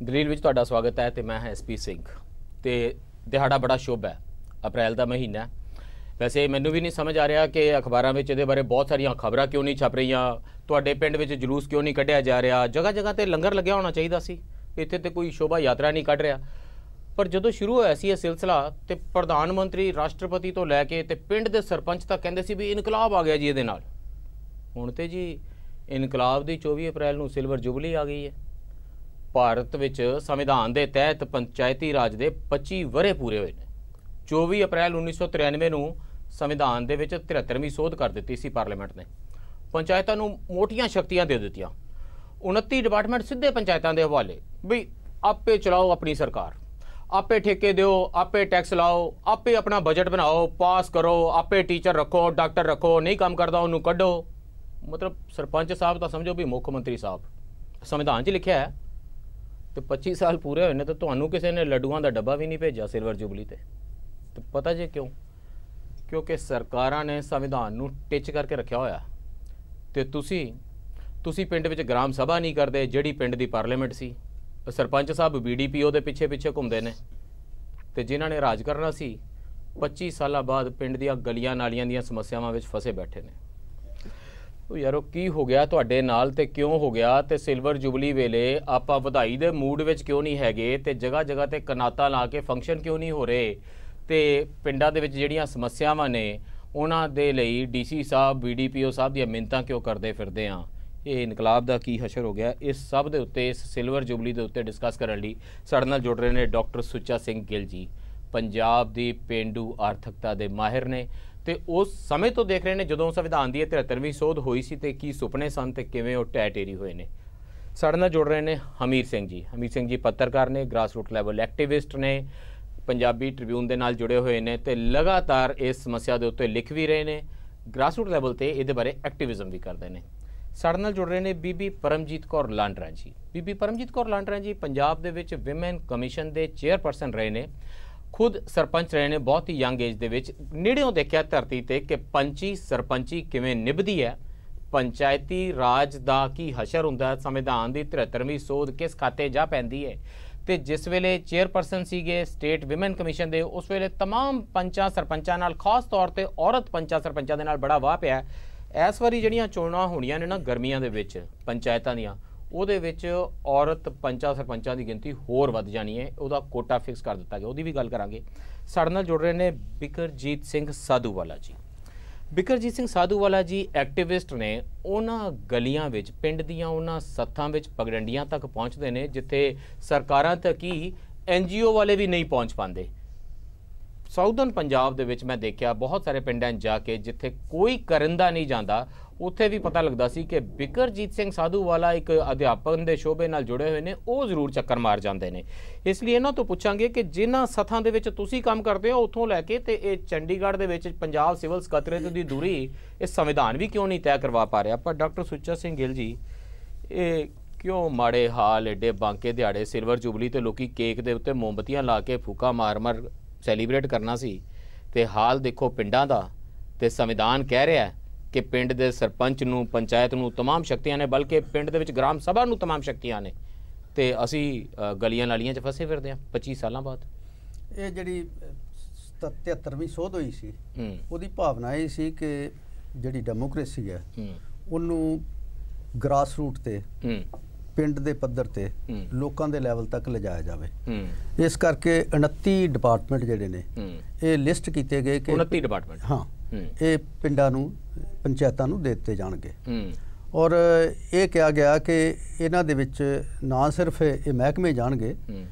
दलील विच तुहाडा स्वागत है। तो मैं हाँ SP सिंह। तो दिहाड़ा बड़ा शुभ है, अप्रैल का महीना। वैसे मैनू भी नहीं समझ आ रहा कि अखबारों में ये बारे बहुत सारिया खबरां क्यों नहीं छप रही, तुहाडे पिंड विच जलूस क्यों नहीं कढ़िया जा रहा। जगह जगह तो लंगर लग्या होना चाहिए सी, इत्थे तो कोई शोभा यात्रा नहीं कढ़ रहा। पर जो शुरू होया सी यह सिलसिला, तो प्रधानमंत्री राष्ट्रपति तो लैके ते पिंड के सरपंच तक कहते सी भी इनकलाब आ गया जी। ये हुण तो जी इनकलाब की 24 अप्रैल को सिल्वर जुबली आ गई है। भारत विच संविधान के तहत पंचायती राज के 25 वरे पूरे हुए हैं। 24 अप्रैल 1993 को संविधान के 73वीं सोध कर दी सी पार्लीमेंट ने। पंचायतों को मोटियां शक्तियां दे दित्तियां। 29 डिपार्टमेंट सीधे पंचायतों के हवाले, बई आपे चलाओ अपनी सरकार, आपे ठेके दो, आपे टैक्स लाओ, आपे अपना बजट बनाओ, पास करो, आपे टीचर रखो, डॉक्टर रखो, नहीं काम करता उन्होंने कढ़ो। मतलब सरपंच साहब तो समझो भी मुख्य मंत्री साहब। संविधान च लिखा है तो 25 साल पूरे हुए ने तो तुहानू किसी ने लड्डुआं का डब्बा भी नहीं भेजा सिल्वर जुबली ते। तो पता जी क्यों? क्योंकि सरकारां ने संविधान नू टिच करके रखा होया। ते तुसी पिंड विच ग्राम सभा नहीं करते, जिहड़ी पिंड की पार्लीमेंट सी। सरपंच साहब BDPO के पिछे पिछे घूमते हैं। तो जिन्हां ने राज करना सी 25 साल बाद पिंड दियां गलियां नालियां दियां समस्यावां विच फसे बैठे ने। तो यारो की हो गया तुहाडे नाल ते क्यों हो गया? तो सिल्वर जुबली वेले आपां वधाई दे मूड विच क्यों नहीं हैगे? ते जगह जगह ते कनाता ला के फंक्शन क्यों नहीं हो रहे? ते पिंडां दे विच जिहड़ियां समस्यावां ने उन्हां दे लई DC साहब BDPO साहब दी मिन्नतां क्यों करदे फिरदे आ? ये इनकलाब का की हशर हो गया? इस सब के उत्ते, इस सिल्वर जुबली के उत्ते डिस्कस करने लई साडे नाल जुड़ रहे हैं डॉक्टर सुच्चा सिंह गिल जी, पंजाब की पेंडू आर्थिकता के माहिर ने। तो उस समय तो देख रहे हैं जदों संविधान की 73वीं सोध हुई सी ते की सुपने सन ते किवें वो ढह ढेरी हुए ने। साडे नाल जुड़ रहे हैं हमीर सिंह जी। हमीर सिंह जी पत्रकार ने, ग्रास रूट लैवल एक्टिविस्ट ने, पंजाबी ट्रिब्यून के नाल जुड़े हुए हैं तो लगातार इस समस्या के उत्ते लिख भी रहे हैं, ग्रास रूट लैवल पर ये बारे एक्टिविज़म भी करते हैं। साडे नाल जुड़ रहे हैं बीबी परमजीत कौर लांडरा जी। बीबी परमजीत कौर लांडरा जी पंजाब दे विच विमेन कमीशन के चेयरपर्सन रहे ने, खुद सरपंच रहे ने बहुत ही यंग एज दे नेड़ियों देखा धरती ते कि पंची सरपंची किवें निभदी है, पंचायती राज दा की हशर हुंदा है, संविधान की 73वीं सोध किस खाते जा पैंदी है। तो जिस वेले चेयरपर्सन सीगे स्टेट विमेन कमीशन दे, उस वेले तमाम पंचां सरपंचां नाल, खास तौर पर औरत पंचां सरपंचां दे नाल बड़ा वाह पिया। इस वारी जिहड़ियां चोणां होणीਆਂ ने ना गर्मियां दे विच पंचायतां दीयां, ਉਹਦੇ ਵਿੱਚ औरत पंचां सरपंचां की गिनती होर वध जानी है, ਉਹਦਾ कोटा फिक्स कर दिता गया, ਉਹਦੀ भी गल करांगे। ਸਾਡੇ ਨਾਲ जुड़ रहे हैं बिकरजीत सिंह साधूवाला जी। बिकरजीत सिंह साधूवाला जी एक्टिविस्ट ने। उन्हां गलियां विच पिंड दीयां उन्हां सत्थां विच पगडंडियां तक पहुँचते हैं जिथे सरकारां तक ही NGO वाले भी नहीं पहुँच पाते। साउदर्न पंजाब दे विच मैं देखा बहुत सारे पिंडां जाके जिथे कोई करिंदा नहीं जाता, उत्थे भी पता लगता सी कि बिकरजीत सिंह साधूवाला एक अध्यापन के शोबे नाल जुड़े हुए हैं, वो जरूर चक्कर मार जाते हैं। इसलिए इन्हां तो पुछांगे कि जिन्हां सथां दे विच तुसीं काम करते हो उत्थों लैके ते ये चंडीगढ़ दे विच पंजाब सिविल सकत्रेत की दूरी ये संविधान भी क्यों नहीं तय करवा पा रहा? पर डॉक्टर सुच्चा सिंह गिल जी, ये क्यों माड़े हाल, एडे बांके दिहाड़े सिल्वर जुबली तो लोग केक के उत्ते मोमबत्तियां ला के फूका मार मार सैलीब्रेट करना सी, ते हाल देखो पिंडां दा। ते संविधान कह रहा है कि पिंड दे सरपंच नूं, पंचायत नूं तमाम शक्तियां ने, बल्कि पिंड दे विच ग्राम सभा नूं तमाम शक्तियां ने। ते असी गलियां नालियां च फसे फिरदे हां 25 साल बाद। ये जिहड़ी 73वीं सोध हुई सी, उहदी भावना ये सी कि जिहड़ी डेमोक्रेसी है उन्होंने ग्रास रूट ते पिंड दे पद्धर ते लोकां दे लैवल तक ले जाया जावे। इस करके 29 डिपार्टमेंट जिहड़े ने ये लिस्ट कीते गए कि 29 डिपार्टमेंट, हाँ, ये पिंडां नूं पंचायतां नूं दे दित्ते जाणगे। और ये कहा गया कि इन्हां दे विच ना सिर्फ ये महकमे जाणगे,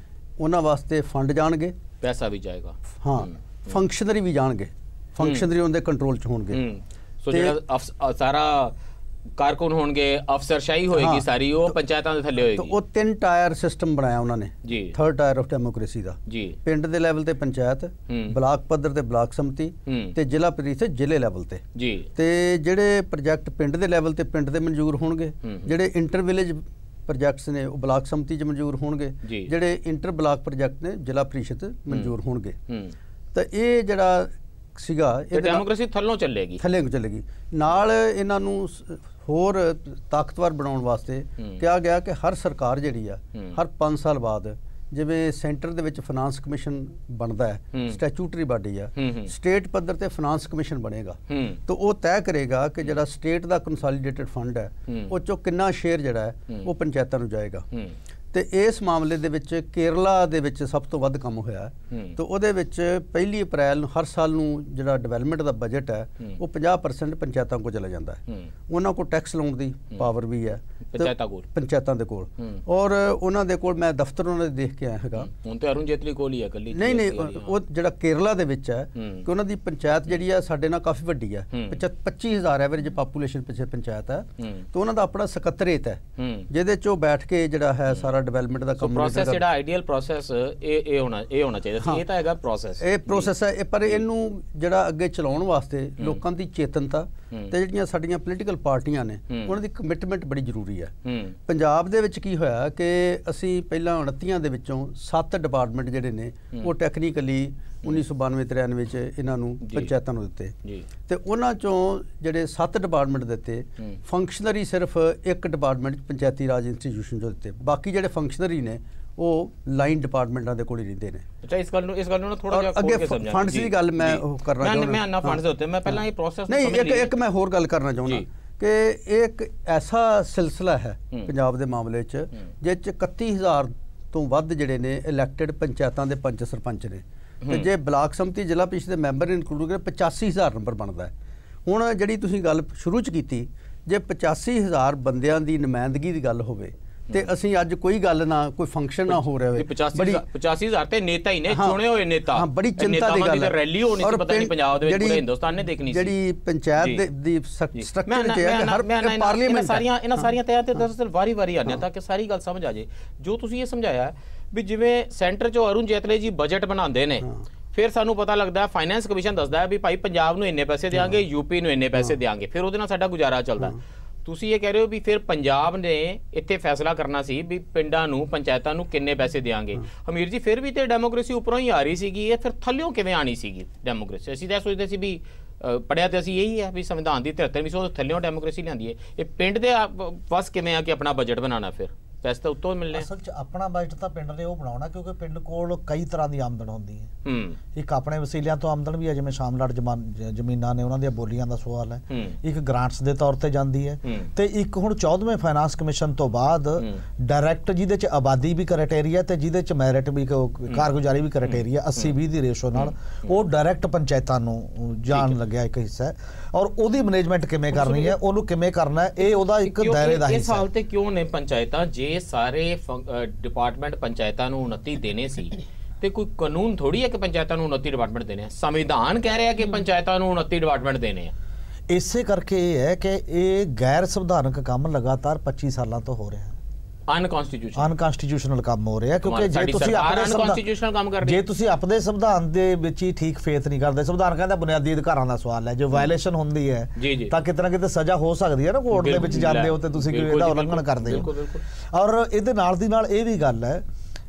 उन्हां वास्ते फंड जाणगे, पैसा भी जाएगा, हाँ, फंक्शनरी भी जाणगे, फंक्शनरी उनके कंट्रोल च होणगे। सो जिहड़ा सारा कारकुन होंगे, अफसरशाही होएगी, हाँ, सारी वो पंचायतां दे थल्ले होएगी। तो वो 3 टायर सिस्टम बनाया उन्होंने जी, 3rd टायर ऑफ डेमोक्रेसी दा जी। पिंड दे लैवल ते पंचायत, ब्लाक पद्धर ते ब्लाक समति ते जिला परिषद जिले लैवल ते जी। ते जिहड़े प्रोजैक्ट पिंड दे लैवल ते पिंड दे मंजूर होणगे, जिहड़े इंटर विलेज प्रोजैक्ट्स ने वो ब्लाक समति च मंजूर होणगे, जिहड़े इंटर ब्लाक प्रोजैक्ट ने जिला परिषद मंजूर होणगे। तो ये जिहड़ा सीगा डेमोक्रेसी थल्लों चलेगी, थल्ले चलेगी। नाल इन्हां नूं ਹੋਰ ਤਾਕਤਵਰ ਬਣਾਉਣ ਵਾਸਤੇ ਕਿਹਾ ਗਿਆ ਕਿ ਹਰ ਸਰਕਾਰ ਜਿਹੜੀ ਆ ਹਰ 5 ਸਾਲ ਬਾਅਦ ਜਿਵੇਂ ਸੈਂਟਰ ਦੇ ਵਿੱਚ ਫਾਈਨਾਂਸ ਕਮਿਸ਼ਨ ਬਣਦਾ ਹੈ, ਸਟੈਚੂਟਰੀ ਬਾਡੀ ਆ, ਸਟੇਟ ਪੱਧਰ ਤੇ ਫਾਈਨਾਂਸ ਕਮਿਸ਼ਨ ਬਣੇਗਾ ਤਾਂ ਉਹ ਤੈਅ ਕਰੇਗਾ ਕਿ ਜਿਹੜਾ ਸਟੇਟ ਦਾ ਕੰਸੋਲੀਡੇਟਡ ਫੰਡ ਹੈ ਉਹ ਚੋਂ ਕਿੰਨਾ ਸ਼ੇਅਰ ਜਿਹੜਾ ਹੈ ਉਹ ਪੰਚਾਇਤਾਂ ਨੂੰ ਜਾਏਗਾ। ਤੇ ਇਸ ਮਾਮਲੇ ਦੇ ਵਿੱਚ ਕੇਰਲਾ ਦੇ ਵਿੱਚ ਸਭ ਤੋਂ ਵੱਧ ਕੰਮ ਹੋਇਆ ਤੇ ਉਹਦੇ ਵਿੱਚ 1 ਅਪ੍ਰੈਲ ਨੂੰ ਹਰ ਸਾਲ ਨੂੰ ਜਿਹੜਾ ਡਿਵੈਲਪਮੈਂਟ ਦਾ ਬਜਟ ਹੈ ਉਹ 50% ਪੰਚਾਇਤਾਂ ਕੋਲ ਚਲਾ ਜਾਂਦਾ ਹੈ। ਉਹਨਾਂ ਕੋਲ ਟੈਕਸ ਲਾਉਣ ਦੀ ਪਾਵਰ ਵੀ ਹੈ ਪੰਚਾਇਤਾਂ ਦੇ ਕੋਲ, ਔਰ ਉਹਨਾਂ ਦੇ ਕੋਲ ਮੈਂ ਦਫ਼ਤਰ ਉਹਨਾਂ ਦੇ ਦੇਖ ਕੇ ਆਇਆ ਹੈਗਾ। ਹੁਣ ਤੇ ਅਰੁਣ ਜੇਤਲੀ ਕੋਲ ਹੀ ਹੈ ਇਕੱਲੀ? ਨਹੀਂ, ਉਹ ਜਿਹੜਾ ਕੇਰਲਾ ਦੇ ਵਿੱਚ ਹੈ ਕਿ ਉਹਨਾਂ ਦੀ ਪੰਚਾਇਤ ਜਿਹੜੀ ਹੈ ਸਾਡੇ ਨਾਲ ਕਾਫੀ ਵੱਡੀ ਹੈ, 25,000 ਐਵਰੇਜ ਪਾਪੂਲੇਸ਼ਨ ਪਿੱਛੇ ਪੰਚਾਇਤ ਹੈ ਤੇ ਉਹਨਾਂ ਦਾ ਆਪਣਾ ਸਕੱਤਰੇਤ ਹੈ ਜਿਹਦੇ 'ਚ ਉਹ ਬੈਠ ਕੇ ਜਿਹੜਾ ਹੈ ਸਾਰਾ ਡਿਵੈਲਪਮੈਂਟ ਦਾ ਕੰਮ ਪ੍ਰੋਸੈਸ ਜਿਹੜਾ ਆਈਡੀਅਲ ਪ੍ਰੋਸੈਸ ਇਹ ਹੋਣਾ ਚਾਹੀਦਾ ਸੀ। ਇਹ ਤਾਂ ਹੈਗਾ ਪ੍ਰੋਸੈਸ, ਇਹ ਪ੍ਰੋਸੈਸ ਹੈ, ਪਰ ਇਹਨੂੰ ਜਿਹੜਾ ਅੱਗੇ ਚਲਾਉਣ ਵਾਸਤੇ ਲੋਕਾਂ ਦੀ ਚੇਤਨਤਾ ਤੇ ਜਿਹੜੀਆਂ ਸਾਡੀਆਂ ਪੋਲੀਟੀਕਲ ਪਾਰਟੀਆਂ ਨੇ ਉਹਨਾਂ ਦੀ ਕਮਿਟਮੈਂਟ ਬੜੀ ਜ਼ਰੂਰੀ ਹੈ। ਪੰਜਾਬ ਦੇ ਵਿੱਚ ਕੀ ਹੋਇਆ ਕਿ ਅਸੀਂ ਪਹਿਲਾਂ 29 ਦੇ ਵਿੱਚੋਂ 7 ਡਿਪਾਰਟਮੈਂਟ ਜਿਹੜੇ ਨੇ ਉਹ ਟੈਕਨੀਕਲੀ 1992-93 ਚ ਇਹਨਾਂ ਨੂੰ ਪੰਚਾਇਤਾਂ ਨੂੰ ਦਿੱਤੇ ਤੇ ਉਹਨਾਂ ਚੋਂ ਜਿਹੜੇ 7 ਡਿਪਾਰਟਮੈਂਟ ਦਿੱਤੇ, ਫੰਕਸ਼ਨਰੀ ਸਿਰਫ 1 ਡਿਪਾਰਟਮੈਂਟ ਪੰਚਾਇਤੀ ਰਾਜ ਇੰਸਟੀਟਿਊਸ਼ਨ ਜੋ ਦਿੱਤੇ, ਬਾਕੀ ਜਿਹੜੇ ਫੰਕਸ਼ਨਰੀ ਨੇ ਉਹ ਲਾਈਨ ਡਿਪਾਰਟਮੈਂਟਾਂ ਦੇ ਕੋਲ ਹੀ ਰਹਿੰਦੇ ਨੇ। ਅੱਛਾ, ਇਸ ਗੱਲ ਨੂੰ ਥੋੜਾ ਜਿਹਾ ਅੱਗੇ ਫੰਡਸ ਦੀ ਗੱਲ ਮੈਂ ਉਹ ਕਰਨਾ ਚਾਹੁੰਦਾ। ਮੈਂ ਨਾ ਫੰਡਸ ਦੇ ਉੱਤੇ ਮੈਂ ਪਹਿਲਾਂ ਇਹ ਪ੍ਰੋਸੈਸ ਨਹੀਂ, ਇੱਕ ਮੈਂ ਹੋਰ ਗੱਲ ਕਰਨਾ ਚਾਹੁੰਦਾ ਕਿ ਇੱਕ ਐਸਾ ਸਿਲਸਿਲਾ ਹੈ ਪੰਜਾਬ ਦੇ ਮਾਮਲੇ 'ਚ ਜਿਸ 'ਚ 31,000 ਤੋਂ ਵੱਧ ਜਿਹੜੇ ਨੇ ਇਲੈਕਟਿਡ ਪੰਚਾਇਤਾਂ ਦੇ ਪੰਚ ਸਰਪੰਚ ਨੇ ਤੇ ਜੇ ਬਲਾਕ ਸਮਤੀ ਜ਼ਿਲ੍ਹਾ ਪ੍ਰੀਸ਼ਦ ਦੇ ਮੈਂਬਰ ਇਨਕਲੂਡ ਕਰੇ 85,000 ਨੰਬਰ ਬਣਦਾ ਹੈ। ਹੁਣ ਜਿਹੜੀ ਤੁਸੀਂ ਗੱਲ ਸ਼ੁਰੂ 'ਚ ਕੀਤੀ, ਜੇ 85,000 ਬੰਦਿਆਂ ਦੀ ਨੁਮਾਇੰਦਗੀ ਦੀ ਗੱਲ ਹੋਵੇ ਤੇ ਅਸੀਂ ਅੱਜ ਕੋਈ ਗੱਲ ਨਾ ਕੋਈ ਫੰਕਸ਼ਨ ਨਾ ਹੋ ਰਿਹਾ ਹੋਵੇ, 85,000 ਤੇ ਨੇਤਾ ਹੀ ਨੇ, ਚੁਣੇ ਹੋਏ ਨੇਤਾ। ਹਾਂ, ਬੜੀ ਚਿੰਤਾ ਦੀ ਗੱਲ ਹੈ। ਰੈਲੀ ਹੋਣੀ ਸੀ, ਪਤਾ ਨਹੀਂ ਪੰਜਾਬ ਦੇ ਵਿੱਚ ਪੂਰੇ ਹਿੰਦੁਸਤਾਨ ਨੇ ਦੇਖਣੀ ਸੀ। ਜਿਹੜੀ ਪੰਚਾਇਤ ਦੀ ਸਟਰਕਚਰ ਚ ਹੈ ਹਰ ਪਾਰਲੀਮੈਂਟ ਇਹਨਾਂ ਸਾਰੀਆਂ ਤਹਿ ਤੇ ਦਰਅਸਲ ਵਾਰੀ ਆਨੇ ਤਾਂ ਕਿ ਸਾਰੀ ਗੱਲ ਸਮਝ ਆ ਜੇ। ਜੋ ਤੁਸੀਂ ਇਹ ਸਮਝਾਇਆ ਵੀ ਜਿਵੇਂ ਸੈਂਟਰ 'ਚੋਂ ਅਰੁਣ ਜੇਤਲੀ ਜੀ ਬਜਟ ਬਣਾਉਂਦੇ ਨੇ, ਫਿਰ ਸਾਨੂੰ ਪਤਾ ਲੱਗਦਾ ਫਾਈਨੈਂਸ ਕਮਿਸ਼ਨ ਦੱਸਦਾ ਹੈ ਵੀ ਭਾਈ ਪੰਜਾਬ ਨੂੰ ਇੰਨੇ ਪੈਸੇ ਦੇਾਂਗੇ, ਯੂਪੀ ਨੂੰ ਇੰਨੇ ਪੈਸੇ ਦੇਾਂਗੇ, ਫਿਰ ਉਹਦੇ ਨਾਲ ਸਾਡਾ ਗੁਜ਼ਾਰਾ ਚੱਲਦਾ। ਤੁਸੀਂ ਇਹ ਕਹਿ ਰਹੇ ਹੋ ਵੀ ਫਿਰ ਪੰਜਾਬ ਨੇ ਇੱਥੇ ਫੈਸਲਾ ਕਰਨਾ ਸੀ ਵੀ ਪਿੰਡਾਂ ਨੂੰ ਪੰਚਾਇਤਾਂ ਨੂੰ ਕਿੰਨੇ ਪੈਸੇ ਦੇਾਂਗੇ। ਹਮੀਰ ਜੀ, ਫਿਰ ਵੀ ਤੇ ਡੈਮੋਕ੍ਰੇਸੀ ਉੱਪਰੋਂ ਹੀ ਆ ਰਹੀ ਸੀਗੀ, ਇਹ ਫਿਰ ਥੱਲਿਓਂ ਕਿਵੇਂ ਆਣੀ ਸੀਗੀ ਡੈਮੋਕ੍ਰੇਸੀ? ਅਸੀਂ ਤਾਂ ਸੋਚਦੇ ਸੀ ਵੀ ਪੜਿਆ ਤੇ ਅਸੀਂ ਇਹੀ ਹੈ ਵੀ ਸੰਵਿਧਾਨ ਦੀ 73ਵੀਂ ਸੌ ਥੱਲਿਓਂ ਡੈਮੋਕ੍ਰੇਸੀ ਲਿਆਂਦੀ ਹੈ। ਇਹ ਪਿੰਡ ਦੇ ਬਸ ਕਿਵੇਂ ਆ ਕਿ ਆਪਣਾ ਬਜਟ ਬਣਾਉਣਾ, ਫਿਰ ਪੈਸੇ ਤਾਂ ਉੱਤੋਂ ਮਿਲਣੇ। ਅਸਲ 'ਚ ਆਪਣਾ ਬਜਟ ਤਾਂ ਪਿੰਡ ਨੇ ਉਹ ਬਣਾਉਣਾ ਕਿਉਂਕਿ ਪਿੰਡ ਕੋਲ ਕਈ ਤਰ੍ਹਾਂ ਦੀ ਆਮਦਨ ਹੁੰਦੀ ਹੈ। ਇੱਕ ਆਪਣੇ ਵਸੀਲਿਆਂ ਤੋਂ ਆਮਦਨ ਵੀ ਹੈ, ਜਿਵੇਂ ਸ਼ਾਮਲਾਟ ਜ਼ਮੀਨਾਂ ਨੇ ਉਹਨਾਂ ਦੀਆਂ ਬੋਲੀਆਂ ਦਾ ਸਵਾਲ ਹੈ, ਇੱਕ ਗ੍ਰਾਂਟਸ ਦੇ ਤੌਰ ਤੇ ਜਾਂਦੀ ਹੈ, ਤੇ ਇੱਕ ਹੁਣ 14ਵੇਂ ਫਾਈਨਾਂਸ ਕਮਿਸ਼ਨ ਤੋਂ ਬਾਅਦ ਡਾਇਰੈਕਟ ਜਿਹਦੇ 'ਚ ਆਬਾਦੀ ਵੀ ਕ੍ਰਾਈਟੇਰੀਆ ਤੇ ਜਿਹਦੇ 'ਚ ਮੈਰਿਟ ਵੀ ਕਾਰਗੁਜ਼ਾਰੀ ਵੀ ਕ੍ਰਾਈਟੇਰੀਆ 80-20 ਦੀ ਰੇਸ਼ੋ ਨਾਲ ਉਹ ਡਾਇਰੈਕਟ ਪੰਚਾਇਤਾਂ ਨੂੰ ਜਾਣ ਲੱਗਿਆ ਇੱਕ ਹਿੱਸਾ ਹੈ। ਔਰ ਉਹਦੀ ਮੈਨੇਜਮੈਂਟ ਕਿਵੇਂ ਕਰਨੀ ਹੈ, ਉਹਨੂੰ ਕਿਵੇਂ ਕਰਨਾ ਹੈ, ਇਹ ਉਹਦਾ ਇੱਕ ਦਾਇਰੇ ਦਾ ਹਿੱਸਾ ਹੈ। ਇਸ ਸਾਲ ਤੇ ਕਿਉਂ ਨੇ ਪੰਚਾਇਤਾਂ ਜੇ ਸਾਰੇ ਡਿਪਾਰਟਮੈਂਟ ਪੰਚਾਇਤਾਂ ਨੂੰ 29 ਦੇਣੇ ਸੀ ਤੇ ਕੋਈ ਕਾਨੂੰਨ ਥੋੜੀ ਹੈ ਕਿ ਪੰਚਾਇਤਾਂ ਨੂੰ 29 ਡਿਪਾਰਟਮੈਂਟ ਦੇਣੇ ਆ। ਸੰਵਿਧਾਨ ਕਹਿ ਰਿਹਾ ਕਿ ਪੰਚਾਇਤਾਂ ਨੂੰ 29 ਡਿਪਾਰਟਮੈਂਟ ਦੇਣੇ ਆ। ਇਸੇ ਕਰਕੇ ਇਹ ਹੈ ਕਿ ਇਹ ਗੈਰ ਸੰਵਿਧਾਨਕ ਕੰਮ ਲਗਾਤਾਰ 25 ਸਾਲਾਂ ਤੋਂ ਹੋ ਰਿਹਾ ਹੈ। ਅਨਕਨਸਟੀਟਿਊਸ਼ਨਲ ਕੰਮ ਹੋ ਰਿਹਾ ਕਿਉਂਕਿ ਜੇ ਤੁਸੀਂ ਆਪਣੇ ਸੰਵਿਧਾਨ ਦੇ ਵਿੱਚ ਹੀ ਠੀਕ ਫੇਥ ਨਹੀਂ ਕਰਦੇ, ਸੰਵਿਧਾਨ ਕਹਿੰਦਾ ਬੁਨਿਆਦੀ ਅਧਿਕਾਰਾਂ ਦਾ ਸਵਾਲ ਹੈ, ਜੋ ਵਾਇਲੇਸ਼ਨ ਹੁੰਦੀ ਹੈ ਤਾਂ ਕਿਤੇ ਨਾ ਕਿਤੇ ਸਜ਼ਾ ਹੋ ਸਕਦੀ ਹੈ ਨਾ, ਕੋਰਟ ਦੇ ਵਿੱਚ ਜਾਂਦੇ ਹੋ ਤੇ ਤੁਸੀਂ ਇਹਦਾ ਉਲੰਘਣ ਕਰਦੇ ਹੋ। ਔਰ ਇਹਦੇ ਨਾਲ ਦੀ ਨਾਲ ਇਹ ਵੀ ਗੱਲ ਹੈ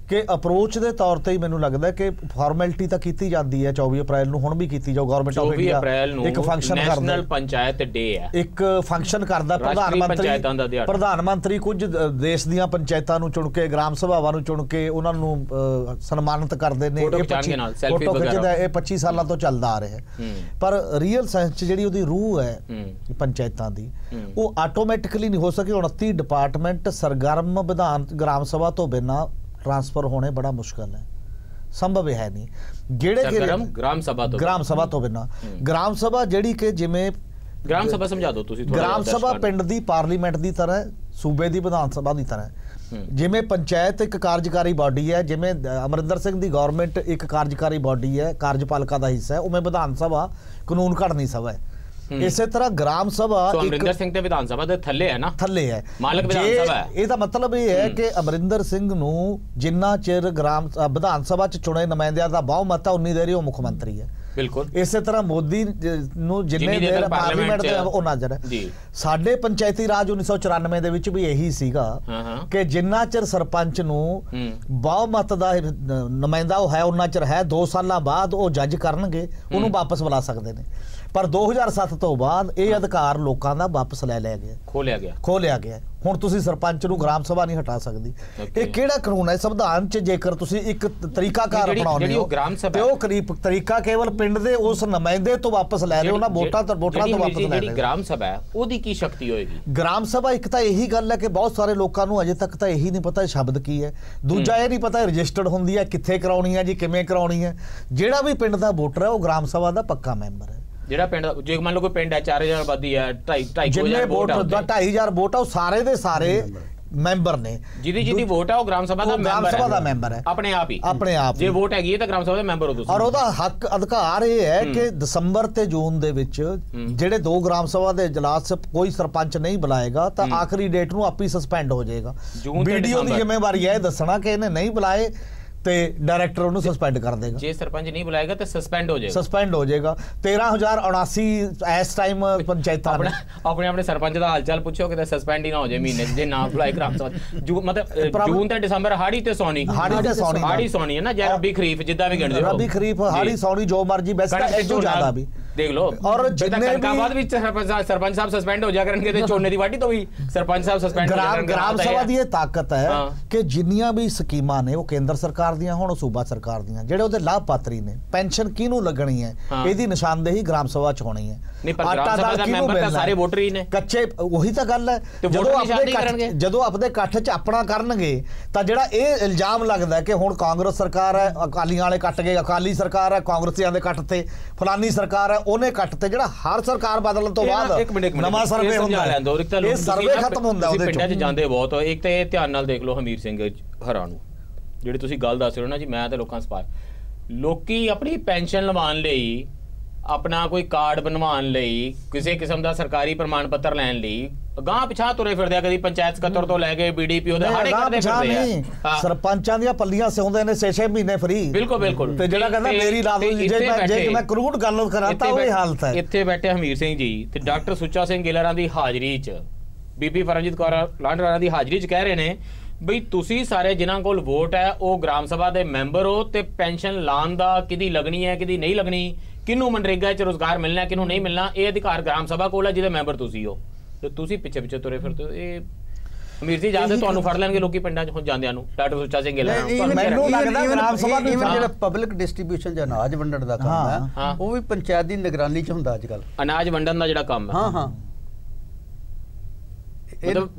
ਕਿ ਅਪਰੋਚ ਦੇ ਤੌਰ ਤੇ ਹੀ ਮੈਨੂੰ ਲੱਗਦਾ ਕਿ ਫਾਰਮੈਲਿਟੀ ਤਾਂ ਕੀਤੀ ਜਾਂਦੀ ਹੈ। 24 ਅਪ੍ਰੈਲ ਨੂੰ ਹੁਣ ਵੀ ਕੀਤੀ ਜਾਓ, ਗਵਰਨਮੈਂਟ ਆਫ ਇੰਡੀਆ ਇੱਕ ਫੰਕਸ਼ਨ ਕਰਦਾ, ਨੈਸ਼ਨਲ ਪੰਚਾਇਤ ਡੇ ਹੈ, ਇੱਕ ਫੰਕਸ਼ਨ ਕਰਦਾ ਪ੍ਰਧਾਨ ਮੰਤਰੀ ਕੁਝ ਦੇਸ਼ ਦੀਆਂ ਪੰਚਾਇਤਾਂ ਨੂੰ ਚੁਣ ਕੇ, ਗ੍ਰਾਮ ਸਭਾਵਾਂ ਨੂੰ ਚੁਣ ਕੇ ਉਹਨਾਂ ਨੂੰ ਸਨਮਾਨਿਤ ਕਰਦੇ ਨੇ। ਫੋਟੋ ਖਿੱਚਦਾ, ਇਹ 25 ਸਾਲਾਂ ਤੋਂ ਚੱਲਦਾ ਆ ਰਿਹਾ ਹੈ। ਪਰ ਰੀਅਲ ਸੈਂਸ 'ਚ ਜਿਹੜੀ ਉਹਦੀ ਰੂਹ ਹੈ ਪੰਚਾਇਤਾਂ ਦੀ, ਉਹ ਆਟੋਮੈਟਿਕਲੀ ਨਹੀਂ ਹੋ ਸਕੀ। 29 ਡਿਪਾਰਟਮੈਂਟ ਸਰਗਰਮ ਵਿਧਾਨ ਗ੍ਰਾਮ ਸਭਾ ਤੋਂ ਬਿਨਾਂ ਟ੍ਰਾਂਸਫਰ ਹੋਣੇ ਬੜਾ ਮੁਸ਼ਕਲ ਹੈ, ਸੰਭਵ ਹੈ ਨਹੀਂ। ਜਿਹੜੇ ਗ੍ਰਾਮ ਸਭਾ ਤੋਂ ਬਿਨਾਂ ਗ੍ਰਾਮ ਸਭਾ ਜਿਹੜੀ ਕਿ ਜਿਵੇਂ ਗ੍ਰਾਮ ਸਭਾ ਸਮਝਾ ਦਿਓ ਤੁਸੀਂ। ਗ੍ਰਾਮ ਸਭਾ ਪਿੰਡ ਦੀ ਪਾਰਲੀਮੈਂਟ ਦੀ ਤਰ੍ਹਾਂ, ਸੂਬੇ ਦੀ ਵਿਧਾਨ ਸਭਾ ਦੀ ਤਰ੍ਹਾਂ। ਜਿਵੇਂ ਪੰਚਾਇਤ ਇੱਕ ਕਾਰਜਕਾਰੀ ਬਾਡੀ ਹੈ, ਜਿਵੇਂ ਅਮਰਿੰਦਰ ਸਿੰਘ ਦੀ ਗਵਰਨਮੈਂਟ ਇੱਕ ਕਾਰਜਕਾਰੀ ਬਾਡੀ ਹੈ, ਕਾਰਜਪਾਲਿਕਾ ਦਾ ਹਿੱਸਾ ਹੈ, ਉਵੇਂ ਵਿਧਾਨ ਸਭਾ ਕਾਨੂੰਨ ਘੜਨੀ ਸਭਾ ਹੈ। ਇਸੇ ਤਰ੍ਹਾਂ ਗ੍ਰਾਮ ਸਭਾ ਅਮਰਿੰਦਰ ਸਿੰਘ ਤੇ ਵਿਧਾਨ ਸਭਾ ਦੇ ਥੱਲੇ ਹੈ ਨਾ, ਥੱਲੇ ਹੈ, ਮਾਲਕ ਵਿਧਾਨ ਸਭਾ ਹੈ। ਇਹਦਾ ਮਤਲਬ ਇਹ ਹੈ ਕਿ ਅਮਰਿੰਦਰ ਸਿੰਘ ਨੂੰ ਜਿੰਨਾ ਚਿਰ ਵਿਧਾਨ ਸਭਾ 'ਚ ਚੁਣੇ ਨੁਮਾਇੰਦਿਆਂ ਦਾ ਬਹੁਮਤ ਹੈ ਉਨੀ ਦੇਰ ਹੀ ਉਹ ਮੁੱਖ ਮੰਤਰੀ ਹੈ। ਬਿਲਕੁਲ ਇਸੇ ਤਰ੍ਹਾਂ ਮੋਦੀ ਨੂੰ ਜਿੰਨੇ ਦੇਰ ਪਾਰਲੀਮੈਂਟ ਦੇ ਉਹ ਨਜ਼ਰ ਹੈ। ਸਾਡੇ ਪੰਚਾਇਤੀ ਰਾਜ 1994 ਦੇ ਵਿੱਚ ਵੀ ਇਹੀ ਸੀਗਾ ਕਿ ਜਿੰਨਾ ਚਿਰ ਸਰਪੰਚ ਨੂੰ ਬਹੁਮਤ ਦਾ ਨੁਮਾਇੰਦਾ ਉਹ ਹੈ ਉਹਨਾਂ ਚਿਰ ਹੈ, 2 ਸਾਲਾਂ ਬਾਅਦ ਉਹ ਜੱਜ ਕਰਨਗੇ, ਉਹਨੂੰ ਵਾਪਸ ਬੁਲਾ ਸਕਦੇ ਨੇ। ਪਰ 2007 ਤੋਂ ਬਾਅਦ ਇਹ ਅਧਿਕਾਰ ਲੋਕਾਂ ਦਾ ਵਾਪਸ ਲੈ ਲਿਆ ਗਿਆ, ਖੋਲਿਆ ਗਿਆ। ਹੁਣ ਤੁਸੀਂ ਸਰਪੰਚ ਨੂੰ ਗ੍ਰਾਮ ਸਭਾ ਨਹੀਂ ਹਟਾ ਸਕਦੀ। ਇਹ ਕਿਹੜਾ ਕਾਨੂੰਨ ਹੈ ਸੰਵਿਧਾਨ 'ਚ? ਜੇਕਰ ਤੁਸੀਂ ਇੱਕ ਤਰੀਕਾਕਾਰ ਅਪਣਾਉਂਦੇ ਹੋ ਤੇ ਉਹ ਤਰੀਕਾ ਕੇਵਲ ਪਿੰਡ ਦੇ ਉਸ ਨੁਮਾਇੰਦੇ ਤੋਂ ਵਾਪਸ ਲੈ ਲਿਓ, ਉਹਨਾਂ ਵੋਟਾਂ ਤੋਂ ਵਾਪਸ ਲੈ ਜਿਹੜੀ ਗ੍ਰਾਮ ਸਭਾ ਹੈ ਉਹਦੀ ਕੀ ਸ਼ਕਤੀ ਹੋਏਗੀ? ਗ੍ਰਾਮ ਸਭਾ ਇੱਕ ਤਾਂ ਇਹੀ ਗੱਲ ਹੈ ਕਿ ਬਹੁਤ ਸਾਰੇ ਲੋਕਾਂ ਨੂੰ ਅਜੇ ਤੱਕ ਤਾਂ ਇਹੀ ਨਹੀਂ ਪਤਾ ਸ਼ਬਦ ਕੀ ਹੈ। ਦੂਜਾ ਇਹ ਨਹੀਂ ਪਤਾ ਰਜਿਸਟਰਡ ਹੁੰਦੀ ਹੈ, ਕਿੱਥੇ ਕਰਾਉਣੀ ਹੈ ਜੀ, ਕਿਵੇਂ ਕਰਾਉਣੀ ਹੈ। ਜਿਹੜਾ ਵੀ ਪਿੰਡ ਦਾ ਵੋਟਰ ਹੈ ਉਹ ਗ੍ਰਾਮ ਸਭਾ ਦਾ ਪੱਕਾ ਮੈਂਬਰ ਹੈ। ਜਿਹੜਾ ਪਿੰਡ ਜੇ ਮੰਨ ਲਓ ਕੋਈ ਪਿੰਡ ਹੈ 4000 ਆਬਾਦੀ ਹੈ, 2.5 ਵੋਟ ਦਾ 2500 ਵੋਟ ਆ, ਉਹ ਸਾਰੇ ਦੇ ਸਾਰੇ ਮੈਂਬਰ ਨੇ। ਜਿਹਦੀ ਵੋਟ ਹੈ ਉਹ ਗ੍ਰਾਮ ਸਭਾ ਦਾ ਮੈਂਬਰ ਹੈ ਆਪਣੇ ਆਪ ਹੀ। ਜੇ ਵੋਟ ਹੈਗੀ ਹੈ ਤਾਂ ਗ੍ਰਾਮ ਸਭਾ ਦੇ ਮੈਂਬਰ ਹੋ ਤੁਸੀਂ। ਔਰ ਉਹਦਾ ਹੱਕ ਅਧਿਕਾਰ ਇਹ ਹੈ ਕਿ ਦਸੰਬਰ ਤੇ ਜੂਨ ਦੇ ਵਿੱਚ ਜਿਹੜੇ 2 ਗ੍ਰਾਮ ਸਭਾ ਦੇ ਇਜਲਾਸ ਕੋਈ ਸਰਪੰਚ ਨਹੀਂ ਬੁਲਾਏਗਾ ਤਾਂ ਆਖਰੀ ਡੇਟ ਨੂੰ ਆਪੇ ਸਸਪੈਂਡ ਹੋ ਜਾਏਗਾ। ਵੀਡੀਓ ਦੀ ਜ਼ਿੰਮੇਵਾਰੀ ਹੈ ਦੱਸਣਾ ਕਿ ਇਹਨੇ ਨਹੀਂ ਬੁਲਾਏ ਤੇ ਡਾਇਰੈਕਟਰ ਉਹਨੂੰ ਸਸਪੈਂਡ ਕਰ ਦੇਗਾ। ਜੇ ਸਰਪੰਚ ਨਹੀਂ ਬੁਲਾਏਗਾ ਤਾਂ ਸਸਪੈਂਡ ਹੋ ਜਾਏਗਾ। 13079 ਇਸ ਟਾਈਮ ਪੰਚਾਇਤਾਂ ਆਪਣੇ ਸਰਪੰਚ ਦਾ ਹਾਲਚਾਲ ਪੁੱਛੋ ਕਿ ਸਸਪੈਂਡ ਹੀ ਨਾ ਹੋ ਜਾਏ ਮਹੀਨੇ ਜੇ ਨਾ ਬੁਲਾਏ ਗ੍ਰਾਮ ਸਭਾ। ਮਤਲਬ ਜੂਨ ਤੇ ਦਸੰਬਰ ਹਾੜੀ ਤੇ ਸੌਣੀ ਹੈ ਨਾ, ਜਾਂ ਰੱਬੀ ਖਰੀਫ ਜਿੱਦਾਂ ਵੀ ਗਿਣਦੇ ਹੋ। ਰੱਬੀ ਖਰੀਫ ਹਾੜੀ ਸੌਣੀ ਜੋ ਮਰਜੀ ਬੈਸਟ ਹੈ, ਇਹ ਤੋਂ ਜ਼ਿਆਦਾ ਵੀ ਦੇਖ ਲਓ। ਔਰ ਬਾਅਦ ਵਿੱਚ ਸਰਪੰਚ ਸਾਹਿਬ ਸਸਪੈਂਡ ਹੋ ਜਾ ਕਰਨਗੇ ਤੇ ਝੋਨੇ ਦੀ ਵਾਢੀ ਤੋਂ ਵੀ ਸਰਪੰਚ ਸਾਹਿਬ ਸਸਪੈਂਡ ਹੋ ਜਾਣਗੇ। ਗ੍ਰਾਮ ਸਭਾ ਦੀ ਇਹ ਤਾਕਤ ਹੈ ਕਿ ਜਿੰਨੀਆਂ ਵੀ ਸਕੀਮਾਂ ਨੇ ਉਹ ਕੇਂਦਰ ਸਰਕਾਰ ਦੀਆਂ ਹੋਣ, ਸੂਬਾ ਸਰਕਾਰ ਦੀਆਂ, ਜਿਹੜੇ ਉਹਦੇ ਲਾਭਪਾਤਰੀ ਨੇ, ਪੈਨਸ਼ਨ ਕਿਹਨੂੰ ਲੱਗਣੀ ਹੈ ਇਹਦੀ ਨਿਸ਼ਾਨਦੇਹੀ ਗ੍ਰਾਮ ਸਭਾ 'ਚ ਹੋਣੀ ਹੈ। ਸਾਰੇ ਵੋਟਰ ਹੀ ਨੇ ਕੱਚੇ। ਉਹੀ ਤਾਂ ਗੱਲ ਹੈ, ਜਦੋਂ ਆਪਣੇ ਇਕੱਠ 'ਚ ਆਪਣਾ ਕਰਨਗੇ ਤਾਂ ਜਿਹੜਾ ਇਹ ਇਲਜ਼ਾਮ ਲੱਗਦਾ ਕਿ ਹੁਣ ਕਾਂਗਰਸ ਸਰਕਾਰ ਹੈ, ਅਕਾਲੀਆਂ ਵਾਲੇ ਕੱਟ ਗਏ, ਅਕਾਲੀ ਸਰਕਾਰ ਹੈ, ਕਾਂਗਰਸੀਆਂ ਦੇ ਕੱਟ ਤੇ ਫਲਾਨੀ ਸਰਕਾਰ ਹੈ ਉਹਨੇ ਕੱਟ ਤੇ, ਜਿਹੜਾ ਹਰ ਸਰਕਾਰ ਬਦਲਣ ਤੋਂ ਬਾਅਦ ਨਵਾਂ ਸਰਵੇ ਹੁੰਦਾ ਹੈ, ਇਹ ਸਰਵੇ ਖਤਮ ਹੁੰਦਾ ਉਹਦੇ 'ਚ। ਪਿੰਡਾਂ 'ਚ ਜਾਂਦੇ ਬਹੁਤ। ਇੱਕ ਤਾਂ ਇਹ ਧਿਆਨ ਨਾਲ ਦੇਖ ਲਓ ਹਮੀਰ ਸਿੰਘ ਹਰਾਂ ਨੂੰ, ਜਿਹੜੀ ਤੁਸੀਂ ਗੱਲ ਦੱਸ ਰਹੇ ਹੋ ਨਾ ਜੀ, ਮੈਂ ਤੇ ਲੋਕਾਂ ਸਪਾਰ ਲੋਕੀ ਆਪਣੀ ਪੈਨਸ਼ਨ ਲਵਾਉਣ ਲਈ, ਆਪਣਾ ਕੋਈ ਕਾਰਡ ਬਣਵਾਉਣ ਲਈ, ਕਿਸੇ ਕਿਸਮ ਦਾ ਸਰਕਾਰੀ ਪ੍ਰਮਾਣ ਪੱਤਰ ਲੈਣ ਲਈ ਗਾਂ ਪਿਛਾਂ ਤੁਰੇ ਫਿਰਦੇ ਆ। ਕਦੀ ਪੰਚਾਇਤ ਸਕੱਤਰ ਤੋਂ ਲੈ ਕੇ BDPO ਦੇ ਹਾੜੇ ਕਰਦੇ ਫਿਰਦੇ ਆ। ਸਰਪੰਚਾਂ ਦੀਆਂ ਪੱਲੀਆਂ ਸਿਉਂਦੇ ਨੇ 6-6 ਮਹੀਨੇ ਫ੍ਰੀ। ਬਿਲਕੁਲ। ਤੇ ਜਿਹੜਾ ਕਹਿੰਦਾ ਮੇਰੀ ਲਾ ਦੋ ਜੇ ਮੈਂ ਕਰੂੜ ਗੱਲ ਕਰਾਤਾ ਉਹ ਹਾਲਤ ਹੈ। ਇੱਥੇ ਬੈਠੇ ਹਮੀਰ ਸਿੰਘ ਜੀ ਤੇ ਡਾਕਟਰ ਸੁੱਚਾ ਸਿੰਘ ਗਿੱਲਰਾਂ ਦੀ ਹਾਜ਼ਰੀ 'ਚ, ਬੀਬੀ ਪਰਮਜੀਤ ਕੌਰ ਲਾਂਡਰਾ ਦੀ ਹਾਜ਼ਰੀ 'ਚ ਕਹਿ ਰਹੇ ਨੇ ਬਈ ਤੁਸੀਂ ਸਾਰੇ ਜਿਨ੍ਹਾਂ ਕੋਲ ਵੋਟ ਹੈ ਉਹ ਗ੍ਰਾਮ ਸਭਾ ਦੇ ਮੈਂਬਰ ਹੋ ਤੇ ਪੈਨਸ਼ਨ ਲਾਉਣ ਦਾ ਕਿਹਦੀ ਲੱਗਣੀ ਹੈ ਕਿਹਦੀ ਨਹੀਂ ਲੱਗਣੀ, ਕਿਹਨੂੰ ਮਨਰੇਗਾ 'ਚ ਰੋਜ਼ਗਾਰ ਮਿਲਣਾ ਕਿਹਨੂੰ ਨਹੀਂ ਮਿਲਣਾ, ਇਹ ਅਧਿਕਾਰ ਗ੍ਰਾਮ ਸਭਾ ਕੋਲ ਹੈ ਜਿਹਦੇ ਮੈਂਬਰ ਤੁਸੀਂ ਹੋ। ਤੇ ਤੁਸੀਂ ਪਿੱਛੇ ਤੁਰੇ ਫਿਰਦੇ ਹੋ। ਇਹ ਅਮੀਰ ਜੀ ਜਾਂਦੇ ਤੁਹਾਨੂੰ ਫੜ ਲੈਣਗੇ ਲੋਕੀ ਪਿੰਡਾਂ 'ਚ ਹੁਣ ਜਾਂਦਿਆਂ ਨੂੰ। ਡਾਕਟਰ ਸੁੱਚਾ ਸਿੰਘ ਗਿੱਲ ਮੈਨੂੰ ਲੱਗਦਾ ਗ੍ਰਾਮ ਸਭਾ ਦੀ ਜਿਹੜਾ ਪਬਲਿਕ ਡਿਸਟ੍ਰੀਬਿਊਸ਼ਨ ਜਾਂ ਅਨਾਜ ਵੰਡਣ ਦਾ ਕੰਮ ਹੈ ਉਹ ਵੀ ਪੰਚਾਇਤ ਦੀ ਨਿਗਰਾਨੀ 'ਚ ਹੁੰਦਾ ਅੱਜ ਕੱਲ੍ਹ। ਅਨਾਜ ਵੰਡਣ ਦਾ ਜਿਹੜਾ ਕੰਮ ਹੈ ਮਤਲਬ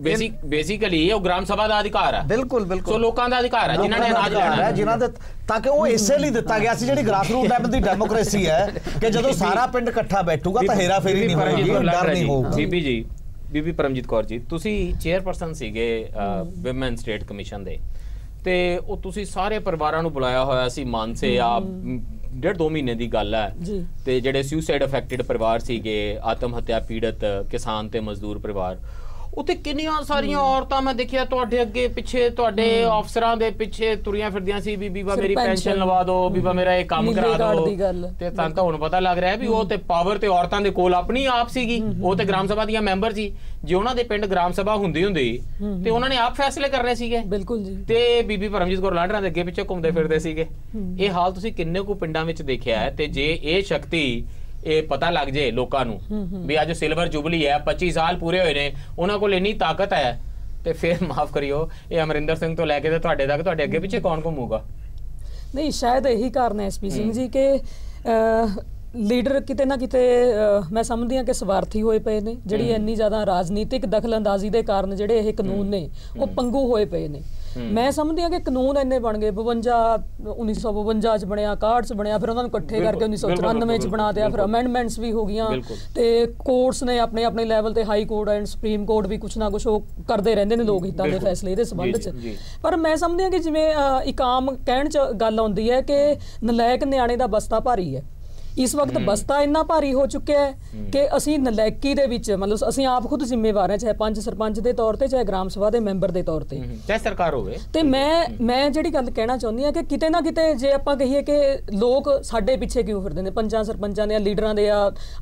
ਬੇਸਿਕਲੀ ਉਹ ਗ੍ਰਾਮ ਸਭਾ ਦਾ ਅਧਿਕਾਰ ਹੈ। ਬਿਲਕੁਲ ਸੋ ਲੋਕਾਂ ਦਾ ਅਧਿਕਾਰ ਹੈ ਜਿਨ੍ਹਾਂ ਨੇ ਅਨਾਜ ਲੈਣਾ ਹੈ, ਜਿਨ੍ਹਾਂ ਦੇ ਤਾਂ ਕਿ ਉਹ ਇਸੇ ਲਈ ਦਿੱਤਾ ਗਿਆ ਸੀ। ਜਿਹੜੀ ਗ੍ਰਾਸ ਰੂਟ ਲੈਵਲ ਦੀ ਡੈਮੋਕ੍ਰੇਸੀ ਹੈ ਕਿ ਜਦੋਂ ਸਾਰਾ ਪਿੰਡ ਇਕੱਠਾ ਬੈਠੂਗਾ ਤਾਂ ਹੇਰਾ ਫੇਰੀ ਨਹੀਂ ਹੋਏਗੀ, ਡਰ ਨਹੀਂ ਹੋਊਗਾ। ਬੀਬੀ ਪਰਮਜੀਤ ਕੌਰ ਜੀ, ਤੁਸੀਂ ਚੇਅਰਪਰਸਨ ਸੀਗੇ ਵਿਮਨ ਸਟੇਟ ਕਮਿਸ਼ਨ ਦੇ, ਤੇ ਉਹ ਤੁਸੀਂ ਸਾਰੇ ਪਰਿਵਾਰਾਂ ਨੂੰ ਬੁਲਾਇਆ ਹੋਇਆ ਸੀ ਮਾਨਸੇ ਆ 1.5-2 ਮਹੀਨੇ ਦੀ ਗੱਲ ਹੈ। ਤੇ ਜਿਹੜੇ ਸੁਸਾਈਡ ਅਫੈਕਟਡ ਪਰਿਵਾਰ ਸੀਗੇ, ਆਤਮ ਹੱਤਿਆ ਪੀੜਤ ਕਿਸਾਨ ਤੇ ਮਜ਼ਦੂਰ ਪਰਿਵਾਰ, ਉੱਥੇ ਕਿੰਨੀਆਂ ਸਾਰੀਆਂ ਔਰਤਾਂ ਮੈਂ ਦੇਖਿਆ ਤੁਹਾਡੇ ਅੱਗੇ ਪਿੱਛੇ, ਤੁਹਾਡੇ ਅਫਸਰਾਂ ਦੇ ਪਿੱਛੇ ਤੁਰੀਆਂ ਫਿਰਦੀਆਂ ਸੀ ਵੀ ਬੀਬਾ ਮੇਰੀ ਪੈਨਸ਼ਨ ਲਵਾ ਦਿਓ, ਬੀਬਾ ਮੇਰਾ ਇਹ ਕੰਮ ਕਰਾ ਦਿਓ। ਤੇ ਤੁਹਾਨੂੰ ਤਾਂ ਹੁਣ ਪਤਾ ਲੱਗ ਰਿਹਾ ਵੀ ਉਹ ਤੇ ਪਾਵਰ ਤੇ ਔਰਤਾਂ ਦੇ ਕੋਲ ਆਪਣੀ ਆਪ ਸੀਗੀ। ਉਹ ਤੇ ਗ੍ਰਾਮ ਸਭਾ ਦੀਆਂ ਮੈਂਬਰ ਸੀ। ਜੇ ਉਹਨਾਂ ਦੇ ਪਿੰਡ ਗ੍ਰਾਮ ਸਭਾ ਹੁੰਦੀ ਤੇ ਉਹਨਾਂ ਨੇ ਆਪ ਫੈਸਲੇ ਕਰਨੇ ਸੀਗੇ। ਬਿਲਕੁਲ ਜੀ। ਤੇ ਬੀਬੀ ਪਰਮਜੀਤ ਕੌਰ ਲਾਂਡਰਾ ਦੇ ਅੱਗੇ ਪਿੱਛੇ ਘੁੰਮਦੇ ਫਿਰਦੇ ਸੀਗੇ। ਇਹ ਹਾਲ ਤੁਸੀਂ ਕਿੰਨੇ ਕੁ ਪਿੰਡਾਂ ਵਿੱਚ ਦੇਖਿਆ ਹੈ? ਤੇ ਜੇ ਇਹ ਸ਼ਕਤੀ ਇਹ ਪਤਾ ਲੱਗ ਜੇ ਲੋਕਾਂ ਨੂੰ ਵੀ ਅੱਜ ਸਿਲਵਰ ਜੁਬਲੀ ਹੈ, 25 ਸਾਲ ਪੂਰੇ ਹੋਏ ਨੇ, ਉਹਨਾਂ ਕੋਲ ਇੰਨੀ ਤਾਕਤ ਹੈ, ਤੇ ਫਿਰ ਮਾਫ ਕਰਿਓ ਇਹ ਅਮਰਿੰਦਰ ਸਿੰਘ ਤੋਂ ਲੈ ਕੇ ਤੇ ਤੁਹਾਡੇ ਤੱਕ ਤੁਹਾਡੇ ਅੱਗੇ ਪਿੱਛੇ ਕੌਣ ਘੁੰਮੂਗਾ? ਨਹੀਂ, ਸ਼ਾਇਦ ਇਹੀ ਕਾਰਨ ਹੈ SP ਸਿੰਘ ਜੀ ਕਿ ਲੀਡਰ ਕਿਤੇ ਨਾ ਕਿਤੇ ਮੈਂ ਸਮਝਦੀ ਹਾਂ ਕਿ ਸਵਾਰਥੀ ਹੋਏ ਪਏ ਨੇ। ਜਿਹੜੀ ਇੰਨੀ ਜ਼ਿਆਦਾ ਰਾਜਨੀਤਿਕ ਦਖਲਅੰਦਾਜ਼ੀ ਦੇ ਕਾਰਨ ਜਿਹੜੇ ਇਹ ਕਾਨੂੰਨ ਨੇ ਉਹ ਪੰਗੂ ਹੋਏ ਪਏ ਨੇ। ਮੈਂ ਸਮਝਦੀ ਹਾਂ ਕਿ ਕਾਨੂੰਨ ਇੰਨੇ ਬਣ ਗਏ, 1952 ਚ ਬਣਿਆ, 61 ਚ ਬਣਿਆ, ਫਿਰ ਉਹਨਾਂ ਨੂੰ ਇਕੱਠੇ ਕਰਕੇ 1994 ਚ ਬਣਾ ਦਿਆ, ਫਿਰ ਅਮੈਂਡਮੈਂਟਸ ਵੀ ਹੋ ਗਈਆਂ, ਤੇ ਕੋਰਟਸ ਨੇ ਆਪਣੇ ਆਪਣੇ ਲੈਵਲ ਤੇ high court and supreme court ਵੀ ਕੁਛ ਨਾ ਕੁਛ ਉਹ ਕਰਦੇ ਰਹਿੰਦੇ ਨੇ ਲੋਕ ਹਿੱਤਾਂ ਦੇ ਫੈਸਲੇ ਇਹਦੇ ਸੰਬੰਧ ਚ। ਪਰ ਮੈਂ ਸਮਝਦੀ ਹਾਂ ਕਿ ਜਿਵੇਂ ਇੱਕ ਆਮ ਕਹਿਣ ਚ ਗੱਲ ਆਉਂਦੀ ਹੈ ਕਿ ਨਲਾਇਕ ਨਿਆਣੇ ਦਾ ਬਸਤਾ ਭਾਰੀ ਹੈ। ਇਸ ਵਕਤ ਬਸਤਾ ਇੰਨਾ ਭਾਰੀ ਹੋ ਚੁੱਕਿਆ ਹੈ ਕਿ ਅਸੀਂ ਨਲਾਇਕੀ ਦੇ ਵਿੱਚ ਮਤਲਬ ਅਸੀਂ ਆਪ ਖੁਦ ਜ਼ਿੰਮੇਵਾਰ ਹਾਂ, ਚਾਹੇ ਪੰਚ ਸਰਪੰਚ ਦੇ ਤੌਰ ਤੇ, ਚਾਹੇ ਗ੍ਰਾਮ ਸਭਾ ਦੇ ਮੈਂਬਰ ਦੇ ਤੌਰ ਤੇ, ਚਾਹੇ ਸਰਕਾਰ ਹੋਵੇ। ਤੇ ਮੈਂ ਜਿਹੜੀ ਗੱਲ ਕਹਿਣਾ ਚਾਹੁੰਦੀ ਹਾਂ ਕਿ ਕਿਤੇ ਨਾ ਕਿਤੇ ਜੇ ਆਪਾਂ ਕਹੀਏ ਕਿ ਲੋਕ ਸਾਡੇ ਪਿੱਛੇ ਕਿਉਂ ਫਿਰਦੇ ਨੇ, ਪੰਚਾਂ ਸਰਪੰਚਾਂ ਦੇ, ਲੀਡਰਾਂ ਦੇ,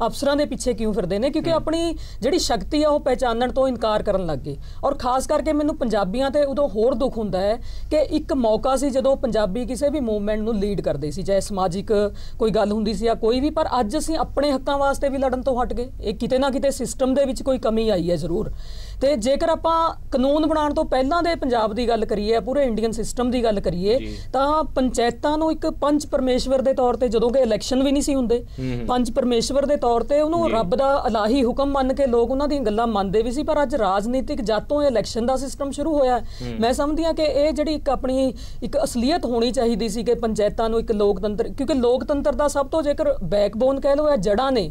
ਅਫਸਰਾਂ ਦੇ ਪਿੱਛੇ ਕਿਉਂ ਫਿਰਦੇ ਨੇ, ਕਿਉਂਕਿ ਆਪਣੀ ਜਿਹੜੀ ਸ਼ਕਤੀ ਆ ਉਹ ਪਹਿਚਾਨਣ ਤੋਂ ਇਨਕਾਰ ਕਰਨ ਲੱਗ ਗਏ। ਔਰ ਖਾਸ ਕਰਕੇ ਮੈਨੂੰ ਪੰਜਾਬੀਆਂ ਤੇ ਉਦੋਂ ਹੋਰ ਦੁੱਖ ਹੁੰਦਾ ਹੈ ਕਿ ਇੱਕ ਮੌਕਾ ਸੀ ਜਦੋਂ ਪੰਜਾਬੀ ਕਿਸੇ ਵੀ ਮੂਵਮੈਂਟ ਨੂੰ ਲੀਡ ਕਰਦੇ ਸੀ, ਚਾਹੇ ਸਮਾਜਿਕ ਕੋਈ ਗੱਲ ਹੁੰਦੀ ਸੀ ਜਾਂ ਕੋਈ ਵੀ, ਪਰ ਅੱਜ ਅਸੀਂ ਆਪਣੇ ਹੱਕਾਂ ਵਾਸਤੇ ਵੀ ਲੜਨ ਤੋਂ ਹਟ ਗਏ। ਇਹ ਕਿਤੇ ਨਾ ਕਿਤੇ ਸਿਸਟਮ ਦੇ ਵਿੱਚ ਕੋਈ ਕਮੀ ਆਈ ਹੈ ਜ਼ਰੂਰ। ਤੇ ਜੇਕਰ ਆਪਾਂ ਕਾਨੂੰਨ ਬਣਾਉਣ ਤੋਂ ਪਹਿਲਾਂ ਦੇ ਪੰਜਾਬ ਦੀ ਗੱਲ ਕਰੀਏ, ਪੂਰੇ ਇੰਡੀਅਨ ਸਿਸਟਮ ਦੀ ਗੱਲ ਕਰੀਏ, ਤਾਂ ਪੰਚਾਇਤਾਂ ਨੂੰ ਇੱਕ ਪੰਜ ਪਰਮੇਸ਼ਵਰ ਦੇ ਤੌਰ ਤੇ, ਜਦੋਂ ਕਿ ਇਲੈਕਸ਼ਨ ਵੀ ਨਹੀਂ ਸੀ ਹੁੰਦੇ, ਪੰਜ ਪਰਮੇਸ਼ਵਰ ਦੇ ਤੌਰ ਤੇ ਉਹਨੂੰ ਰੱਬ ਦਾ ਇਲਾਹੀ ਹੁਕਮ ਮੰਨ ਕੇ ਲੋਕ ਉਹਨਾਂ ਦੀਆਂ ਗੱਲਾਂ ਮੰਨਦੇ ਵੀ ਸੀ। ਪਰ ਅੱਜ ਰਾਜਨੀਤਿਕ ਜਦ ਤੋਂ ਇਲੈਕਸ਼ਨ ਦਾ ਸਿਸਟਮ ਸ਼ੁਰੂ ਹੋਇਆ, ਮੈਂ ਸਮਝਦੀ ਹਾਂ ਕਿ ਇਹ ਜਿਹੜੀ ਇੱਕ ਆਪਣੀ ਇੱਕ ਅਸਲੀਅਤ ਹੋਣੀ ਚਾਹੀਦੀ ਸੀ ਕਿ ਪੰਚਾਇਤਾਂ ਨੂੰ ਇੱਕ ਲੋਕਤੰਤਰ, ਕਿਉਂਕਿ ਲੋਕਤੰਤਰ ਦਾ ਸਭ ਤੋਂ ਜੇਕਰ ਬੈਕਬੋਨ ਕਹਿ ਲਓ, ਇਹ ਜੜ੍ਹਾਂ ਨੇ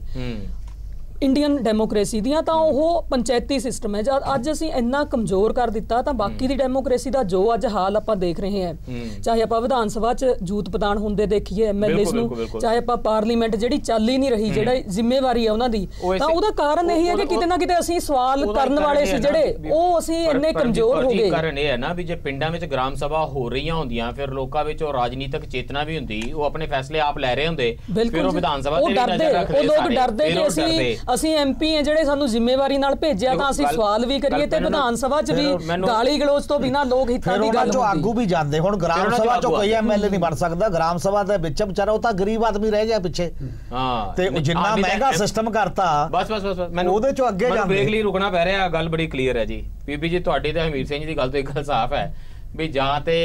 ਇੰਡੀਅਨ ਡੈਮੋਕ੍ਰੇਸੀ ਦੀਆਂ, ਤਾਂ ਉਹ ਪੰਚਾਇਤੀ ਸਿਸਟਮ ਹੈ। ਜਦ ਅੱਜ ਅਸੀਂ ਇੰਨਾ ਕਮਜ਼ੋਰ ਕਰ ਦਿੱਤਾ, ਤਾਂ ਬਾਕੀ ਦੀ ਡੈਮੋਕ੍ਰੇਸੀ ਦਾ ਜੋ ਅੱਜ ਹਾਲ ਆਪਾਂ ਦੇਖ ਰਹੇ ਹਾਂ, ਚਾਹੇ ਆਪਾਂ ਵਿਧਾਨ ਸਭਾ 'ਚ ਜੂਤ ਪ੍ਰਦਾਨ ਹੁੰਦੇ ਦੇਖੀਏ ਐਮਐਲਏਸ ਨੂੰ, ਚਾਹੇ ਆਪਾਂ ਪਾਰਲੀਮੈਂਟ ਜਿਹੜੀ ਚੱਲ ਹੀ ਨਹੀਂ ਰਹੀ, ਜਿਹੜਾ ਜ਼ਿੰਮੇਵਾਰੀ ਹੈ ਉਹਨਾਂ ਦੀ, ਤਾਂ ਉਹਦਾ ਕਾਰਨ ਇਹੀ ਹੈ ਕਿ ਕਿਤੇ ਨਾ ਕਿਤੇ ਅਸੀਂ ਸਵਾਲ ਕਰਨ ਵਾਲੇ ਸੀ ਜਿਹੜੇ, ਉਹ ਅਸੀਂ ਇੰਨੇ ਕਮਜ਼ੋਰ ਹੋ ਗਏ। ਕਾਰਨ ਇਹ ਹੈ ਨਾ ਵੀ ਜੇ ਪਿੰਡਾਂ ਵਿੱਚ ਗ੍ਰਾਮ ਸਭਾ ਹੋ ਰਹੀਆਂ ਹੁੰਦੀਆਂ, ਫਿਰ ਲੋਕਾਂ ਵਿੱਚ ਉਹ ਰਾਜਨੀਤਿਕ ਚੇਤਨਾ ਵੀ ਹੁੰਦੀ, ਉਹ ਆਪਣੇ ਫੈਸਲੇ ਆਪ ਲੈ ਰਹੇ ਹੁੰਦੇ, ਫਿਰ ਉਹ ਵਿਧਾਨ ਸਭਾ ਤੇ ਨਜ਼ਰ ਰੱਖਦੇ, ਉਹ ਲੋਕ ਡਰਦੇ ਕਿ ਅਸੀਂ ਐਮਪੀ ਹੈ ਜਿਹੜੇ ਸਾਨੂੰ ਜ਼ਿੰਮੇਵਾਰੀ ਨਾਲ ਭੇਜਿਆ, ਤਾਂ ਅਸੀਂ ਸਵਾਲ ਵੀ ਕਰੀਏ ਤੇ ਵਿਧਾਨ ਸਭਾ 'ਚ ਵੀ ਗਾਲੀ ਗਲੋਚ ਤੋਂ ਬਿਨਾਂ ਲੋਕ ਹਿੱਤਾਂ ਦੀ ਗੱਲ ਜੋ ਆਗੂ ਵੀ ਜਾਂਦੇ। ਹੁਣ ਗ੍ਰਾਮ ਸਭਾ 'ਚੋਂ ਕੋਈ ਐਮਐਲਏ ਨਹੀਂ ਬਣ ਸਕਦਾ, ਗ੍ਰਾਮ ਸਭਾ ਦੇ ਵਿੱਚ ਵਿਚਾਰਾ ਉਹ ਤਾਂ ਗਰੀਬ ਆਦਮੀ ਰਹਿ ਗਿਆ ਪਿੱਛੇ। ਹਾਂ, ਤੇ ਜਿੰਨਾ ਮਹਿੰਗਾ ਸਿਸਟਮ ਕਰਤਾ, ਬਸ ਮੈਨੂੰ ਉਹਦੇ 'ਚੋਂ ਅੱਗੇ ਜਾਂਦੇ। ਬ੍ਰੇਕ ਲਈ ਰੁਕਣਾ ਪੈ ਰਿਹਾ। ਗੱਲ ਬੜੀ ਕਲੀਅਰ ਹੈ ਜੀ ਬੀਬੀ ਜੀ, ਤੁਹਾਡੀ ਤੇ ਹਮੀਰ ਸਿੰਘ ਜੀ ਦੀ ਗੱਲ ਤੋਂ ਇੱਕ ਗੱਲ ਸਾਫ਼ ਹੈ ਵੀ ਜਾਂ ਤੇ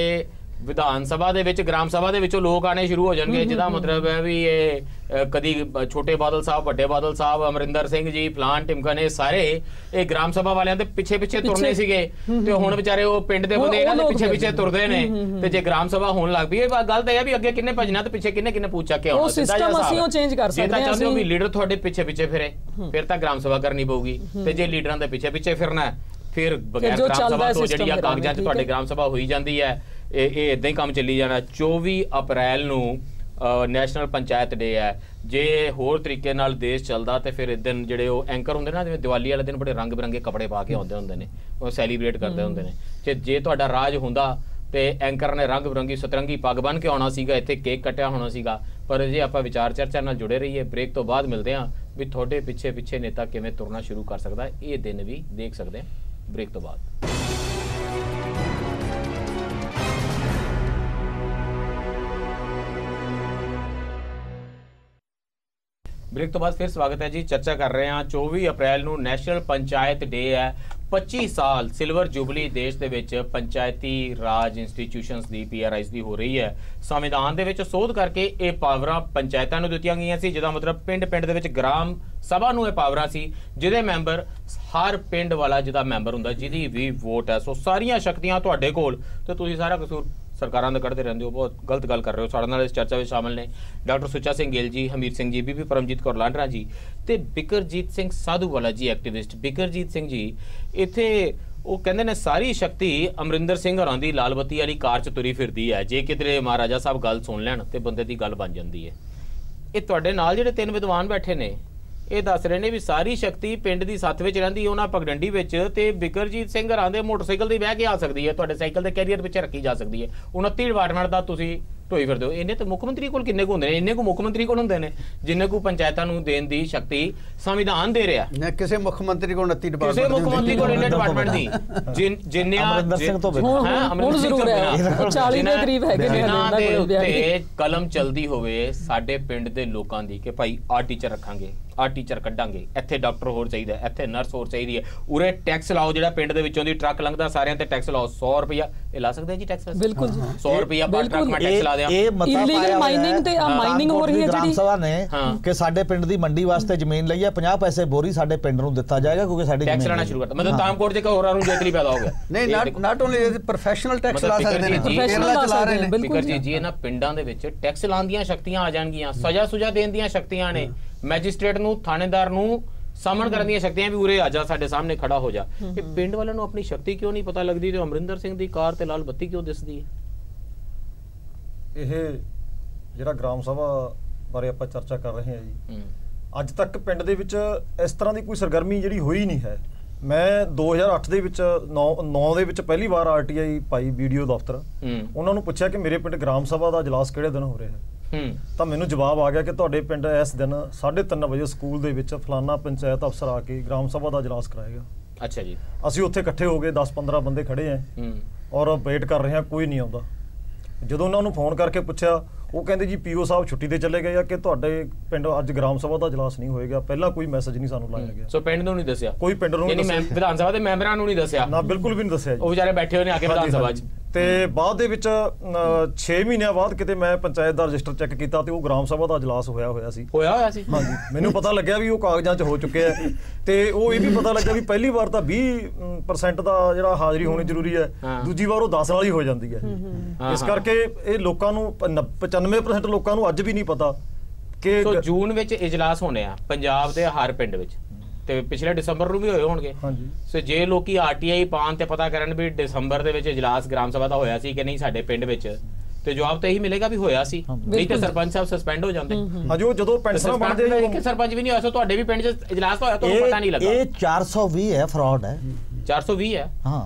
ਵਿਧਾਨ ਸਭਾ ਦੇ ਵਿੱਚ ਗ੍ਰਾਮ ਸਭਾ ਦੇ ਵਿੱਚੋਂ ਲੋਕ ਆਣੇ ਸ਼ੁਰੂ ਹੋ ਜਾਣਗੇ, ਜਿਹਦਾ ਮਤਲਬ ਹੈ ਵੀ ਇਹ ਕਦੀ ਛੋਟੇ ਬਾਦਲ ਸਾਹਿਬ, ਵੱਡੇ ਬਾਦਲ ਸਾਹਿਬ, ਅਮਰਿੰਦਰ ਸਿੰਘ ਜੀ, ਫਲਾਨ ਟਿਮਕਨ, ਇਹ ਸਾਰੇ ਇਹ ਗ੍ਰਾਮ ਸਭਾ ਵਾਲਿਆਂ ਦੇ ਪਿੱਛੇ ਤੁਰਨੇ ਸੀਗੇ, ਤੇ ਹੁਣ ਵਿਚਾਰੇ ਉਹ ਪਿੰਡ ਦੇ ਬੰਦੇ ਇਹਨਾਂ ਦੇ ਪਿੱਛੇ ਤੁਰਦੇ ਨੇ। ਤੇ ਜੇ ਗ੍ਰਾਮ ਸਭਾ ਹੋਣ ਲੱਗ ਪਈ, ਇਹ ਗੱਲ ਤਾਂ ਇਹ ਵੀ ਅੱਗੇ ਕਿੰਨੇ ਭਜਣਾ ਤੇ ਪਿੱਛੇ ਕਿੰਨੇ ਪੂਛ ਚੱਕ ਕੇ ਆਉਣਾ। ਸਿਸਟਮ ਅਸੀਂ ਉਹ ਚੇਂਜ ਕਰ ਸਕਦੇ ਹਾਂ। ਜੇ ਤਾਂ ਚਾਹੁੰਦੇ ਹੋ ਵੀ ਲੀਡਰ ਤੁਹਾਡੇ ਪਿੱਛੇ ਫਿਰੇ, ਫਿਰ ਤਾਂ ਗ੍ਰਾਮ ਸਭਾ ਕਰਨੀ ਪਊਗੀ। ਤੇ ਜੇ ਲੀਡਰਾਂ ਦੇ ਪਿੱਛੇ ਫਿਰਨਾ, ਫਿਰ ਬਗੈਰ ਗ੍ਰਾਮ ਸਭਾ ਤੋਂ ਜਿਹੜੀ ਆ ਕਾਗਜ਼ਾਂ 'ਚ ਤੁਹਾਡੇ ਗ੍ਰਾਮ ਸਭਾ ਹੋਈ ਜਾਂਦੀ ਹੈ, ਇਹ ਇਦਾਂ ਹੀ ਕੰਮ ਚੱਲੀ ਜਾਣਾ। 24 ਅਪ੍ਰੈਲ ਨੂੰ ਨੈਸ਼ਨਲ ਪੰਚਾਇਤ ਡੇ ਹੈ। ਜੇ ਹੋਰ ਤਰੀਕੇ ਨਾਲ ਦੇਸ਼ ਚੱਲਦਾ ਤੇ ਫਿਰ ਇਸ ਦਿਨ ਜਿਹੜੇ ਉਹ ਐਂਕਰ ਹੁੰਦੇ ਨਾ, ਜਿਵੇਂ ਦੀਵਾਲੀ ਵਾਲੇ ਦਿਨ ਬੜੇ ਰੰਗ ਬਿਰੰਗੇ ਕੱਪੜੇ ਪਾ ਕੇ ਆਉਂਦੇ ਹੁੰਦੇ ਨੇ, ਉਹ ਸੈਲੀਬ੍ਰੇਟ ਕਰਦੇ ਹੁੰਦੇ ਨੇ। ਜੇ ਤੁਹਾਡਾ ਰਾਜ ਹੁੰਦਾ ਤੇ ਐਂਕਰ ਨੇ ਰੰਗ ਬਿਰੰਗੀ ਸਤਰੰਗੀ ਪੱਗ ਬੰਨ੍ਹ ਕੇ ਆਉਣਾ ਸੀਗਾ, ਇੱਥੇ ਕੇਕ ਕੱਟਿਆ ਹੋਣਾ ਸੀਗਾ। ਪਰ ਜੇ ਆਪਾਂ ਵਿਚਾਰ ਚਰਚਾ ਨਾਲ ਜੁੜੇ ਰਹੀਏ, ਬ੍ਰੇਕ ਤੋਂ ਬਾਅਦ ਮਿਲਦੇ ਹਾਂ ਵੀ ਤੁਹਾਡੇ ਪਿੱਛੇ ਨੇਤਾ ਕਿਵੇਂ ਤੁਰਨਾ ਸ਼ੁਰੂ ਕਰ ਸਕਦਾ, ਇਹ ਦਿਨ ਵੀ ਦੇਖ ਸਕਦੇ ਹਾਂ ਬ੍ਰੇਕ ਤੋਂ ਬਾਅਦ। ਬ੍ਰੇਕ ਤੋਂ ਬਾਅਦ ਫਿਰ ਸਵਾਗਤ ਹੈ ਜੀ। ਚਰਚਾ ਕਰ ਰਹੇ ਹਾਂ 24 ਅਪ੍ਰੈਲ ਨੂੰ ਨੈਸ਼ਨਲ ਪੰਚਾਇਤ ਡੇ ਹੈ। 25 ਸਾਲ ਸਿਲਵਰ ਜੁਬਲੀ ਦੇਸ਼ ਦੇ ਵਿੱਚ ਪੰਚਾਇਤੀ ਰਾਜ ਇੰਸਟੀਟਿਊਸ਼ਨਸ ਦੀ, PRIs ਦੀ ਹੋ ਰਹੀ ਹੈ। ਸੰਵਿਧਾਨ ਦੇ ਵਿੱਚ ਸੋਧ ਕਰਕੇ ਇਹ ਪਾਵਰਾਂ ਪੰਚਾਇਤਾਂ ਨੂੰ ਦਿੱਤੀਆਂ ਗਈਆਂ ਸੀ, ਜਿਹਦਾ ਮਤਲਬ ਪਿੰਡ ਦੇ ਵਿੱਚ ਗ੍ਰਾਮ ਸਭਾ ਨੂੰ ਇਹ ਪਾਵਰਾਂ ਸੀ, ਜਿਹਦੇ ਮੈਂਬਰ ਹਰ ਪਿੰਡ ਵਾਲਾ ਜਿਹਦਾ ਮੈਂਬਰ ਹੁੰਦਾ, ਜਿਹਦੀ ਵੀ ਵੋਟ ਹੈ। ਸੋ ਸਾਰੀਆਂ ਸ਼ਕਤੀਆਂ ਤੁਹਾਡੇ ਕੋਲ, ਤੇ ਤੁਸੀਂ ਸਾਰਾ ਕਸੂਰ ਸਰਕਾਰਾਂ ਦਾ ਕੱਢਦੇ ਰਹਿੰਦੇ ਹੋ। ਬਹੁਤ ਗਲਤ ਗੱਲ ਕਰ ਰਹੇ ਹੋ। ਸਾਡੇ ਨਾਲ ਇਸ ਚਰਚਾ ਵਿੱਚ ਸ਼ਾਮਲ ਨੇ ਡਾਕਟਰ ਸੁੱਚਾ ਸਿੰਘ ਗਿੱਲ ਜੀ, ਹਮੀਰ ਸਿੰਘ ਜੀ, ਬੀਬੀ ਪਰਮਜੀਤ ਕੌਰ ਲਾਂਡਰਾ ਜੀ ਤੇ ਬਿਕਰਜੀਤ ਸਿੰਘ ਸਾਧੂਵਾਲਾ ਜੀ, ਐਕਟਿਵਿਸਟ। ਬਿਕਰਜੀਤ ਸਿੰਘ ਜੀ, ਇੱਥੇ ਉਹ ਕਹਿੰਦੇ ਨੇ ਸਾਰੀ ਸ਼ਕਤੀ ਅਮਰਿੰਦਰ ਸਿੰਘ ਹੋਰਾਂ ਦੀ ਲਾਲ ਬੱਤੀ ਵਾਲੀ ਕਾਰ 'ਚ ਤੁਰੀ ਫਿਰਦੀ ਹੈ। ਜੇ ਕਿਤੇ ਮਹਾਰਾਜਾ ਸਾਹਿਬ ਗੱਲ ਸੁਣ ਲੈਣ ਤੇ ਬੰਦੇ ਦੀ ਗੱਲ ਬਣ ਜਾਂਦੀ ਹੈ। ਇਹ ਤੁਹਾਡੇ ਨਾਲ ਜਿਹੜੇ 3 ਵਿਦਵਾਨ ਬੈਠੇ ਨੇ, ਇਹ ਦੱਸ ਰਹੇ ਨੇ ਵੀ ਸਾਰੀ ਸ਼ਕਤੀ ਪਿੰਡ ਦੀ ਸੱਥ ਵਿੱਚ ਰਹਿੰਦੀ, ਉਹਨਾਂ ਪਗਡੰਡੀ ਵਿੱਚ, ਤੇ ਬਿਕਰਜੀਤ ਸਿੰਘ ਹੋਰਾਂ ਦੇ ਮੋਟਰਸਾਈਕਲ ਤੇ ਬਹਿ ਕੇ ਆ ਸਕਦੀ ਹੈ, ਤੁਹਾਡੇ ਸਾਈਕਲ ਦੇ ਕੈਰੀਅਰ ਵਿੱਚ ਰੱਖੀ ਜਾ ਸਕਦੀ ਹੈ। 29 ਡਿਪਾਰਟਮੈਂਟ ਦਾ ਤੁਸੀਂ ਢੋਈ ਫਿਰਦੇ ਹੋ। ਇਹਨੇ ਤਾਂ ਮੁੱਖ ਮੰਤਰੀ ਕੋਲ ਕਿੰਨੇ ਕੁ ਹੁੰਦੇ ਨੇ? ਇੰਨੇ ਕੁ ਮੁੱਖ ਮੰਤਰੀ ਕੋਲ ਹੁੰਦੇ ਨੇ ਜਿੰਨੇ ਕੁ ਪੰਚਾਇਤਾਂ ਨੂੰ ਦੇਣ ਦੀ ਸ਼ਕਤੀ ਸੰਵਿਧਾਨ ਦੇ ਰਿਹਾ। ਕਿਸੇ ਮੁੱਖ ਮੰਤਰੀ ਕੋਲ 29 ਡਿਪਾਰਟਮੈਂਟ, ਕਿਸੇ ਮੁੱਖ ਮੰਤਰੀ ਕੋਲ ਇੰਨੇ ਡਿਪਾਰਟਮੈਂਟ ਦੀ ਜਿੰਨੇ ਅਮਰਿੰਦਰ ਸਿੰਘ ਤੋਂ ਬਿਨਾਂ, ਹੁਣ ਜ਼ਰੂਰ ਹੈ 40 ਦੇ ਕਰੀਬ ਹੈਗੇ ਨੇ, ਜਿਨ੍ਹਾਂ ਦੇ ਉੱਤੇ ਕਲਮ ਚਲਦੀ ਹੋਵੇ ਸਾਡੇ ਪਿੰਡ ਦੇ ਲੋਕਾਂ ਦੀ ਕਿ ਭਾਈ ਆਹ ਟੀਚਰ ਰੱਖਾਂਗੇ, ਆਹ ਟੀਚਰ ਕੱਢਾਂਗੇ, ਇੱਥੇ ਡਾਕਟਰ ਹੋਰ ਚਾਹੀਦਾ, ਇੱਥੇ ਨਰਸ ਹੋਰ ਚਾਹੀਦੀ ਹੈ, ਉਰੇ ਟੈਕਸ ਲਾਓ, ਜਿਹੜਾ ਪਿੰਡ ਦੇ ਵਿੱਚੋਂ ਦੀ ਟਰੱਕ ਲੰਘਦਾ ਸਾਰਿਆਂ ਤੇ ਟੈਕਸ ਲਾਓ। 100 ਰੁਪਇਆ ਇਹ ਲਾ ਸਕਦੇ ਜੀ ਟੈਕਸ? ਬਿਲਕੁਲ ਜੀ, 100 ਰੁਪਇਆ ਪਰ ਟਰੱਕ ਮੈਂ ਟੈਕਸ ਲਾ ਦਿਆਂ। ਇਹ ਮਤਲਬ ਮਾਈਨਿੰਗ ਤੇ ਆ ਮਾਈਨਿੰਗ ਹੋ ਰਹੀ ਹੈ ਜਿਹੜੀ ਸਭਾ ਨੇ ਕਿ ਸਾਡੇ ਪਿੰਡ ਦੀ ਮੰਡੀ ਵਾਸਤੇ ਜ਼ਮੀਨ ਲਈ ਹੈ, 50 ਪੈਸੇ ਬੋਰੀ ਸਾਡੇ ਪਿੰਡ ਨੂੰ ਦਿੱਤਾ ਜਾਏਗਾ ਕਿਉਂਕਿ ਸਾਡੀ ਟੈਕਸ ਲਾਣਾ ਸ਼ੁਰੂ ਕਰਤਾ। ਮਤਲਬ ਤਾਮਕੋਟ ਦੇ ਹੋਰਾਂ ਨੂੰ ਜੇਤਲੀ ਪੈਦਾ ਹੋ ਗਿਆ। ਨਹੀਂ, ਨਾਟ ਓਨਲੀ ਪ੍ਰੋਫੈਸ਼ਨਲ ਟੈਕਸ ਲਾ ਸਕਦੇ ਨੇ, ਪ੍ਰੋਫੈਸ਼ਨਲ ਚਲਾ ਰਹੇ ਨੇ। ਬਿਕਰਜੀਤ ਜੀ, ਇਹਨਾਂ ਪਿੰਡਾਂ ਦੇ ਵਿੱਚ ਟੈਕਸ ਲਾਉਣ ਦੀਆਂ ਸ਼ਕਤੀਆਂ ਆ ਜਾਣਗੀਆਂ, ਸਜ਼ਾ ਦੇਣ ਦੀਆਂ ਸ਼ਕਤੀਆਂ ਨੇ, ਮੈਜਿਸਟ੍ਰੇਟ ਨੂੰ, ਥਾਣੇਦਾਰ ਨੂੰ ਸਾਹਮਣ ਕਰਨ ਦੀਆਂ ਸ਼ਕਤੀਆਂ ਵੀ ਉਰੇ ਆ ਜਾ, ਸਾਡੇ ਸਾਹਮਣੇ ਖੜਾ ਹੋ ਜਾ। ਇਹ ਪਿੰਡ ਵਾਲਿਆਂ ਨੂੰ ਆਪਣੀ ਸ਼ਕਤੀ ਕਿਉਂ ਨਹੀਂ ਪਤਾ ਲੱਗਦੀ ਤੇ ਅਮਰਿੰਦਰ ਸਿੰਘ ਦੀ ਕਾਰ ਤੇ ਲਾਲ ਬੱਤੀ ਕਿਉਂ ਦਿਸਦੀ ਹੈ? ਇਹ ਜਿਹੜਾ ਗ੍ਰਾਮ ਸਭਾ ਬਾਰੇ ਆਪਾਂ ਚਰਚਾ ਕਰ ਰਹੇ ਹਾਂ ਜੀ, ਅੱਜ ਤੱਕ ਪਿੰਡ ਦੇ ਵਿੱਚ ਇਸ ਤਰ੍ਹਾਂ ਦੀ ਕੋਈ ਸਰਗਰਮੀ ਜਿਹੜੀ ਹੋਈ ਨਹੀਂ ਹੈ। ਮੈਂ 2008 ਦੇ ਵਿੱਚ 9 ਦੇ ਵਿੱਚ ਪਹਿਲੀ ਵਾਰ RTI ਪਾਈ ਵੀਡੀਓ ਦਫ਼ਤਰ, ਉਹਨਾਂ ਨੂੰ ਪੁੱਛਿਆ ਕਿ ਮੇਰੇ ਪਿੰਡ ਗ੍ਰਾਮ ਸਭਾ ਦਾ ਇਜਲਾਸ ਕਿਹੜੇ ਦਿਨ ਹੋ ਰਿਹਾ ਹੈ, ਤਾਂ ਮੈਨੂੰ ਜਵਾਬ ਆ ਗਿਆ ਕਿ ਤੁਹਾਡੇ ਪਿੰਡ ਇਸ ਦਿਨ 3:30 ਵਜੇ ਸਕੂਲ ਦੇ ਵਿੱਚ ਫਲਾਨਾ ਪੰਚਾਇਤ ਅਫਸਰ ਆ ਕੇ ਗ੍ਰਾਮ ਸਭਾ ਦਾ ਇਜਲਾਸ ਕਰਾਏਗਾ। ਅੱਛਾ ਜੀ। ਅਸੀਂ ਉੱਥੇ ਇਕੱਠੇ ਹੋ ਗਏ, 10-15 ਬੰਦੇ ਖੜੇ ਆ ਔਰ ਵੇਟ ਕਰ ਰਹੇ ਹਾਂ, ਕੋਈ ਨਹੀਂ ਆਉਂਦਾ। ਜਦੋਂ ਉਹਨਾਂ ਨੂੰ ਫੋਨ ਕਰਕੇ ਪੁੱਛਿਆ, ਉਹ ਕਹਿੰਦੇ ਜੀ ਪੀਓ ਸਾਹਿਬ ਛੁੱਟੀ ਤੇ ਚਲੇ ਗਏ ਆ ਕਿ ਤੁਹਾਡੇ ਪਿੰਡ ਅੱਜ ਗ੍ਰਾਮ ਸਭਾ ਦਾ ਇਜਲਾਸ ਨਹੀਂ ਹੋਏਗਾ, ਪਹਿਲਾਂ ਕੋਈ ਮੈਸੇਜ ਨਹੀਂ ਸਾਨੂੰ ਲਾਇਆ ਗਿਆ। ਸੋ ਪਿੰਡ ਨੂੰ ਨਹੀਂ ਦੱਸਿਆ, ਕੋਈ ਪਿੰਡ ਨੂੰ ਨਹੀਂ ਦੱਸਿਆ, ਵਿਧਾਨ ਸਭਾ ਦੇ ਮੈਂਬਰਾਂ ਨੂੰ ਨਹੀਂ ਦੱਸਿਆ ਨਾ, ਬਿਲਕੁਲ ਵੀ ਨਹੀਂ ਦੱਸਿਆ ਜੀ। ਉਹ ਵਿਚਾਰੇ ਬੈਠੇ ਹੋਏ ਨੇ ਆ ਕੇ ਵਿਧਾਨ ਸਭਾ 'ਚ। ਤੇ ਬਾਅਦ ਦੇ ਵਿੱਚ 6 ਮਹੀਨਿਆਂ ਬਾਅਦ ਕਿਤੇ ਮੈਂ ਪੰਚਾਇਤ ਦਾ ਰਜਿਸਟਰ ਚੈੱਕ ਕੀਤਾ ਤੇ ਉਹ ਗ੍ਰਾਮ ਸਭਾ ਦਾ ਇਜਲਾਸ ਹੋਇਆ ਸੀ। ਹਾਂਜੀ, ਮੈਨੂੰ ਪਤਾ ਲੱਗਿਆ ਵੀ ਉਹ ਕਾਗਜ਼ਾਂ 'ਚ ਹੋ ਚੁੱਕਿਆ ਹੈ ਤੇ ਉਹ ਇਹ ਵੀ ਪਤਾ ਲੱਗਾ ਵੀ ਪਹਿਲੀ ਵਾਰ ਤਾਂ 20% ਦਾ ਜਿਹੜਾ ਹਾਜ਼ਰੀ ਹੋਣੀ ਜ਼ਰੂਰੀ ਹੈ, ਦੂਜੀ ਵਾਰ ਉਹ 10 ਨਾਲ ਹੀ ਹੋ ਜਾਂਦੀ ਹੈ। ਇਸ ਕਰਕੇ ਇਹ ਲੋਕਾਂ ਨੂੰ 95% ਲੋਕਾਂ ਨੂੰ ਅੱਜ ਵੀ ਨਹੀਂ ਪਤਾ ਕਿ ਜੂਨ ਵਿੱਚ ਇਜਲਾਸ ਹੋਣੇ ਆ ਪੰਜਾਬ ਦੇ ਹਰ ਪਿੰਡ ਵਿੱਚ ਤੇ ਪਿਛਲੇ ਦਸੰਬਰ ਨੂੰ ਵੀ ਹੋਏ ਹੋਣਗੇ। ਸੋ ਜੇ ਲੋਕੀ ਆਰਟੀਆਈ ਪਾਣ ਤੇ ਪਤਾ ਕਰਨ ਵੀ ਦਸੰਬਰ ਦੇ ਵਿੱਚ ਇਜਲਾਸ ਗ੍ਰਾਮ ਸਭਾ ਦਾ ਹੋਇਆ ਸੀ ਕਿ ਨਹੀਂ ਸਾਡੇ ਪਿੰਡ ਵਿੱਚ, ਤੇ ਜਵਾਬ ਤਾਂ ਇਹੀ ਮਿਲੇਗਾ ਵੀ ਹੋਇਆ ਸੀ, ਨਹੀਂ ਤੇ ਸਰਪੰਚ ਸਾਹਿਬ ਸਸਪੈਂਡ ਹੋ ਜਾਂਦੇ। ਜੋ ਜਦੋਂ ਪੈਨਸ਼ਨਾਂ ਬਣਦੇ ਨੇ ਇੱਕ ਸਰਪੰਚ ਵੀ ਨਹੀਂ ਹੋਇਆ। ਸੋ ਤੁਹਾਡੇ ਵੀ ਪਿੰਡ 'ਚ ਇਜਲਾਸ ਹੋਇਆ ਤੁਹਾਨੂੰ ਪਤਾ ਨਹੀਂ ਲੱਗਾ। ਇਹ 420 ਹੈ, ਫਰਾਡ ਹੈ। 420 ਹੈ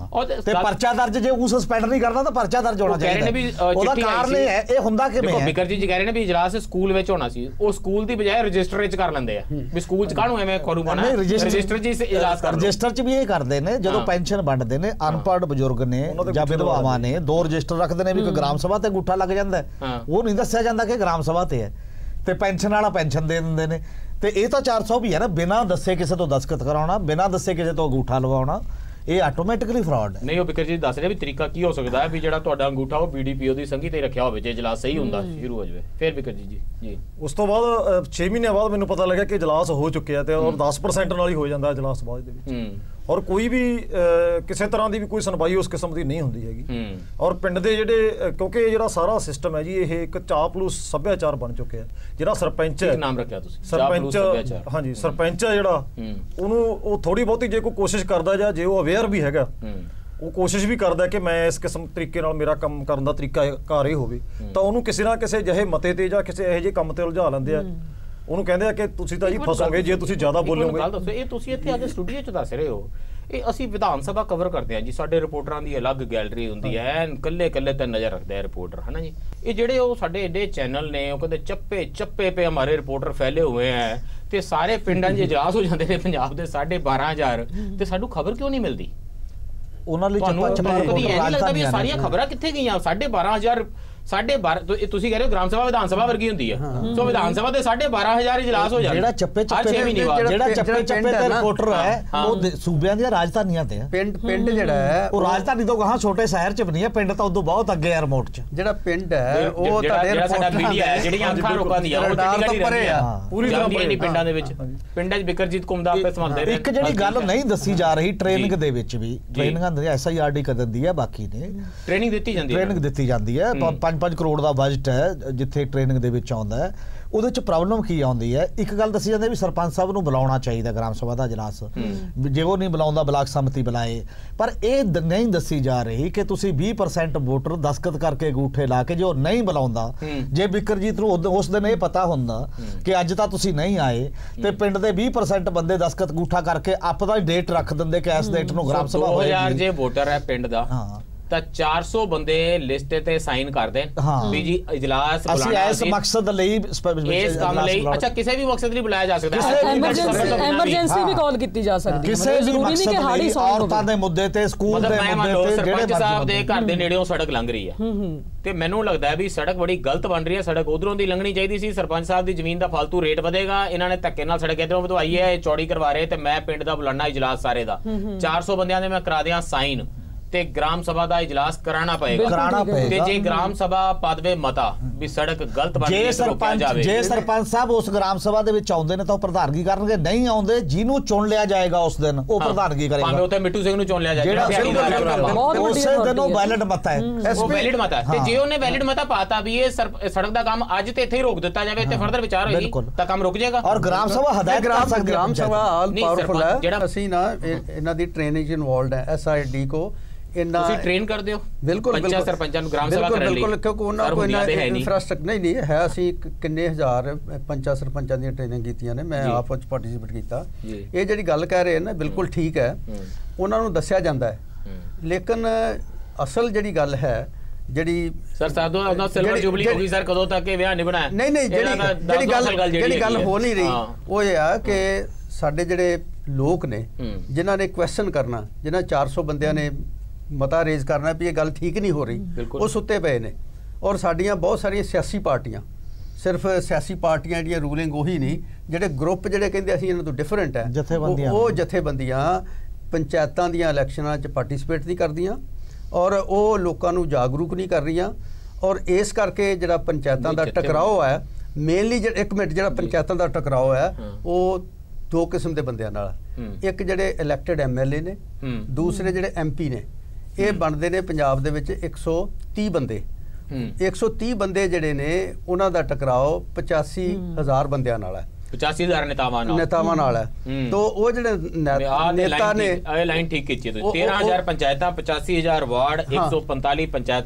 ਤੇ ਪਰਚਾ ਦਰਜ ਜੇ ਉਹ ਸਸਪੈਂਡ ਨਹੀਂ ਕਰਦਾ ਤਾਂ ਪਰਚਾ ਦਰਜ ਹੋਣਾ ਚਾਹੀਦਾ। ਉਹਦਾ ਕਾਰਨ ਇਹ ਹੈ, ਇਹ ਹੁੰਦਾ ਕਿਵੇਂ ਹੈ? ਬਿਕਰ ਜੀ ਕਹਿ ਰਹੇ ਨੇ ਵੀ ਇਜਲਾਸ ਸਕੂਲ ਵਿੱਚ ਹੋਣਾ ਸੀ, ਉਹ ਸਕੂਲ ਦੀ ਬਜਾਏ ਰਜਿਸਟਰ ਵਿੱਚ ਕਰ ਲੈਂਦੇ ਆ ਵੀ ਸਕੂਲ 'ਚ ਕਾਹਨੂੰ ਐਵੇਂ ਖਰੂ ਬਣਾ, ਰਜਿਸਟਰ 'ਚ ਇਜਲਾਸ ਕਰ। ਰਜਿਸਟਰ 'ਚ ਵੀ ਇਹ ਕਰਦੇ ਨੇ ਜਦੋਂ ਪੈਨਸ਼ਨ ਵੰਡਦੇ ਨੇ, ਅਨਪੜ੍ਹ ਬਜ਼ੁਰਗ ਨੇ ਜਾਂ ਵਿਧਵਾਵਾਂ ਨੇ 2 ਰਜਿਸਟਰ ਰੱਖਦੇ ਨੇ ਵੀ ਇੱਕ ਗ੍ਰਾਮ ਸਭਾ ਤੇ ਅੰਗੂਠਾ ਲੱਗ ਜਾਂਦਾ, ਉਹ ਨਹੀਂ ਦੱਸਿਆ ਜਾਂਦਾ ਕਿ ਗ੍ਰਾਮ ਸਭਾ ਤੇ ਹੈ, ਤੇ ਪੈਨਸ਼ਨ ਵਾਲਾ ਪੈਨਸ਼ਨ ਦੇ ਦਿੰਦੇ ਨੇ। ਤੇ ਇਹ ਤਾਂ 400 ਵੀ ਹੈ ਨਾ, ਬਿਨਾਂ ਦੱਸੇ ਕਿਸੇ ਤੋਂ ਦਸਤਖਤ ਕਰਾਉਣਾ, ਬਿਨਾਂ ਦੱਸੇ ਕਿਸੇ ਤੋਂ ਅੰਗੂਠਾ ਲਵਾਉਣਾ, ਇਹ ਆਟੋਮੈਟਿਕਲੀ ਫਰਾਡ ਹੈ। ਨਹੀਂ, ਉਹ ਬਿਕਰ ਜੀ ਦੱਸ ਰਿਹਾ ਵੀ ਤਰੀਕਾ ਕੀ ਹੋ ਸਕਦਾ ਹੈ ਵੀ ਜਿਹੜਾ ਤੁਹਾਡਾ ਅੰਗੂਠਾ ਉਹ ਬੀਡੀਪੀਓ ਦੀ ਸੰਗੀ ਤੇ ਰੱਖਿਆ ਹੋਵੇ ਜੇ ਇਜਲਾਸ ਸਹੀ ਹੁੰਦਾ ਸ਼ੁਰੂ ਹੋ ਜਾਵੇ। ਫਿਰ ਬਿਕਰ ਜੀ ਉਸ ਤੋਂ ਬਾਅਦ 6 ਮਹੀਨਿਆਂ ਬਾਅਦ ਮੈਨੂੰ ਪਤਾ ਲੱਗਾ ਕਿ ਇਜਲਾਸ ਹੋ ਚੁੱਕਿਆ ਤੇ ਔਰ 10% ਨਾਲ ਹੀ ਹੋ ਜਾਂਦਾ ਇਜਲਾਸ ਬਾਅਦ ਦੇ ਵਿੱਚ, ਔਰ ਕੋਈ ਵੀ ਕਿਸੇ ਤਰ੍ਹਾਂ ਦੀ ਵੀ ਕੋਈ ਸੁਣਵਾਈ ਉਸ ਕਿਸਮ ਦੀ ਨਹੀਂ ਹੁੰਦੀ ਹੈਗੀ। ਔਰ ਪਿੰਡ ਦੇ ਜਿਹੜੇ, ਕਿਉਂਕਿ ਜਿਹੜਾ ਸਾਰਾ ਸਿਸਟਮ ਹੈ ਜੀ ਇਹ ਇੱਕ ਚਾਪਲੂਸ ਸੱਭਿਆਚਾਰ ਬਣ ਚੁੱਕਿਆ। ਜਿਹੜਾ ਸਰਪੰਚ ਹੈ, ਨਾਮ ਰੱਖਿਆ ਤੁਸੀਂ ਸਰਪੰਚ, ਹਾਂਜੀ ਸਰਪੰਚ ਹੈ ਜਿਹੜਾ, ਉਹਨੂੰ ਉਹ ਥੋੜੀ ਬਹੁਤੀ ਜੇ ਕੋਈ ਕੋਸ਼ਿਸ਼ ਕਰਦਾ ਜਾਂ ਜੇ ਉਹ ਅਵੇਅਰ ਵੀ ਹੈਗਾ, ਉਹ ਕੋਸ਼ਿਸ਼ ਵੀ ਕਰਦਾ ਕਿ ਮੈਂ ਇਸ ਕਿਸਮ ਤਰੀਕੇ ਨਾਲ ਮੇਰਾ ਕੰਮ ਕਰਨ ਦਾ ਤਰੀਕਾ ਘਰ ਇਹ ਹੋਵੇ, ਤਾਂ ਉਹਨੂੰ ਕਿਸੇ ਨਾ ਕਿਸੇ ਜਿਹੇ ਮਤੇ ਤੇ ਜਾਂ ਕਿਸੇ ਇਹੋ ਜਿਹੇ ਕੰਮ ਤੇ ਉਲਝਾ ਲੈਂਦੇ ਆ। ਉਹਨੂੰ ਕਹਿੰਦੇ ਆ ਕਿ ਤੁਸੀਂ ਤਾਂ ਜੀ ਫਸੋਗੇ ਜੇ ਤੁਸੀਂ ਜ਼ਿਆਦਾ ਬੋਲੋਗੇ। ਗੱਲ ਦੱਸੋ, ਇਹ ਤੁਸੀਂ ਇੱਥੇ ਅੱਜ ਸਟੂਡੀਓ 'ਚ ਦੱਸ ਰਹੇ ਹੋ, ਇਹ ਅਸੀਂ ਵਿਧਾਨ ਸਭਾ ਕਵਰ ਕਰਦੇ ਹਾਂ ਜੀ, ਸਾਡੇ ਰਿਪੋਰਟਰਾਂ ਦੀ ਅਲੱਗ ਗੈਲਰੀ ਹੁੰਦੀ ਹੈ, ਕੱਲੇ ਤੇ ਨਜ਼ਰ ਰੱਖਦਾ ਹੈ ਰਿਪੋਰਟਰ, ਹੈ ਨਾ ਜੀ। ਇਹ ਜਿਹੜੇ ਉਹ ਸਾਡੇ ਏਡੇ ਚੈਨਲ ਨੇ, ਉਹ ਕਹਿੰਦੇ ਚੱਪੇ ਪੇ ਹਮਾਰੇ ਰਿਪੋਰਟਰ ਫੈਲੇ ਹੋਏ ਹੈ ਤੇ ਸਾਰੇ ਪਿੰਡਾਂ 'ਚ ਇਜਲਾਸ ਹੋ ਜਾਂਦੇ ਨੇ ਪੰਜਾਬ ਦੇ 12,500, ਤੇ ਸਾਨੂੰ ਖਬਰ ਕਿਉਂ ਨਹੀਂ ਮਿਲਦੀ? ਉਹਨਾਂ ਲਈ ਲੱਗਦਾ ਵੀ ਸਾਰੀਆਂ ਖਬਰਾਂ ਕਿੱਥੇ ਗਈਆਂ? 12,500 ਤੁਸੀਂ ਕਹਿ ਰਹੇ ਹੋ ਗ੍ਰਾਮ ਸਭਾ ਵਿਧਾਨ ਸਭਾ ਵਰਗੀ ਹੁੰਦੀ ਹੈ, ਸੋ ਵਿਧਾਨ ਸਭਾ ਦੇ 12,500 ਇਜਲਾਸ ਹੋ ਜਾਂਦੇ। ਜਿਹੜਾ ਚੱਪੇ ਤੇ ਰਿਪੋਰਟਰ ਹੈ ਉਹ ਸੂਬਿਆਂ ਦੀਆਂ ਰਾਜਧਾਨੀਆਂ ਤੇ ਹੈ। ਪਿੰਡ ਜਿਹੜਾ ਹੈ ਉਹ ਰਾਜਧਾਨੀ ਤੋਂ ਗਾਹਾਂ ਛੋਟੇ ਸ਼ਹਿਰ 'ਚ ਬਣੀ ਹੈ, ਪਿੰਡ ਤਾਂ ਉਦੋਂ ਬਹੁਤ ਅੱਗੇ ਹੈ ਰਿਮੋਟ 'ਚ। ਜਿਹੜਾ ਪਿੰਡ ਹੈ ਉਹ ਤੁਹਾਡੇ ਸਾਡਾ ਮੀਡੀਆ ਹੈ, ਜਿਹੜੀਆਂ ਅੱਖਾਂ ਲੋਕਾਂ ਦੀਆਂ ਉਹ ਚੰਡੀਗੜ੍ਹ ਰਹਿੰਦੇ ਆ, ਪੂਰੀ ਤਰ੍ਹਾਂ ਨਹੀਂ ਪਿੰਡਾਂ ਦੇ ਵਿੱਚ। ਪਿੰਡਾਂ 'ਚ ਬਿਕਰਜੀਤ ਘੁੰਮਦਾ ਆਪੇ ਸੰਭਾਲਦੇ ਨੇ। ਇੱਕ ਜਿਹੜੀ ਗੱਲ ਨਹੀਂ ਦੱਸੀ ਜਾ ਰਹੀ ਟ੍ਰੇਨਿੰਗ ਦੇ ਵਿੱਚ ਵੀ, ਟ੍ਰੇਨਿੰਗਾਂ SIRD ਕਰਦੀ ਹੈ, ਬਾਕੀ ਨੇ ਟ੍ਰੇਨਿੰਗ ਦਿੱਤੀ ਜਾਂਦੀ ਹੈ। 5 ਕਰੋੜ ਦਾ ਬਜਟ ਹੈ ਜਿੱਥੇ ਟ੍ਰੇਨਿੰਗ ਦੇ ਵਿੱਚ ਆਉਂਦਾ ਹੈ। ਉਹਦੇ ਚ ਪ੍ਰੋਬਲਮ ਕੀ ਆਉਂਦੀ ਹੈ? ਇੱਕ ਗੱਲ ਦੱਸੀ ਜਾਂਦੀ ਵੀ ਸਰਪੰਚ ਸਾਹਿਬ ਨੂੰ ਬੁਲਾਉਣਾ ਚਾਹੀਦਾ ਗ੍ਰਾਮ ਸਭਾ ਦਾ ਇਜਲਾਸ, ਜੇ ਉਹ ਨਹੀਂ ਬੁਲਾਉਂਦਾ ਬਲਾਕ ਸਮਿਤੀ ਬੁਲਾਏ। ਪਰ ਇਹ ਨਹੀਂ ਦੱਸੀ ਜਾ ਰਹੀ ਕਿ ਤੁਸੀਂ 20% ਵੋਟਰ ਦਸਤਖਤ ਕਰਕੇ ਅੰਗੂਠੇ ਲਾ ਕੇ, ਜੇ ਉਹ ਨਹੀਂ ਬੁਲਾਉਂਦਾ, ਜੇ ਬਿਕਰਜੀਤ ਨੂੰ ਉਸ ਦਿਨ ਇਹ ਪਤਾ ਹੁੰਦਾ ਕਿ ਅੱਜ ਤਾਂ ਤੁਸੀਂ ਨਹੀਂ ਆਏ, ਤੇ ਪਿੰਡ ਦੇ 20% ਬੰਦੇ ਦਸਤਖਤ ਅੰਗੂਠਾ ਕਰਕੇ ਆਪਦਾ ਡੇਟ ਰੱਖ ਦਿੰਦੇ ਕਿ ਇਸ ਡੇਟ ਨੂੰ ਗ੍ਰਾਮ ਸਭਾ ਹੋਏਗੀ। 2000 ਜੇ ਵੋਟਰ ਹੈ ਪਿੰਡ ਦਾ ਤਾਂ 400 ਬੰਦੇ ਲਿਸਟ ਤੇ ਸਾਈਨ ਕਰ ਦੇਣ ਵੀ ਜੀ ਇਜਲਾਸ ਬੁਲਾਣਾ ਅਸੀਂ ਇਸ ਮਕਸਦ ਲਈ, ਇਸ ਕੰਮ ਲਈ। ਅੱਛਾ, ਕਿਸੇ ਵੀ ਮਕਸਦ ਲਈ ਬੁਲਾਇਆ ਜਾ ਸਕਦਾ ਹੈ, ਐਮਰਜੈਂਸੀ ਵੀ ਕਾਲ ਕੀਤੀ ਜਾ ਸਕਦੀ ਹੈ, ਕਿਸੇ ਵੀ ਮਕਸਦ ਲਈ, ਔਰਤਾਂ ਦੇ ਮੁੱਦੇ ਤੇ, ਸਕੂਲ ਦੇ ਮੁੱਦੇ ਤੇ। ਸਰਪੰਚ ਸਾਹਿਬ ਦੇ ਘਰ ਦੇ ਨੇੜਿਓਂ ਸੜਕ ਲੰਘ ਰਹੀ ਹੈ ਤੇ ਮੈਨੂੰ ਲੱਗਦਾ ਹੈ ਵੀ ਸੜਕ ਬੜੀ ਗਲਤ ਬਣ ਰਹੀ ਹੈ, ਸੜਕ ਉਧਰੋਂ ਦੀ ਲੰਘਣੀ ਚਾਹੀਦੀ ਸੀ। ਸਰਪੰਚ ਸਾਹਿਬ ਦੀ ਜ਼ਮੀਨ ਦਾ ਫालतू ਰੇਟ ਵਧੇਗਾ, ਇਹਨਾਂ ਨੇ ਧੱਕੇ ਨਾਲ ਸੜਕ ਇਧਰੋਂ ਵਧਵਾਈ ਹੈ, ਚੌੜੀ ਕਰਵਾ ਰਹੇ, ਤੇ ਮੈਂ ਪਿੰਡ ਦਾ ਬੁਲਾਣਾ ਇਜਲਾਸ ਸਾਰੇ ਦਾ 400 ਬੰਦਿਆਂ ਦੇ ਮੈਂ ਕਰਾ ਦਿਆਂ ਸਾਈਨ, ਤੇ ਗ੍ਰਾਮ ਸਭਾ ਦਾ ਇਜਲਾਸ ਕਰਾਣਾ ਪਏਗਾ। ਤੇ ਜੇ ਗ੍ਰਾਮ ਸਭਾ ਪਦਵੇ ਮਤਾ ਵੀ ਸੜਕ ਗਲਤ ਬਣ ਰਹੀ ਹੈ ਤਾਂ ਰੋਕਿਆ ਜਾਵੇ। ਜੇ ਸਰਪੰਚ ਸਾਹਿਬ ਉਸ ਗ੍ਰਾਮ ਸਭਾ ਦੇ ਵਿੱਚ ਆਉਂਦੇ ਨੇ ਤਾਂ ਉਹ ਪ੍ਰਧਾਨਗੀ ਕਰਨਗੇ, ਨਹੀਂ ਆਉਂਦੇ ਜਿਹਨੂੰ ਚੁਣ ਲਿਆ ਜਾਏਗਾ ਉਸ ਦਿਨ ਉਹ ਪ੍ਰਧਾਨਗੀ ਕਰੇਗਾ। ਭਾਵੇਂ ਉੱਥੇ ਮਿੱਟੂ ਸਿੰਘ ਨੂੰ ਚੁਣ ਲਿਆ ਜਾਏਗਾ, ਉਸੇ ਦਿਨ ਉਹ ਵੈਲਿਡ ਮਤਾ ਹੈ, ਉਹ ਵੈਲਿਡ ਮਤਾ ਹੈ। ਤੇ ਜੇ ਉਹਨੇ ਵੈਲਿਡ ਮਤਾ ਪਾਤਾ ਵੀ ਇਹ ਸੜਕ ਦਾ ਕੰਮ ਅੱਜ ਤੇ ਇੱਥੇ ਹੀ ਰੋਕ ਦਿੱਤਾ ਜਾਵੇ ਤੇ ਫਰਦਰ ਵਿਚਾਰ ਹੋਏਗੀ ਤਾਂ ਕੰਮ ਰੁਕ ਜਾਏਗਾ। ਔਰ ਗ੍ਰਾਮ ਸਭਾ ਹਦਾਇਤ ਕਰ ਸਕਦੀ ਹੈ। ਗ੍ਰਾਮ ਸਭਾ ਆਲ ਪਾਵਰਫੁਲ ਹੈ। ਜਿਹੜਾ ਅਸੀਂ ਨਾ ਇਹਨਾਂ ਦੀ ਟ੍ਰੇਨਿੰਗ ਇਨਵੋਲਡ ਹੈ, SIRD ਕੋ ਤੁਸੀਂ ਟ੍ਰੇਨ ਕਰਦੇ ਹੋ? ਬਿਲਕੁਲ ਪੰਚਾਇਤ ਸਰਪੰਚਾਂ ਨੂੰ ਗ੍ਰਾਮ ਸਭਾ ਕਰਨ ਲਈ, ਬਿਲਕੁਲ, ਕਿਉਂਕਿ ਉਹਨਾਂ ਕੋਲ ਇਨਫਰਾਸਟ੍ਰਕਚਰ ਨਹੀਂ ਹੈ। ਅਸੀਂ ਕਿੰਨੇ ਹਜ਼ਾਰ ਪੰਚਾਇਤ ਸਰਪੰਚਾਂ ਦੀਆਂ ਟ੍ਰੇਨਿੰਗ ਕੀਤੀਆਂ ਨੇ, ਮੈਂ ਆਪ ਵਿੱਚ ਪਾਰਟਿਸਿਪੇਟ ਕੀਤਾ। ਇਹ ਜਿਹੜੀ ਗੱਲ ਕਹਿ ਰਹੇ ਨਾ ਬਿਲਕੁਲ ਠੀਕ ਹੈ, ਉਹਨਾਂ ਨੂੰ ਦੱਸਿਆ ਜਾਂਦਾ ਹੈ, ਲੇਕਿਨ ਅਸਲ ਜਿਹੜੀ ਗੱਲ ਹੈ ਜਿਹੜੀ ਸਰ ਸਾਦੋਂ ਆਪਣਾ ਸਿਲਵਰ ਜੁਬਲੀ ਹੋ ਗਈ ਸਰ, ਕਦੋਂ ਤੱਕ ਇਹ ਵਿਆਹ ਨਹੀਂ ਬਣਾਇਆ? ਨਹੀਂ ਜਿਹੜੀ ਗੱਲ ਹੋ ਨਹੀਂ ਰਹੀ ਉਹ ਇਹ ਆ ਕਿ ਸਾਡੇ ਜਿਹੜੇ ਲੋਕ ਨੇ ਜਿਨ੍ਹਾਂ ਨੇ ਕੁਐਸਚਨ ਕਰਨਾ, ਜਿਨ੍ਹਾਂ 400 ਬੰਦਿਆਂ ਨੇ ਮਤਾ ਰੇਜ਼ ਕਰਨਾ ਵੀ ਇਹ ਗੱਲ ਠੀਕ ਨਹੀਂ ਹੋ ਰਹੀ, ਉਹ ਸੁੱਤੇ ਪਏ ਨੇ। ਔਰ ਸਾਡੀਆਂ ਬਹੁਤ ਸਾਰੀਆਂ ਸਿਆਸੀ ਪਾਰਟੀਆਂ, ਸਿਰਫ ਸਿਆਸੀ ਪਾਰਟੀਆਂ ਜਿਹੜੀਆਂ ਰੂਲਿੰਗ ਉਹੀ ਨਹੀਂ, ਜਿਹੜੇ ਗਰੁੱਪ ਜਿਹੜੇ ਕਹਿੰਦੇ ਅਸੀਂ ਇਹਨਾਂ ਤੋਂ ਡਿਫਰੈਂਟ ਹੈ, ਉਹ ਜਥੇਬੰਦੀਆਂ ਪੰਚਾਇਤਾਂ ਦੀਆਂ ਇਲੈਕਸ਼ਨਾਂ 'ਚ ਪਾਰਟਿਸਿਪੇਟ ਨਹੀਂ ਕਰਦੀਆਂ ਔਰ ਉਹ ਲੋਕਾਂ ਨੂੰ ਜਾਗਰੂਕ ਨਹੀਂ ਕਰ ਰਹੀਆਂ। ਔਰ ਇਸ ਕਰਕੇ ਜਿਹੜਾ ਪੰਚਾਇਤਾਂ ਦਾ ਟਕਰਾਓ ਹੈ, ਮੇਨਲੀ ਇੱਕ ਮਿੰਟ, ਜਿਹੜਾ ਪੰਚਾਇਤਾਂ ਦਾ ਟਕਰਾਓ ਹੈ ਉਹ ਦੋ ਕਿਸਮ ਦੇ ਬੰਦਿਆਂ ਨਾਲ, ਇੱਕ ਜਿਹੜੇ ਇਲੈਕਟਡ MLA ਨੇ, ਦੂਸਰੇ ਜਿਹੜੇ MP ਨੇ। ਇਹ ਬਣਦੇ ਨੇ ਪੰਜਾਬ ਦੇ ਵਿੱਚ 130 ਬੰਦੇ। 130 ਬੰਦੇ ਜਿਹੜੇ ਨੇ ਉਹਨਾਂ ਦਾ ਟਕਰਾਓ 85,000 ਬੰਦਿਆਂ ਨਾਲ ਹੈ, 85,000 ਨੇਤਾਵਾਂ ਨਾਲ ਹੈ। तो वो ਜਿਹੜੇ ਨੇਤਾ ਨੇ ਇਹ ਲਾਈਨ ਠੀਕ ਕੀਤੀ ਤੁਸੀਂ। 13,000 ਪੰਚਾਇਤਾਂ, 85,000 ਵਾਰਡ, 145 ਪੰਚਾਇਤ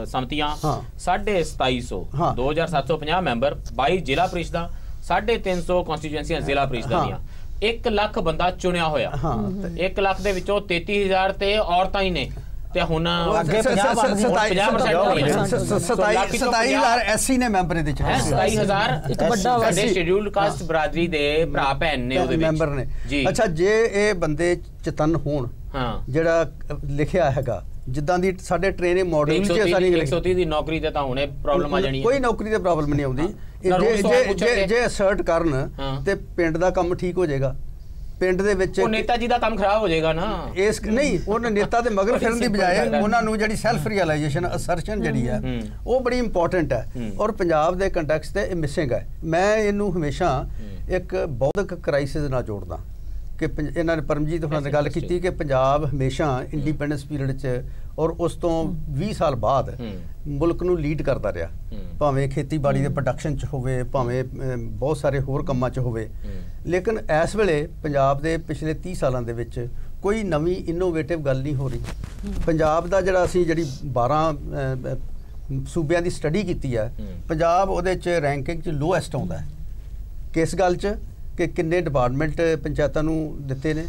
ਸਮਤੀਆਂ, 2,750 2,750 ਮੈਂਬਰ, 22 ਜ਼ਿਲ੍ਹਾ ਪ੍ਰੀਸ਼ਦਾਂ, 350 ਕਨਸਟੀਚੁਐਂਸੀਆਂ ਜ਼ਿਲ੍ਹਾ ਪ੍ਰੀਸ਼ਦਾਂ ਦੀਆਂ, 1 ਲੱਖ ਬੰਦਾ ਚੁਣਿਆ ਹੋਇਆ। 1 ਲੱਖ ਦੇ ਵਿੱਚੋਂ 33,000 ਤੇ ਔਰਤਾਂ ਹੀ ਨੇ, ਤੇ ਹੁਣ ਅੱਗੇ 27,000 ਐਸਸੀ ਨੇ ਮੈਂਬਰ ਇਹਦੇ ਚ। 27,000 ਇੱਕ ਵੱਡਾ ਵੱਡੇ ਸ਼ੈਡਿਊਲਡ ਕਾਸਟ ਬਰਾਦਰੀ ਦੇ ਭਰਾ ਭੈਣ ਨੇ ਉਹਦੇ ਵਿੱਚ ਮੈਂਬਰ ਨੇ। ਅੱਛਾ, ਜੇ ਇਹ ਬੰਦੇ ਚਤਨ ਹੋਣ, ਜਿਹੜਾ ਲਿਖਿਆ ਹੈਗਾ ਜਿੱਦਾਂ ਦੀ ਸਾਡੇ ਟ੍ਰੇਨਿੰਗ ਮਾਡਲ ਵਿੱਚ ਸਾਰੀ 130 ਦੀ ਨੌਕਰੀ ਤੇ ਤਾਂ ਹੁਣੇ ਪ੍ਰੋਬਲਮ ਆ ਜਾਣੀ ਹੈ। ਕੋਈ ਨੌਕਰੀ ਤੇ ਪ੍ਰੋਬਲਮ ਨਹੀਂ ਆਉਂਦੀ। ਜੇ ਅਸਰਟ ਕਰਨ ਤੇ ਪਿੰਡ ਦਾ ਕੰਮ ਠੀਕ ਹੋ ਜਾਏਗਾ। ਪਿੰਡ ਦੇ ਵਿੱਚ ਉਹ ਨੇਤਾ ਜੀ ਦਾ ਕੰਮ ਖਰਾਬ ਹੋ ਜਾਏਗਾ ਨਾ। ਇਸ ਨਹੀਂ, ਉਹਨਾਂ ਨੇਤਾ ਦੇ ਮਗਰ ਫਿਰਨ ਦੀ ਬਜਾਏ ਉਹਨਾਂ ਨੂੰ ਜਿਹੜੀ ਸੈਲਫ ਰੀਅਲਾਈਜੇਸ਼ਨ, ਅਸਰਸ਼ਨ ਜਿਹੜੀ ਹੈ ਉਹ ਬੜੀ ਇੰਪੋਰਟੈਂਟ ਹੈ ਔਰ ਪੰਜਾਬ ਦੇ ਕੰਟੈਕਸਟ ਤੇ ਇਹ ਮਿਸਿੰਗ ਹੈ। ਮੈਂ ਇਹਨੂੰ ਹਮੇਸ਼ਾ ਇੱਕ ਬੌਧਿਕ ਕ੍ਰਾਈਸਿਸ ਨਾਲ ਜੋੜਦਾ ਕਿ ਇਹਨਾਂ ਨੇ ਪਰਮਜੀਤ ਹੋਣਾ ਨੇ ਗੱਲ ਕੀਤੀ ਕਿ ਪੰਜਾਬ ਹਮੇਸ਼ਾ ਇੰਡੀਪੈਂਡੈਂਸ ਪੀਰੀਅਡ 'ਚ ਔਰ ਉਸ ਤੋਂ 20 ਸਾਲ ਬਾਅਦ ਮੁਲਕ ਨੂੰ ਲੀਡ ਕਰਦਾ ਰਿਹਾ, ਭਾਵੇਂ ਖੇਤੀਬਾੜੀ ਦੇ ਪ੍ਰੋਡਕਸ਼ਨ 'ਚ ਹੋਵੇ, ਭਾਵੇਂ ਬਹੁਤ ਸਾਰੇ ਹੋਰ ਕੰਮਾਂ 'ਚ ਹੋਵੇ। ਲੇਕਿਨ ਇਸ ਵੇਲੇ ਪੰਜਾਬ ਦੇ ਪਿਛਲੇ 30 ਸਾਲਾਂ ਦੇ ਵਿੱਚ ਕੋਈ ਨਵੀਂ ਇਨੋਵੇਟਿਵ ਗੱਲ ਨਹੀਂ ਹੋ ਰਹੀ। ਪੰਜਾਬ ਦਾ ਜਿਹੜਾ ਅਸੀਂ ਜਿਹੜੀ 12 ਸੂਬਿਆਂ ਦੀ ਸਟੱਡੀ ਕੀਤੀ ਹੈ, ਪੰਜਾਬ ਉਹਦੇ 'ਚ ਰੈਂਕਿੰਗ 'ਚ ਲੋਐਸਟ ਆਉਂਦਾ ਹੈ। ਕਿਸ ਗੱਲ 'ਚ ਕਿ ਕਿੰਨੇ ਡਿਪਾਰਟਮੈਂਟ ਪੰਚਾਇਤਾਂ ਨੂੰ ਦਿੱਤੇ ਨੇ,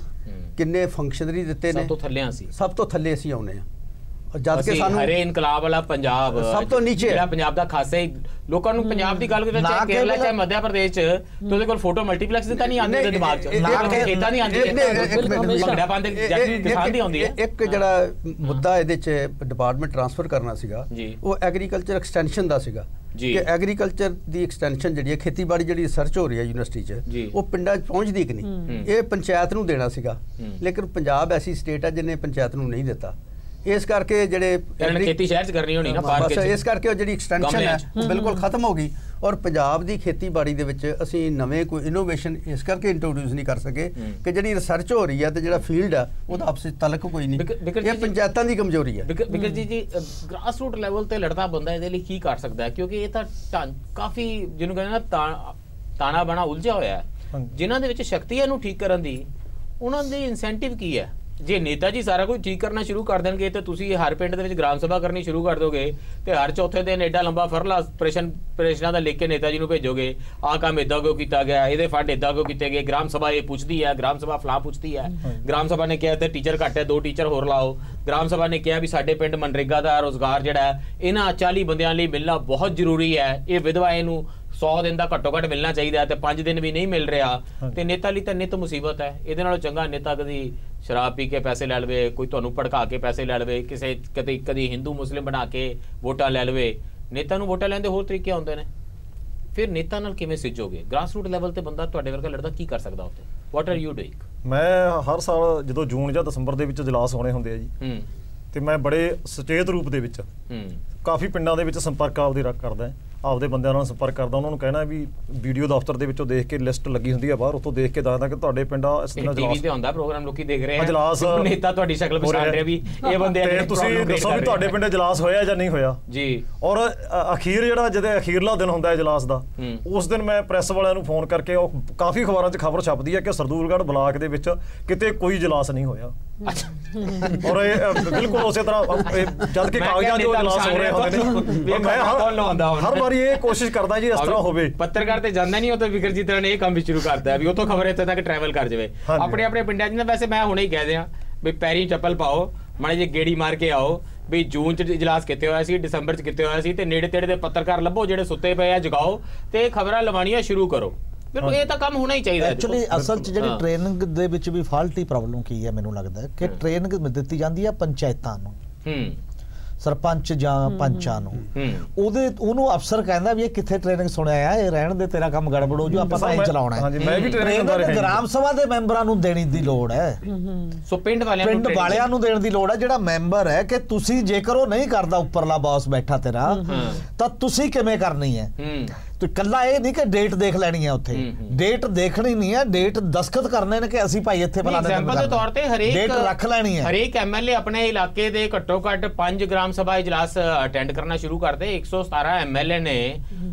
ਕਿੰਨੇ ਫੰਕਸ਼ਨਰੀ ਦਿੱਤੇ ਨੇ, ਸਭ ਤੋਂ ਥੱਲੇ ਅਸੀਂ ਆਉਨੇ ਆ। ਜਦ ਕਿ ਸਾਨੂੰ ਹਰੇ ਇਨਕਲਾਬ ਵਾਲਾ ਪੰਜਾਬ ਸਭ ਤੋਂ ਨੀਚੇ, ਜਿਹੜਾ ਪੰਜਾਬ ਦਾ ਖਾਸਾ ਹੀ ਲੋਕਾਂ ਨੂੰ ਪੰਜਾਬ ਦੀ ਗੱਲ ਕਰਦੇ ਚਾਹੇ ਕੇਰਲਾ ਚਾਹੇ ਮੱਧ ਪ੍ਰਦੇਸ਼ ਚ, ਤੇ ਉਹਦੇ ਕੋਲ ਫੋਟੋ ਮਲਟੀਪਲੈਕਸ ਦੀ ਤਾਂ ਨਹੀਂ ਆਉਂਦੀ ਉਹਦੇ ਦਿਮਾਗ 'ਚ, ਖੇਤਾਂ ਨਹੀਂ ਆਉਂਦੀ, ਭੰਗੜਾ ਪਾਉਂਦੇ ਕਿਸਾਨ ਦੀ ਆਉਂਦੀ ਹੈ। ਇੱਕ ਜਿਹੜਾ ਮੁੱਦਾ ਇਹਦੇ 'ਚ ਡਿਪਾਰਟਮੈਂਟ ਟ੍ਰਾਂਸਫਰ ਕਰਨਾ ਸੀਗਾ ਉਹ ਐਗਰੀਕਲਚਰ ਐਕਸਟੈਂਸ਼ਨ ਦਾ ਸੀਗਾ ਕਿ ਐਗਰੀਕਲਚਰ ਦੀ ਐਕਸਟੈਂਸ਼ਨ ਜਿਹੜੀ ਹੈ, ਖੇਤੀਬਾੜੀ ਜਿਹੜੀ ਰਿਸਰਚ ਹੋ ਰਹੀ ਹੈ ਯੂਨੀਵਰਸਿਟੀ 'ਚ, ਉਹ ਪਿੰਡਾਂ 'ਚ ਪਹੁੰਚਦੀ ਕਿ ਨਹੀਂ, ਇਹ ਪੰਚਾਇਤ ਨੂੰ ਦੇਣਾ ਸੀਗਾ। ਲੇਕਿਨ ਪੰਜਾਬ ਐਸੀ ਸਟੇਟ ਹੈ ਜਿਹਨੇ ਪੰਚਾਇਤ ਨੂੰ ਨਹੀਂ ਦਿੱਤਾ। ਇਸ ਕਰਕੇ ਜਿਹੜੇ ਖੇਤੀ ਸ਼ਹਿਰ 'ਚ ਕਰਨੀ ਹੋਣੀ ਨਾ, ਇਸ ਕਰਕੇ ਉਹ ਜਿਹੜੀ ਐਕਸਟੈਂਸ਼ਨ ਹੈ ਉਹ ਬਿਲਕੁਲ ਖਤਮ ਹੋ ਗਈ ਔਰ ਪੰਜਾਬ ਦੀ ਖੇਤੀਬਾੜੀ ਦੇ ਵਿੱਚ ਅਸੀਂ ਨਵੇਂ ਕੋਈ ਇਨੋਵੇਸ਼ਨ ਇਸ ਕਰਕੇ ਇੰਟਰੋਡਿਊਸ ਨਹੀਂ ਕਰ ਸਕੇ ਕਿ ਜਿਹੜੀ ਰਿਸਰਚ ਹੋ ਰਹੀ ਹੈ ਤੇ ਜਿਹੜਾ ਫੀਲਡ ਹੈ ਉਹਦਾ ਆਪਸ ਵਿੱਚ ਤਾਲੁਕ ਕੋਈ ਨਹੀਂ। ਇਹ ਪੰਚਾਇਤਾਂ ਦੀ ਕਮਜ਼ੋਰੀ ਹੈ। ਬਿਕਰ ਜੀ ਗ੍ਰਾਸ ਰੂਟ ਲੈਵਲ ਤੇ ਲੜਦਾ ਬੰਦਾ ਇਹਦੇ ਲਈ ਕੀ ਕਰ ਸਕਦਾ ਹੈ? ਕਿਉਂਕਿ ਇਹ ਤਾਂ ਕਾਫੀ ਜਿਹਨੂੰ ਕਹਿੰਦੇ ਨਾ ਤਾਣਾ ਬਾਣਾ ਉਲਝਿਆ ਹੋਇਆ ਹੈ। ਜਿਨ੍ਹਾਂ ਦੇ ਵਿੱਚ ਸ਼ਕਤੀ ਹੈ ਇਹਨੂੰ ਠੀਕ ਕਰਨ ਦੀ, ਉਹਨਾਂ ਦੀ ਇਨਸੈਂਟਿਵ ਕੀ ਹੈ? ਜੇ ਨੇਤਾ ਜੀ ਸਾਰਾ ਕੁਝ ਠੀਕ ਕਰਨਾ ਸ਼ੁਰੂ ਕਰ ਦੇਣਗੇ ਤੇ ਤੁਸੀਂ ਹਰ ਪਿੰਡ ਦੇ ਵਿੱਚ ਗ੍ਰਾਮ ਸਭਾ ਕਰਨੀ ਸ਼ੁਰੂ ਕਰ ਦੋਗੇ ਤੇ ਹਰ ਚੌਥੇ ਦਿਨ ਐਡਾ ਲੰਬਾ ਫਰਲਾ ਪ੍ਰੇਸ਼ਨਾਂ ਦਾ ਲਿਖ ਕੇ ਨੇਤਾ ਜੀ ਨੂੰ ਭੇਜੋਗੇ, ਆਹ ਕੰਮ ਇਦਾਂ ਕਿਉਂ ਕੀਤਾ ਗਿਆ, ਇਹਦੇ ਫੰਡ ਇਦਾਂ ਕਿਉਂ ਕੀਤੇ ਗਏ, ਗ੍ਰਾਮ ਸਭਾ ਇਹ ਪੁੱਛਦੀ ਹੈ, ਗ੍ਰਾਮ ਸਭਾ ਫਲਾਂ ਪੁੱਛਦੀ ਹੈ, ਗ੍ਰਾਮ ਸਭਾ ਨੇ ਕਿਹਾ ਤੇ ਟੀਚਰ ਘੱਟ ਹੈ 2 ਟੀਚਰ ਹੋਰ ਲਾਓ, ਗ੍ਰਾਮ ਸਭਾ ਨੇ ਕਿਹਾ ਵੀ ਸਾਡੇ ਪਿੰਡ ਮਨਰੇਗਾ ਦਾ ਰੋਜ਼ਗਾਰ ਜਿਹੜਾ ਇਹਨਾਂ 40 ਬੰਦਿਆਂ ਲਈ ਮਿਲਣਾ ਬਹੁਤ ਜ਼ਰੂਰੀ ਹੈ, ਇਹ ਵਿਧਵਾ ਇਹਨੂੰ 100 ਦਿਨ ਦਾ ਘੱਟੋ ਘੱਟ ਮਿਲਣਾ ਚਾਹੀਦਾ ਤੇ 5 ਦਿਨ ਵੀ ਨਹੀਂ ਮਿਲ ਰਿਹਾ, ਤੇ ਨੇਤਾ ਲਈ ਤਾਂ ਨਿੱਤ ਮੁਸੀਬਤ ਹੈ। ਇਹਦੇ ਨਾਲੋਂ ਚੰਗਾ ਨੇਤਾ ਕਦੀ ਸ਼ਰਾਬ ਪੀ ਕੇ ਪੈਸੇ ਲੈ ਲਵੇ, ਕੋਈ ਤੁਹਾਨੂੰ ਭੜਕਾ ਕੇ ਪੈਸੇ ਲੈ ਲਵੇ, ਕਿਸੇ ਕਦੀ ਹਿੰਦੂ ਮੁਸਲਿਮ ਬਣਾ ਕੇ ਵੋਟਾਂ ਲੈ ਲਵੇ। ਨੇਤਾ ਨੂੰ ਵੋਟਾਂ ਲੈਣ ਦੇ ਹੋਰ ਤਰੀਕੇ ਹੁੰਦੇ ਨੇ। ਫਿਰ ਨੇਤਾ ਨਾਲ ਕਿਵੇਂ ਸਿੱਝੋਗੇ? ਗ੍ਰਾਸ ਰੂਟ ਲੈਵਲ ਤੇ ਬੰਦਾ ਤੁਹਾਡੇ ਵਰਗਾ ਲੜਦਾ ਕੀ ਕਰ ਸਕਦਾ ਉੱਥੇ? What are you doing? ਮੈਂ ਹਰ ਸਾਲ ਜਦੋਂ ਜੂਨ ਜਾਂ ਦਸੰਬਰ ਦੇ ਵਿੱਚ ਇਜਲਾਸ ਹੋਣੇ ਹੁੰਦੇ ਆ ਜੀ, ਤੇ ਮੈਂ ਬੜੇ ਸੁਚੇਤ ਰੂਪ ਦੇ ਵਿੱਚ ਕਾਫੀ ਪਿੰਡਾਂ ਦੇ ਵਿੱਚ ਸੰਪਰਕ ਆਪਦੇ ਕਰਦਾ, ਆਪਦੇ ਬੰਦਿਆਂ ਨਾਲ ਸੰਪਰਕ ਕਰਦਾ, ਉਹਨਾਂ ਨੂੰ ਕਹਿਣਾ ਵੀ ਵੀਡੀਓ ਦਫ਼ਤਰ ਦੇ ਵਿੱਚੋਂ ਦੇਖ ਕੇ ਲਿਸਟ ਲੱਗੀ ਹੁੰਦੀ ਆ ਬਾਹਰ, ਉੱਥੋਂ ਦੇਖ ਕੇ ਦੱਸਦਾ ਕਿ ਤੁਹਾਡੇ ਪਿੰਡ ਇਸ ਦਿਨ ਟੀਵੀ ਤੇ ਹੁੰਦਾ ਪ੍ਰੋਗਰਾਮ, ਲੋਕੀ ਦੇਖ ਰਹੇ ਆ, ਇਜਲਾਸ ਨੇਤਾ ਤੁਹਾਡੀ ਸ਼ਕਲ ਪਛਾਣ ਰਿਹਾ ਵੀ ਇਹ ਬੰਦੇ ਤੇ ਤੁਸੀਂ ਦੱਸੋ ਵੀ ਤੁਹਾਡੇ ਪਿੰਡ ਇਜਲਾਸ ਹੋਇਆ ਜਾਂ ਨਹੀਂ ਹੋਇਆ ਜੀ। ਔਰ ਅਖੀਰ ਜਿਹੜਾ ਜਦੋਂ ਅਖੀਰਲਾ ਦਿਨ ਹੁੰਦਾ ਇਜਲਾਸ ਦਾ, ਉਸ ਦਿਨ ਮੈਂ ਪ੍ਰੈਸ ਵਾਲਿਆਂ ਨੂੰ ਫੋਨ ਕਰਕੇ, ਉਹ ਕਾਫੀ ਅਖਬਾਰਾਂ 'ਚ ਖਬਰ ਛਪਦੀ ਹੈ ਕਿ ਸਰਦੂਲਗੜ੍ਹ ਬਲਾਕ ਦੇ ਵਿੱਚ ਕਿਤੇ ਕੋਈ ਇਜਲਾਸ ਨਹੀਂ ਹੋਇਆ। ਔਰ ਇਹ ਬਿਲਕੁਲ ਉਸੇ ਤਰ੍ਹਾਂ ਜਦ ਕਿ ਕਾਗਜ਼ਾਂ ਦੇ ਇਜਲਾਸ ਹੋ ਰਹੇ ਹੁੰਦੇ ਨੇ। ਮੈਂ ਹਰ ਵਾਰੀ ਇਹ ਕੋਸ਼ਿਸ਼ ਕਰਦਾ ਜੀ ਇਸ ਤਰ੍ਹਾਂ ਹੋਵੇ। ਪੱਤਰਕਾਰ ਤੇ ਜਾਂਦਾ ਨਹੀਂ, ਉਹ ਤਾਂ ਵਿਕਰ ਜੀ ਤਰ੍ਹਾਂ ਨੇ ਇਹ ਕੰਮ ਵੀ ਸ਼ੁਰੂ ਕਰਤਾ ਵੀ ਉਹ ਤੋਂ ਖਬਰ ਇੱਥੇ ਤੱਕ ਟਰੈਵਲ ਕਰ ਜਾਵੇ ਆਪਣੇ ਪਿੰਡਾਂ 'ਚ ਨਾ। ਵੈਸੇ ਮੈਂ ਹੁਣੇ ਹੀ ਕਹਿ ਦਿਆਂ ਵੀ ਪੈਰੀ ਚੱਪਲ ਪਾਓ, ਮਾੜੇ ਜਿਹੇ ਗੇੜੀ ਮਾਰ ਕੇ ਆਓ ਵੀ ਜੂਨ 'ਚ ਇਜਲਾਸ ਕਿੱਥੇ ਹੋਇਆ ਸੀ, ਦਸੰਬਰ 'ਚ ਕਿੱਥੇ ਹੋਇਆ ਸੀ, ਤੇ ਨੇੜੇ ਤੇੜੇ ਦੇ ਪੱਤਰਕਾਰ ਲੱਭੋ ਜਿਹੜੇ ਸੁੱਤੇ ਪਏ ਆ, ਜਗਾਓ ਤੇ ਖਬਰਾਂ ਲਵਾਉਣੀਆਂ ਸ਼ੁਰੂ ਕਰੋ। ਬਿਲਕੁਲ ਇਹ ਤਾਂ ਕੰਮ ਹੋਣਾ ਹੀ ਚਾਹੀਦਾ। ਐਕਚੁਅਲੀ ਅਸਲ 'ਚ ਜਿਹੜੀ ਟ੍ਰੇਨਿੰਗ ਦੇ ਵਿੱਚ ਵੀ ਫਾਲਟੀ ਪ੍ਰੋਬਲਮ ਕੀ ਹੈ, ਮੈਨੂੰ ਲੱਗਦਾ ਕਿ ਟ੍ਰੇਨਿੰਗ ਦਿੱਤੀ ਜਾਂਦੀ ਹੈ ਪੰਚਾਇਤਾਂ ਨੂੰ। ਸਰਪੰਚ ਜਾਂ ਪੰਚਾਂ ਨੂੰ, ਉਹਨੂੰ ਅਫਸਰ ਕਹਿੰਦਾ ਵੀ ਇਹ ਕਿੱਥੇ ਟ੍ਰੇਨਿੰਗ ਸੁਣਿਆ ਆ, ਇਹ ਰਹਿਣ ਦੇ, ਤੇਰਾ ਕੰਮ ਗੜਬੜ ਹੋ ਜੂ, ਆਪਾਂ ਤਾਂ ਇਹ ਚਲਾਉਣਾ ਹੈ। ਟ੍ਰੇਨਿੰਗ ਗ੍ਰਾਮ ਸਭਾ ਦੇ ਮੈਂਬਰਾਂ ਨੂੰ ਦੇਣੀ ਦੀ ਲੋੜ ਹੈ, ਸੋ ਪਿੰਡ ਵਾਲਿਆਂ ਨੂੰ ਦੇਣ ਦੀ ਲੋੜ ਹੈ। ਜਿਹੜਾ ਮੈਂਬਰ ਹੈ ਕਿ ਤੁਸੀਂ ਜੇਕਰ ਉਹ ਨਹੀਂ ਕਰਦਾ, ਉੱਪਰਲਾ ਬੌਸ ਬੈਠਾ ਤੇਰਾ, ਤਾਂ ਤੁਸੀਂ ਕਿਵੇਂ ਕਰਨੀ ਹੈ? ਤੇ ਕੱਲਾ ਇਹ ਨਹੀਂ ਕਿ ਡੇਟ ਦੇਖ ਲੈਣੀ ਹੈ, ਉੱਥੇ ਡੇਟ ਦੇਖਣੀ ਨਹੀਂ ਹੈ, ਡੇਟ ਦਸਖਤ ਕਰਨੇ ਨੇ ਕਿ ਅਸੀਂ ਭਾਈ ਇੱਥੇ ਬਣਾ ਦੇ ਐਗਜ਼ਾਮਪਲ ਦੇ ਤੌਰ ਤੇ ਡੇਟ ਰੱਖ ਲੈਣੀ ਹੈ। ਹਰੇਕ ਐਮਐਲਏ ਆਪਣੇ ਇਲਾਕੇ ਦੇ ਘੱਟੋ ਘੱਟ 5 ਗ੍ਰਾਮ ਸਭਾ ਇਜਲਾਸ ਅਟੈਂਡ ਕਰਨਾ ਸ਼ੁਰੂ ਕਰਦੇ। 117 ਐਮਐਲਏ ਨੇ,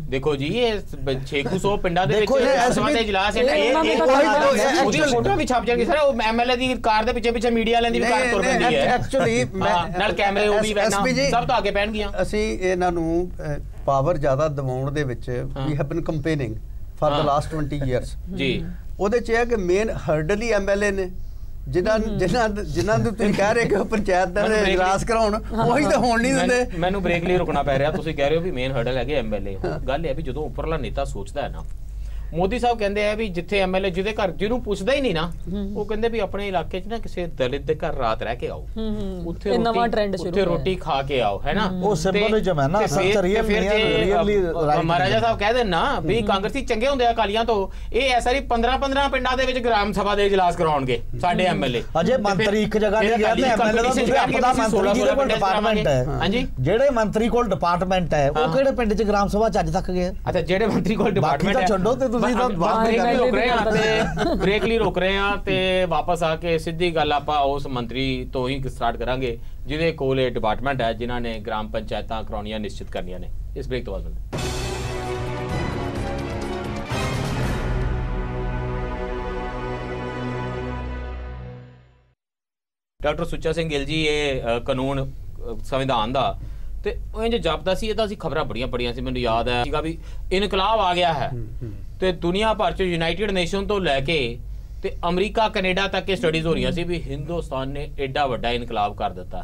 ਦੇਖੋ ਜੀ ਇਹ 600 ਪਿੰਡਾਂ ਦੇ ਵਿੱਚ ਸਭਾ ਦੇ ਇਜਲਾਸ ਉਹਦੀ ਫੋਟੋ ਵੀ ਛਪ ਜਾਣਗੀ ਸਰ। ਉਹ ਐਮਐਲਏ ਦੀ ਕਾਰ ਦੇ ਪਿੱਛੇ ਪਿੱਛੇ ਮੀਡੀਆ ਵਾਲਿਆਂ ਦੀ ਵੀ ਕਾਰ ਤੁਰ ਪੈਂਦੀ ਹੈ ਐਕਚੁਅਲੀ, ਨਾਲ ਕੈਮਰੇ ਉਹ ਵੀ ਸਭ ਤੋਂ ਅੱਗੇ ਪੈਣਗੀਆਂ। ਅਸੀਂ ਇਹਨਾਂ ਨੂੰ ਪਾਵਰ ਜ਼ਿਆਦਾ ਦਿਵਾਉਣ ਦੇ ਵਿੱਚ ਵੀ have been campaigning for the last 20 years ਜੀ। ਉਹਦੇ ਚ ਇਹ ਹੈ ਕਿ ਮੇਨ ਹਰਡਲ ਹੀ ਐਮਐਲਏ ਨੇ, ਜਿਨ੍ਹਾਂ ਨੂੰ ਤੁਸੀਂ ਕਹਿ ਰਹੇ ਕਿ ਉਹ ਪੰਚਾਇਤ ਦਾ ਇਜਲਾਸ ਕਰਾਉਣ, ਉਹੀ ਤਾਂ ਹੋਣ ਨਹੀਂ ਦਿੰਦੇ। ਮੈਨੂੰ ਬ੍ਰੇਕ ਲਈ ਰੁਕਣਾ ਪੈ ਰਿਹਾ। ਤੁਸੀਂ ਕਹਿ ਰਹੇ ਹੋ ਵੀ ਮੇਨ ਹਰਡਲ ਹੈਗੇ ਐਮਐਲਏ। ਗੱਲ ਇਹ ਹੈ ਵੀ ਜਦੋਂ ਉੱਪਰਲਾ ਨੇਤਾ ਸੋਚਦਾ ਹੈ ਨਾ, ਮੋਦੀ ਸਾਹਿਬ ਕਹਿੰਦੇ ਆ ਵੀ ਜਿੱਥੇ ਐਮਐਲਏ ਜਿਹਦੇ ਘਰ ਜਿਹਨੂੰ ਪੁੱਛਦਾ ਹੀ ਨਹੀਂ ਨਾ, ਉਹ ਕਹਿੰਦੇ ਵੀ ਆਪਣੇ ਇਲਾਕੇ 'ਚ ਨਾ ਕਿਸੇ ਦਲਿਤ ਦੇ ਘਰ ਰਾਤ ਰਹਿ ਕੇ ਆਓ, ਉੱਥੇ ਰੋਟੀ ਖਾ ਕੇ ਆਓ, ਹੈ ਨਾ। ਉਹ ਸਿੰਬਲਿਜ਼ਮ ਹੈ ਨਾ, ਮਹਾਰਾਜਾ ਸਾਹਿਬ ਕਹਿ ਦੇਣ ਨਾ ਵੀ ਕਾਂਗਰਸੀ ਚੰਗੇ ਹੁੰਦੇ ਆ ਅਕਾਲੀਆਂ ਤੋਂ, ਇਹ ਐਸਾ ਹੀ 15 ਪਿੰਡਾਂ ਦੇ ਵਿੱਚ ਗ੍ਰਾਮ ਸਭਾ ਦੇ ਇਜਲਾਸ ਕਰਾਉਣਗੇ ਸਾਡੇ ਐਮਐਲਏ। ਅਜੇ ਮੰਤਰੀ ਇੱਕ ਜਗ੍ਹਾ ਤੇ ਗਿਆ ਤੇ ਐਮਐਲਏ ਦਾ ਆਪਣਾ ਮੰਤਰੀ ਦੇ ਕੋਲ ਡਿਪਾਰਟਮੈਂਟ ਹੈ। ਹਾਂਜੀ, ਜਿਹੜੇ ਮੰਤਰੀ ਕੋਲ ਡਿਪਾਰਟਮੈਂਟ ਹੈ ਉਹ ਕਿਹੜੇ ਪਿੰਡ 'ਚ ਗ੍ਰਾਮ ਸਭਾ 'ਚ ਅੱਜ ਤੱਕ ਗਏ? ਅੱਛਾ, ਜਿਹੜੇ ਮੰਤਰੀ ਕੋਲ ਡਿਪਾਰਟਮੈਂਟ ਹੈ ਛੱਡੋ ਤੇ ਬ੍ਰੇਕ ਲਈ ਰੁਕ ਰਹੇ ਆ ਤੇ ਵਾਪਸ ਆ ਕੇ ਸਿੱਧੀ ਗੱਲ ਆਪਾਂ ਉਸ ਮੰਤਰੀ ਤੋਂ ਹੀ ਸਟਾਰਟ ਕਰਾਂਗੇ ਜਿਹਦੇ ਕੋਲ ਇਹ ਡਿਪਾਰਟਮੈਂਟ ਹੈ, ਜਿਨ੍ਹਾਂ ਨੇ ਗ੍ਰਾਮ ਪੰਚਾਇਤਾਂ ਕਰਾਉਣੀਆਂ ਨਿਸ਼ਚਿਤ ਕਰਨੀਆਂ ਨੇ। ਇਸ ਬ੍ਰੇਕ ਤੋਂ ਬਾਅਦ ਡਾਕਟਰ ਸੁੱਚਾ ਸਿੰਘ ਗਿੱਲ ਜੀ, ਇਹ ਕਾਨੂੰਨ ਸੰਵਿਧਾਨ ਦਾ ਤੇ ਉਹ ਜੇ ਜਾਪਦਾ ਸੀ, ਇਹਦਾ ਅਸੀਂ ਖਬਰਾਂ ਬੜੀਆਂ ਪੜੀਆਂ ਸੀ, ਮੈਨੂੰ ਯਾਦ ਹੈ ਸੀਗਾ ਵੀ ਇਨਕਲਾਬ ਆ ਗਿਆ ਹੈ ਤੇ ਦੁਨੀਆ ਭਰ ਚ ਯੂਨਾਈਟਿਡ ਨੇਸ਼ਨ ਤੋਂ ਲੈ ਕੇ ਤੇ ਅਮਰੀਕਾ ਕੈਨੇਡਾ ਤੱਕ ਇਹ ਸਟੱਡੀਜ਼ ਹੋ ਰਹੀਆਂ ਸੀ ਵੀ ਹਿੰਦੁਸਤਾਨ ਨੇ ਐਡਾ ਵੱਡਾ ਇਨਕਲਾਬ ਕਰ ਦਿੱਤਾ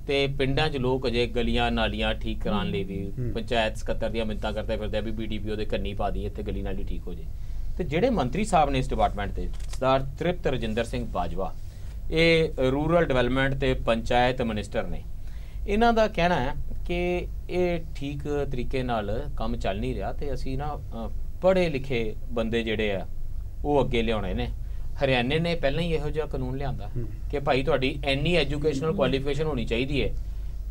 ਤੇ ਪਿੰਡਾਂ 'ਚ ਲੋਕ ਅਜੇ ਗਲੀਆਂ ਨਾਲੀਆਂ ਠੀਕ ਕਰਾਉਣ ਲਈ ਵੀ ਪੰਚਾਇਤ ਸਕੱਤਰ ਦੀਆਂ ਮਿੰਨਤਾਂ ਕਰਦੇ ਫਿਰਦੇ ਵੀ BDPO ਦੇ ਕੰਨੀ ਪਾ ਦੀ, ਇੱਥੇ ਗਲੀ ਨਾਲੀ ਠੀਕ ਹੋ ਜੇ। ਤੇ ਜਿਹੜੇ ਮੰਤਰੀ ਸਾਹਿਬ ਨੇ ਇਸ ਡਿਪਾਰਟਮੈਂਟ ਤੇ, ਸਰਦਾਰ ਤ੍ਰਿਪਤ ਰਜਿੰਦਰ ਸਿੰਘ ਬਾਜਵਾ, ਇਹ ਰੂਰਲ ਡਿਵੈਲਪਮੈਂਟ ਤੇ ਪੰਚਾਇਤ ਮਿਨਿਸਟਰ ਨੇ, ਇਹਨਾਂ ਦਾ ਕਹਿਣਾ ਹੈ ਕਿ ਇਹ ਠੀਕ ਤਰੀਕੇ ਨਾਲ ਕੰਮ ਚੱਲ ਨਹੀਂ ਰਿਹਾ ਤੇ ਅਸੀਂ ਨਾ ਪੜ੍ਹੇ ਲਿਖੇ ਬੰਦੇ ਜਿਹੜੇ ਆ ਉਹ ਅੱਗੇ ਲਿਆਉਣੇ ਨੇ। ਹਰਿਆਣੇ ਨੇ ਪਹਿਲਾਂ ਹੀ ਇਹੋ ਜਿਹਾ ਕਾਨੂੰਨ ਲਿਆਂਦਾ ਕਿ ਭਾਈ ਤੁਹਾਡੀ ਇੰਨੀ ਐਜੂਕੇਸ਼ਨਲ ਕੁਆਲੀਫਿਕੇਸ਼ਨ ਹੋਣੀ ਚਾਹੀਦੀ ਹੈ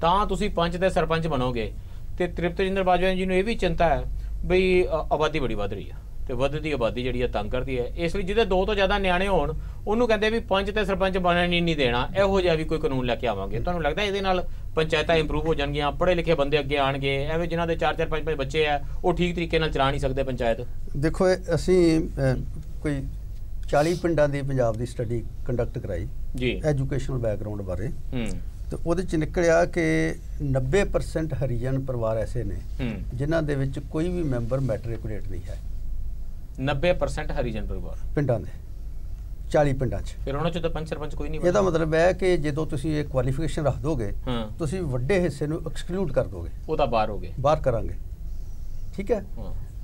ਤਾਂ ਤੁਸੀਂ ਪੰਚ ਤੇ ਸਰਪੰਚ ਬਣੋਗੇ। ਤੇ ਤ੍ਰਿਪਤ ਰਜਿੰਦਰ ਬਾਜਵਾ ਜੀ ਨੂੰ ਇਹ ਵੀ ਚਿੰਤਾ ਹੈ ਬਈ ਆਬਾਦੀ ਬੜੀ ਵੱਧ ਰਹੀ ਹੈ ਤੇ ਵੱਧਦੀ ਆਬਾਦੀ ਜਿਹੜੀ ਆ ਤੰਗ ਕਰਦੀ ਹੈ, ਇਸ ਲਈ ਜਿਹਦੇ 2 ਤੋਂ ਜ਼ਿਆਦਾ ਨਿਆਣੇ ਹੋਣ ਉਹਨੂੰ ਕਹਿੰਦੇ ਵੀ ਪੰਚ ਤੇ ਸਰਪੰਚ ਬਣਨ ਹੀ ਨਹੀਂ ਦੇਣਾ। ਇਹੋ ਜਿਹਾ ਵੀ ਕੋਈ ਕਾਨੂੰਨ ਲੈ ਕੇ ਆਵਾਂਗੇ। ਤੁਹਾਨੂੰ ਲੱਗਦਾ ਇਹਦੇ ਨਾਲ ਪੰਚਾਇਤਾਂ ਇੰਪਰੂਵ ਹੋ ਜਾਣਗੀਆਂ, ਪੜ੍ਹੇ ਲਿਖੇ ਬੰਦੇ ਅੱਗੇ ਆਣਗੇ, ਐਵੇਂ ਜਿਨ੍ਹਾਂ ਦੇ 4-4 5-5 ਬੱਚੇ ਆ ਉਹ ਠੀਕ ਤਰੀਕੇ ਨਾਲ ਚਲਾ ਨਹੀਂ ਸਕਦੇ ਪੰਚਾਇਤ? ਦੇਖੋ, ਅਸੀਂ ਕੋਈ 40 ਪਿੰਡਾਂ ਦੀ ਪੰਜਾਬ ਦੀ ਸਟੱਡੀ ਕੰਡਕਟ ਕਰਾਈ ਜੀ ਐਜੂਕੇਸ਼ਨਲ ਬੈਕਗ੍ਰਾਉਂਡ ਬਾਰੇ, ਤੇ ਉਹਦੇ ਚ ਨਿਕਲਿਆ ਕਿ 90% ਹਰੀਜਨ ਪਰਿਵਾਰ ਐਸੇ ਨੇ ਜਿਨ੍ਹਾਂ ਦੇ ਵਿੱਚ ਕੋਈ ਵੀ ਮੈਂਬਰ ਮੈਟ੍ਰਿਕੂਲੇਟ ਨਹੀਂ ਹੈ। 90% ਹਰੀਜਨ ਪਰਿਵਾਰ ਪਿੰਡਾਂ ਦੇ 40 ਪਿੰਡਾਂ 'ਚ, ਫਿਰ ਉਹਨਾਂ 'ਚ ਤਾਂ ਪੰਚ ਸਰਪੰਚ ਕੋਈ ਨਹੀਂ। ਇਹਦਾ ਮਤਲਬ ਹੈ ਕਿ ਜਦੋਂ ਤੁਸੀਂ ਇਹ ਕੁਆਲੀਫਿਕੇਸ਼ਨ ਰੱਖ ਦੋਗੇ ਤੁਸੀਂ ਵੱਡੇ ਹਿੱਸੇ ਨੂੰ ਐਕਸਕਲੂਡ ਕਰ ਦੋਗੇ, ਉਹ ਤਾਂ ਬਾਹਰ ਹੋ ਗਏ, ਬਾਹਰ ਕਰਾਂਗੇ, ਠੀਕ ਹੈ।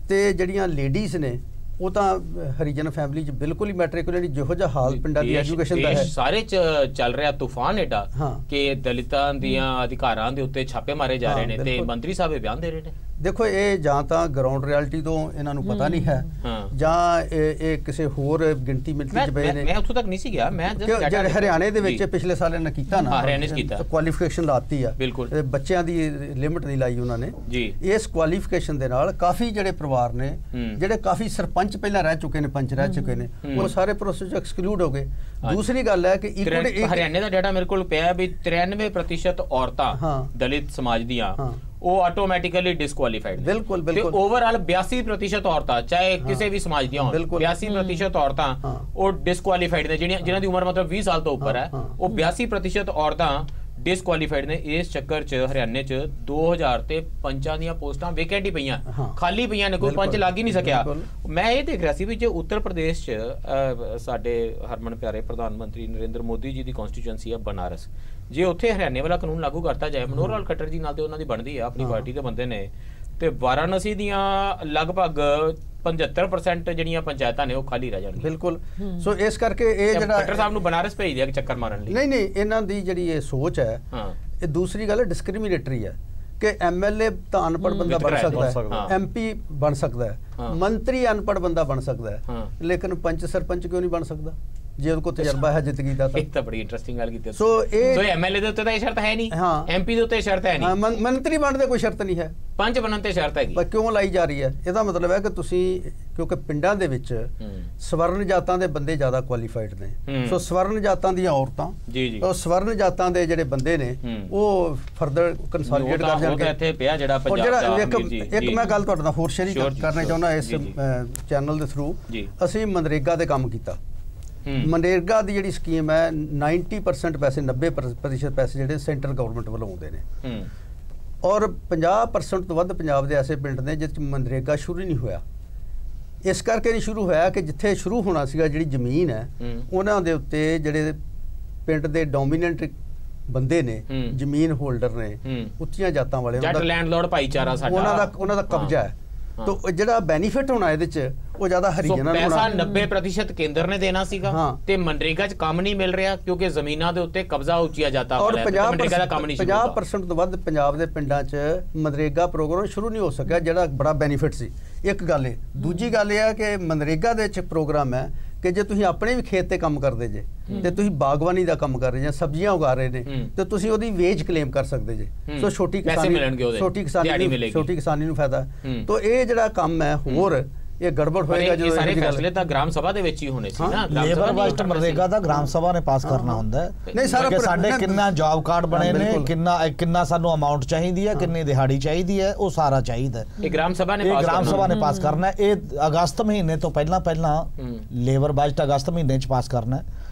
ਤੇ ਜਿਹੜੀਆਂ ਲੇਡੀਜ਼ ਨੇ ਉਹ ਤਾਂ ਹਰੀਜਨ ਫੈਮਿਲੀ 'ਚ ਬਿਲਕੁਲ ਹੀ ਮੈਟ੍ਰਿਕੂਲੇਟ, ਜਿਹੋ ਜਿਹਾ ਹਾਲ ਪਿੰਡਾਂ ਦੀ ਐਜੂਕੇਸ਼ਨ ਦਾ ਹੈ। ਸਾਰੇ 'ਚ ਚੱਲ ਰਿਹਾ ਤੂਫਾਨ ਐਡਾ ਕਿ ਦਲਿਤਾਂ ਦੀਆਂ ਅਧਿਕਾਰਾਂ ਦੇ ਉੱਤੇ ਛਾਪੇ ਮਾਰੇ ਜਾ ਰਹੇ ਨੇ ਤੇ ਮੰਤਰੀ ਸਾਹਿਬ ਇਹ ਬਿਆਨ ਦੇ ਰਹੇ ਨੇ। ਦੇਖੋ, ਇਹ ਜਾਂ ਤਾਂ ਗਰਾਊਂਡ ਰਿਐਲਿਟੀ ਤੋਂ ਇਹਨਾਂ ਨੂੰ ਪਤਾ ਨਹੀਂ ਹੈ ਜਾਂ ਇਹ ਕਿਸੇ ਹੋਰ ਗਿਣਤੀ ਮਿਲਤੀ 'ਚ ਪਏ ਨੇ। ਮੈਂ ਉੱਥੋਂ ਤੱਕ ਨਹੀਂ ਸੀ ਗਿਆ, ਮੈਂ ਜਿਹੜੇ ਹਰਿਆਣੇ ਦੇ ਵਿੱਚ ਪਿਛਲੇ ਸਾਲ ਇਹਨਾਂ ਕੀਤਾ ਨਾ, ਹਰਿਆਣੇ 'ਚ ਕੀਤਾ, ਕੁਆਲੀਫਿਕੇਸ਼ਨ ਲਾਤੀ ਆ, ਬਿਲਕੁਲ ਬੱਚਿਆਂ ਦੀ ਲਿਮਿਟ ਨਹੀਂ ਲਾਈ ਉਹਨਾਂ ਨੇ ਜੀ। ਇਸ ਕੁਆਲੀਫਿਕੇਸ਼ਨ ਦੇ ਨਾਲ ਕਾਫੀ ਜਿਹੜੇ ਪਰਿਵਾਰ ਨੇ, ਜਿਹੜੇ ਕਾਫੀ ਸਰਪੰਚ ਪਹਿਲਾਂ ਰਹਿ ਚੁੱਕੇ ਨੇ, ਪੰਚ ਰਹਿ ਚੁੱਕੇ ਨੇ, ਉਹ ਸਾਰੇ ਪ੍ਰੋਸੈਸ ਐਕਸਕਲੂਡ ਹੋ ਗਏ। ਦੂਸਰੀ ਗੱਲ ਹੈ ਕਿ ਹਰਿਆਣੇ ਦਾ ਡਾਟਾ ਮੇਰੇ ਕੋਲ ਪਿਆ ਵੀ 93% ਔਰਤਾਂ ਦਲਿਤ ਸਮਾਜ ਦੀਆਂ ਉਹ ਆਟੋਮੈਟਿਕਲੀ ਡਿਸਕੁਆਲੀਫਾਈਡ। ਬਿਲਕੁਲ ਬਿਲਕੁਲ। ਓਵਰਆਲ 82% ਔਰਤਾਂ ਚਾਹੇ ਕਿਸੇ ਵੀ ਸਮਾਜ ਦੀਆਂ ਹੋਣ, 82% ਔਰਤਾਂ ਉਹ ਡਿਸਕੁਆਲੀਫਾਈਡ ਨੇ, ਜਿਨ੍ਹਾਂ ਦੀ ਉਮਰ ਮਤਲਬ 20 ਸਾਲ ਤੋਂ ਉੱਪਰ ਹੈ, ਉਹ 82% ਔਰਤਾਂ ਡਿਸਕੁਆਲੀਫਾਈਡ ਨੇ। ਇਸ ਚੱਕਰ 'ਚ ਹਰਿਆਣੇ 'ਚ 2000 ਤੇ ਪੰਚਾਂ ਦੀਆਂ ਪੋਸਟਾਂ ਵੇਕੈਂਟ ਹੀ ਪਈਆਂ, ਖਾਲੀ ਪਈਆਂ ਨੇ, ਕੋਈ ਪੰਚ ਲੱਗ ਹੀ ਨਹੀਂ ਸਕਿਆ। ਮੈਂ ਇਹ ਦੇਖ ਰਿਹਾ ਸੀ ਵੀ ਜੇ ਉੱਤਰ ਪ੍ਰਦੇਸ਼ 'ਚ ਸਾਡੇ ਹਰਮਨ ਪਿਆਰੇ ਪ੍ਰਧਾਨ ਮੰਤਰੀ ਨਰਿੰਦਰ ਮੋਦੀ ਜੀ ਦੀ ਕਨਸਟੀਚੁਐਂਸੀ ਹੈ ਬਨਾਰਸ, ਜੇ ਉੱਥੇ ਹਰਿਆਣੇ ਵਾਲਾ ਕਾਨੂੰਨ ਲਾਗੂ ਕਰਤਾ ਜਾਏ, ਮਨੋਹਰ ਲਾਲ ਖੱਟਰ ਜੀ ਨਾਲ ਤੇ ਉਹਨਾਂ ਦੀ ਬਣਦੀ ਹੈ, ਆਪਣੀ ਪਾਰਟੀ ਦੇ ਬੰਦੇ ਨੇ, ਤੇ ਵਾਰਾਣਸੀ ਦੀਆਂ ਲਗਭਗ 75% ਜਿਹੜੀਆਂ ਪੰਚਾਇਤਾਂ ਨੇ ਉਹ ਖਾਲੀ ਰਹਿ ਜਾਣਗੀਆਂ। ਬਿਲਕੁਲ। ਸੋ ਇਸ ਕਰਕੇ ਇਹ ਜਿਹੜਾ ਖੱਟਰ ਸਾਹਿਬ ਨੂੰ ਬਨਾਰਸ ਭੇਜ ਦਿਆ ਚੱਕਰ ਮਾਰਨ ਲਈ। ਨਹੀਂ, ਇਹਨਾਂ ਦੀ ਜਿਹੜੀ ਇਹ ਸੋਚ ਹੈ ਇਹ ਦੂਸਰੀ ਗੱਲ ਡਿਸਕ੍ਰਿਮੀਨੇਟਰੀ ਹੈ ਕਿ ਐਮਐਲਏ ਤਾਂ ਅਨਪੜ੍ਹ ਬੰਦਾ ਬਣ ਸਕਦਾ ਹੈ, ਐਮਪੀ ਬਣ ਸਕਦਾ ਹੈ, ਮੰਤਰੀ ਅਨਪੜ੍ਹ ਬੰਦਾ ਬਣ ਸਕਦਾ ਹੈ, ਲੇਕਿਨ ਪੰਚ ਸਰਪੰਚ ਕਿਉਂ ਨਹੀਂ ਬਣ ਸਕਦਾ ਜੇ ਉਹਦੇ ਕੋਲ ਤਜਰਬਾ ਹੈ ਜ਼ਿੰਦਗੀ ਦਾ? ਇਹ ਤਾਂ ਬੜੀ ਇੰਟਰਸਟਿੰਗ ਗੱਲ ਕੀਤੀ। ਸੋ ਐਮਐਲਏ ਦੇ ਉੱਤੇ ਤਾਂ ਇਹ ਸ਼ਰਤ ਹੈ ਨਹੀਂ, ਐਮਪੀ ਦੇ ਉੱਤੇ ਸ਼ਰਤ ਹੈ ਨਹੀਂ, ਮੰਤਰੀ ਬਣਨ ਦੇ ਕੋਈ ਸ਼ਰਤ ਨਹੀਂ ਹੈ, ਪੰਚ ਬਣਨ ਤੇ ਸ਼ਰਤ ਹੈਗੀ। ਪਰ ਕਿਉਂ ਲਾਈ ਜਾ ਰਹੀ ਹੈ? ਇਹਦਾ ਮਤਲਬ ਹੈ ਕਿ ਤੁਸੀਂ, ਕਿਉਂਕਿ ਪਿੰਡਾਂ ਦੇ ਵਿੱਚ ਸਵਰਨ ਜਾਤਾਂ ਦੇ ਬੰਦੇ ਜ਼ਿਆਦਾ ਕੁਆਲੀਫਾਈਡ ਨੇ, ਸੋ ਸਵਰਨ ਜਾਤਾਂ ਦੀਆਂ ਔਰਤਾਂ ਉਹ ਸਵਰਨ ਜਾਤਾਂ ਦੇ ਜਿਹੜੇ ਬੰਦੇ ਨੇ ਉਹ ਫਰਦਰ ਕੰਸੋਲੀਡੇਟ ਕਰ ਜਾਣਗੇ। ਇੱਥੇ ਪਿਆ ਜਿਹੜਾ ਪੰਜਾਬ ਇੱਕ ਮੈਂ ਗੱਲ ਤੁਹਾਡੇ ਨਾਲ ਹੋਰ ਸ਼ੇਅਰ ਕਰਨਾ ਚਾਹੁੰਦਾ ਇਸ ਚੈਨਲ ਦੇ ਥਰੂ। ਅਸੀਂ ਮਨਰੇਗਾ ਦੇ ਕੰਮ ਕੀਤਾ। ਮਨਰੇਗਾ ਦੀ ਜਿਹੜੀ ਸਕੀਮ ਹੈ 90% ਪੈਸੇ 90% ਪੈਸੇ ਜਿਹੜੇ ਸੈਂਟਰ ਗਵਰਨਮੈਂਟ ਵੱਲੋਂ ਆਉਂਦੇ ਨੇ, ਔਰ 50% ਤੋਂ ਵੱਧ ਪੰਜਾਬ ਦੇ ਐਸੇ ਪਿੰਡ ਨੇ ਜਿਸ 'ਚ ਮਨਰੇਗਾ ਸ਼ੁਰੂ ਨਹੀਂ ਹੋਇਆ। ਇਸ ਕਰਕੇ ਨਹੀਂ ਸ਼ੁਰੂ ਹੋਇਆ ਕਿ ਜਿੱਥੇ ਸ਼ੁਰੂ ਹੋਣਾ ਸੀਗਾ ਜਿਹੜੀ ਜ਼ਮੀਨ ਹੈ ਉਹਨਾਂ ਦੇ ਉੱਤੇ ਜਿਹੜੇ ਪਿੰਡ ਦੇ ਡੋਮੀਨੈਂਟ ਬੰਦੇ ਨੇ, ਜ਼ਮੀਨ ਹੋਲਡਰ ਨੇ, ਉੱਚੀਆਂ ਜਾਤਾਂ ਵਾਲੇ, ਲੈਂਡਲੋਰਡ ਭਾਈਚਾਰਾ ਸਾਡਾ, ਉਹਨਾਂ ਦਾ ਕਬਜ਼ਾ ਹੈ। तो ਜਿਹੜਾ ਬੈਨੀਫਿਟ ਹੋਣਾ ਇਹਦੇ ਚ ਉਹ ਜ਼ਿਆਦਾ ਹਰੀਜਨਾਂ ਨੂੰ ਪੈਸਾ 90% ਕੇਂਦਰ ਨੇ ਦੇਣਾ ਸੀਗਾ ਤੇ ਮਨਰੇਗਾ ਚ ਕੰਮ ਨਹੀਂ ਮਿਲ ਰਿਹਾ ਕਿਉਂਕਿ ਜ਼ਮੀਨਾਂ ਦੇ ਉੱਤੇ ਕਬਜ਼ਾ ਉੱਚਿਆ ਜਾਂਦਾ ਹੈ ਤੇ ਮਨਰੇਗਾ ਦਾ ਕੰਮ ਨਹੀਂ ਸ਼ੁਰੂ ਹੁੰਦਾ। 50% ਤੋਂ ਵੱਧ ਪੰਜਾਬ ਦੇ ਪਿੰਡਾਂ ਚ ਮਨਰੇਗਾ ਪ੍ਰੋਗਰਾਮ ਸ਼ੁਰੂ ਨਹੀਂ ਹੋ ਸਕਿਆ ਜਿਹੜਾ ਬੜਾ ਬੈਨੀਫਿਟ ਸੀ। ਇੱਕ ਗੱਲ ਹੈ। ਦੂਜੀ ਗੱਲ ਇਹ ਹੈ ਕਿ ਮਨਰੇਗਾ ਦੇ ਵਿੱਚ ਪ੍ਰੋਗਰਾਮ ਹੈ ਕਿ ਜੇ ਤੁਸੀਂ ਆਪਣੇ ਵੀ ਖੇਤ ਤੇ ਕੰਮ ਕਰਦੇ ਜੇ ਤੇ ਤੁਸੀਂ ਬਾਗਬਾਨੀ ਦਾ ਕੰਮ ਕਰ ਰਹੇ ਜਾਂ ਸਬਜ਼ੀਆਂ ਉਗਾ ਰਹੇ ਨੇ ਤੇ ਤੁਸੀਂ ਉਹਦੀ ਵੇਜ ਕਲੇਮ ਕਰ ਸਕਦੇ ਜੇ। ਸੋ ਛੋਟੀ ਕਿਸਾਨੀ ਨੂੰ ਫਾਇਦਾ। ਤਾਂ ਇਹ ਜਿਹੜਾ ਕੰਮ ਹੈ ਹੋਰ ਇਹ ਗੜਬੜ ਹੋਏਗਾ ਜਦੋਂ ਸਾਰੇ ਫੈਸਲੇ ਤਾਂ ਗ੍ਰਾਮ ਸਭਾ ਦੇ ਵਿੱਚ ਹੀ ਹੋਣੇ ਸੀ ਨਾ। ਲੇਬਰ ਵਾਸਤੇ ਮਨਰੇਗਾ ਦਾ ਗ੍ਰਾਮ ਸਭਾ ਨੇ ਪਾਸ ਕਰਨਾ ਹੁੰਦਾ ਹੈ। ਨਹੀਂ ਸਾਰਾ ਸਾਡੇ ਕਿੰਨਾ ਜੌਬ ਕਾਰਡ ਬਣੇ ਨੇ, ਕਿੰਨਾ ਸਾਨੂੰ ਅਮਾਉਂਟ ਚਾਹੀਦੀ ਹੈ, ਕਿੰਨੀ ਦਿਹਾੜੀ ਚਾਹੀਦੀ ਹੈ, ਉਹ ਸਾਰਾ ਚਾਹੀਦਾ। ਇਹ ਗ੍ਰਾਮ ਸਭਾ ਨੇ ਪਾਸ ਕਰਨਾ। ਇਹ ਅਗਸਤ ਮਹੀਨੇ ਤੋਂ ਪਹਿਲਾਂ ਲੇਬਰ ਬਜਟ ਅਗਸਤ ਮਹੀਨੇ ਚ ਪਾਸ ਕਰਨਾ।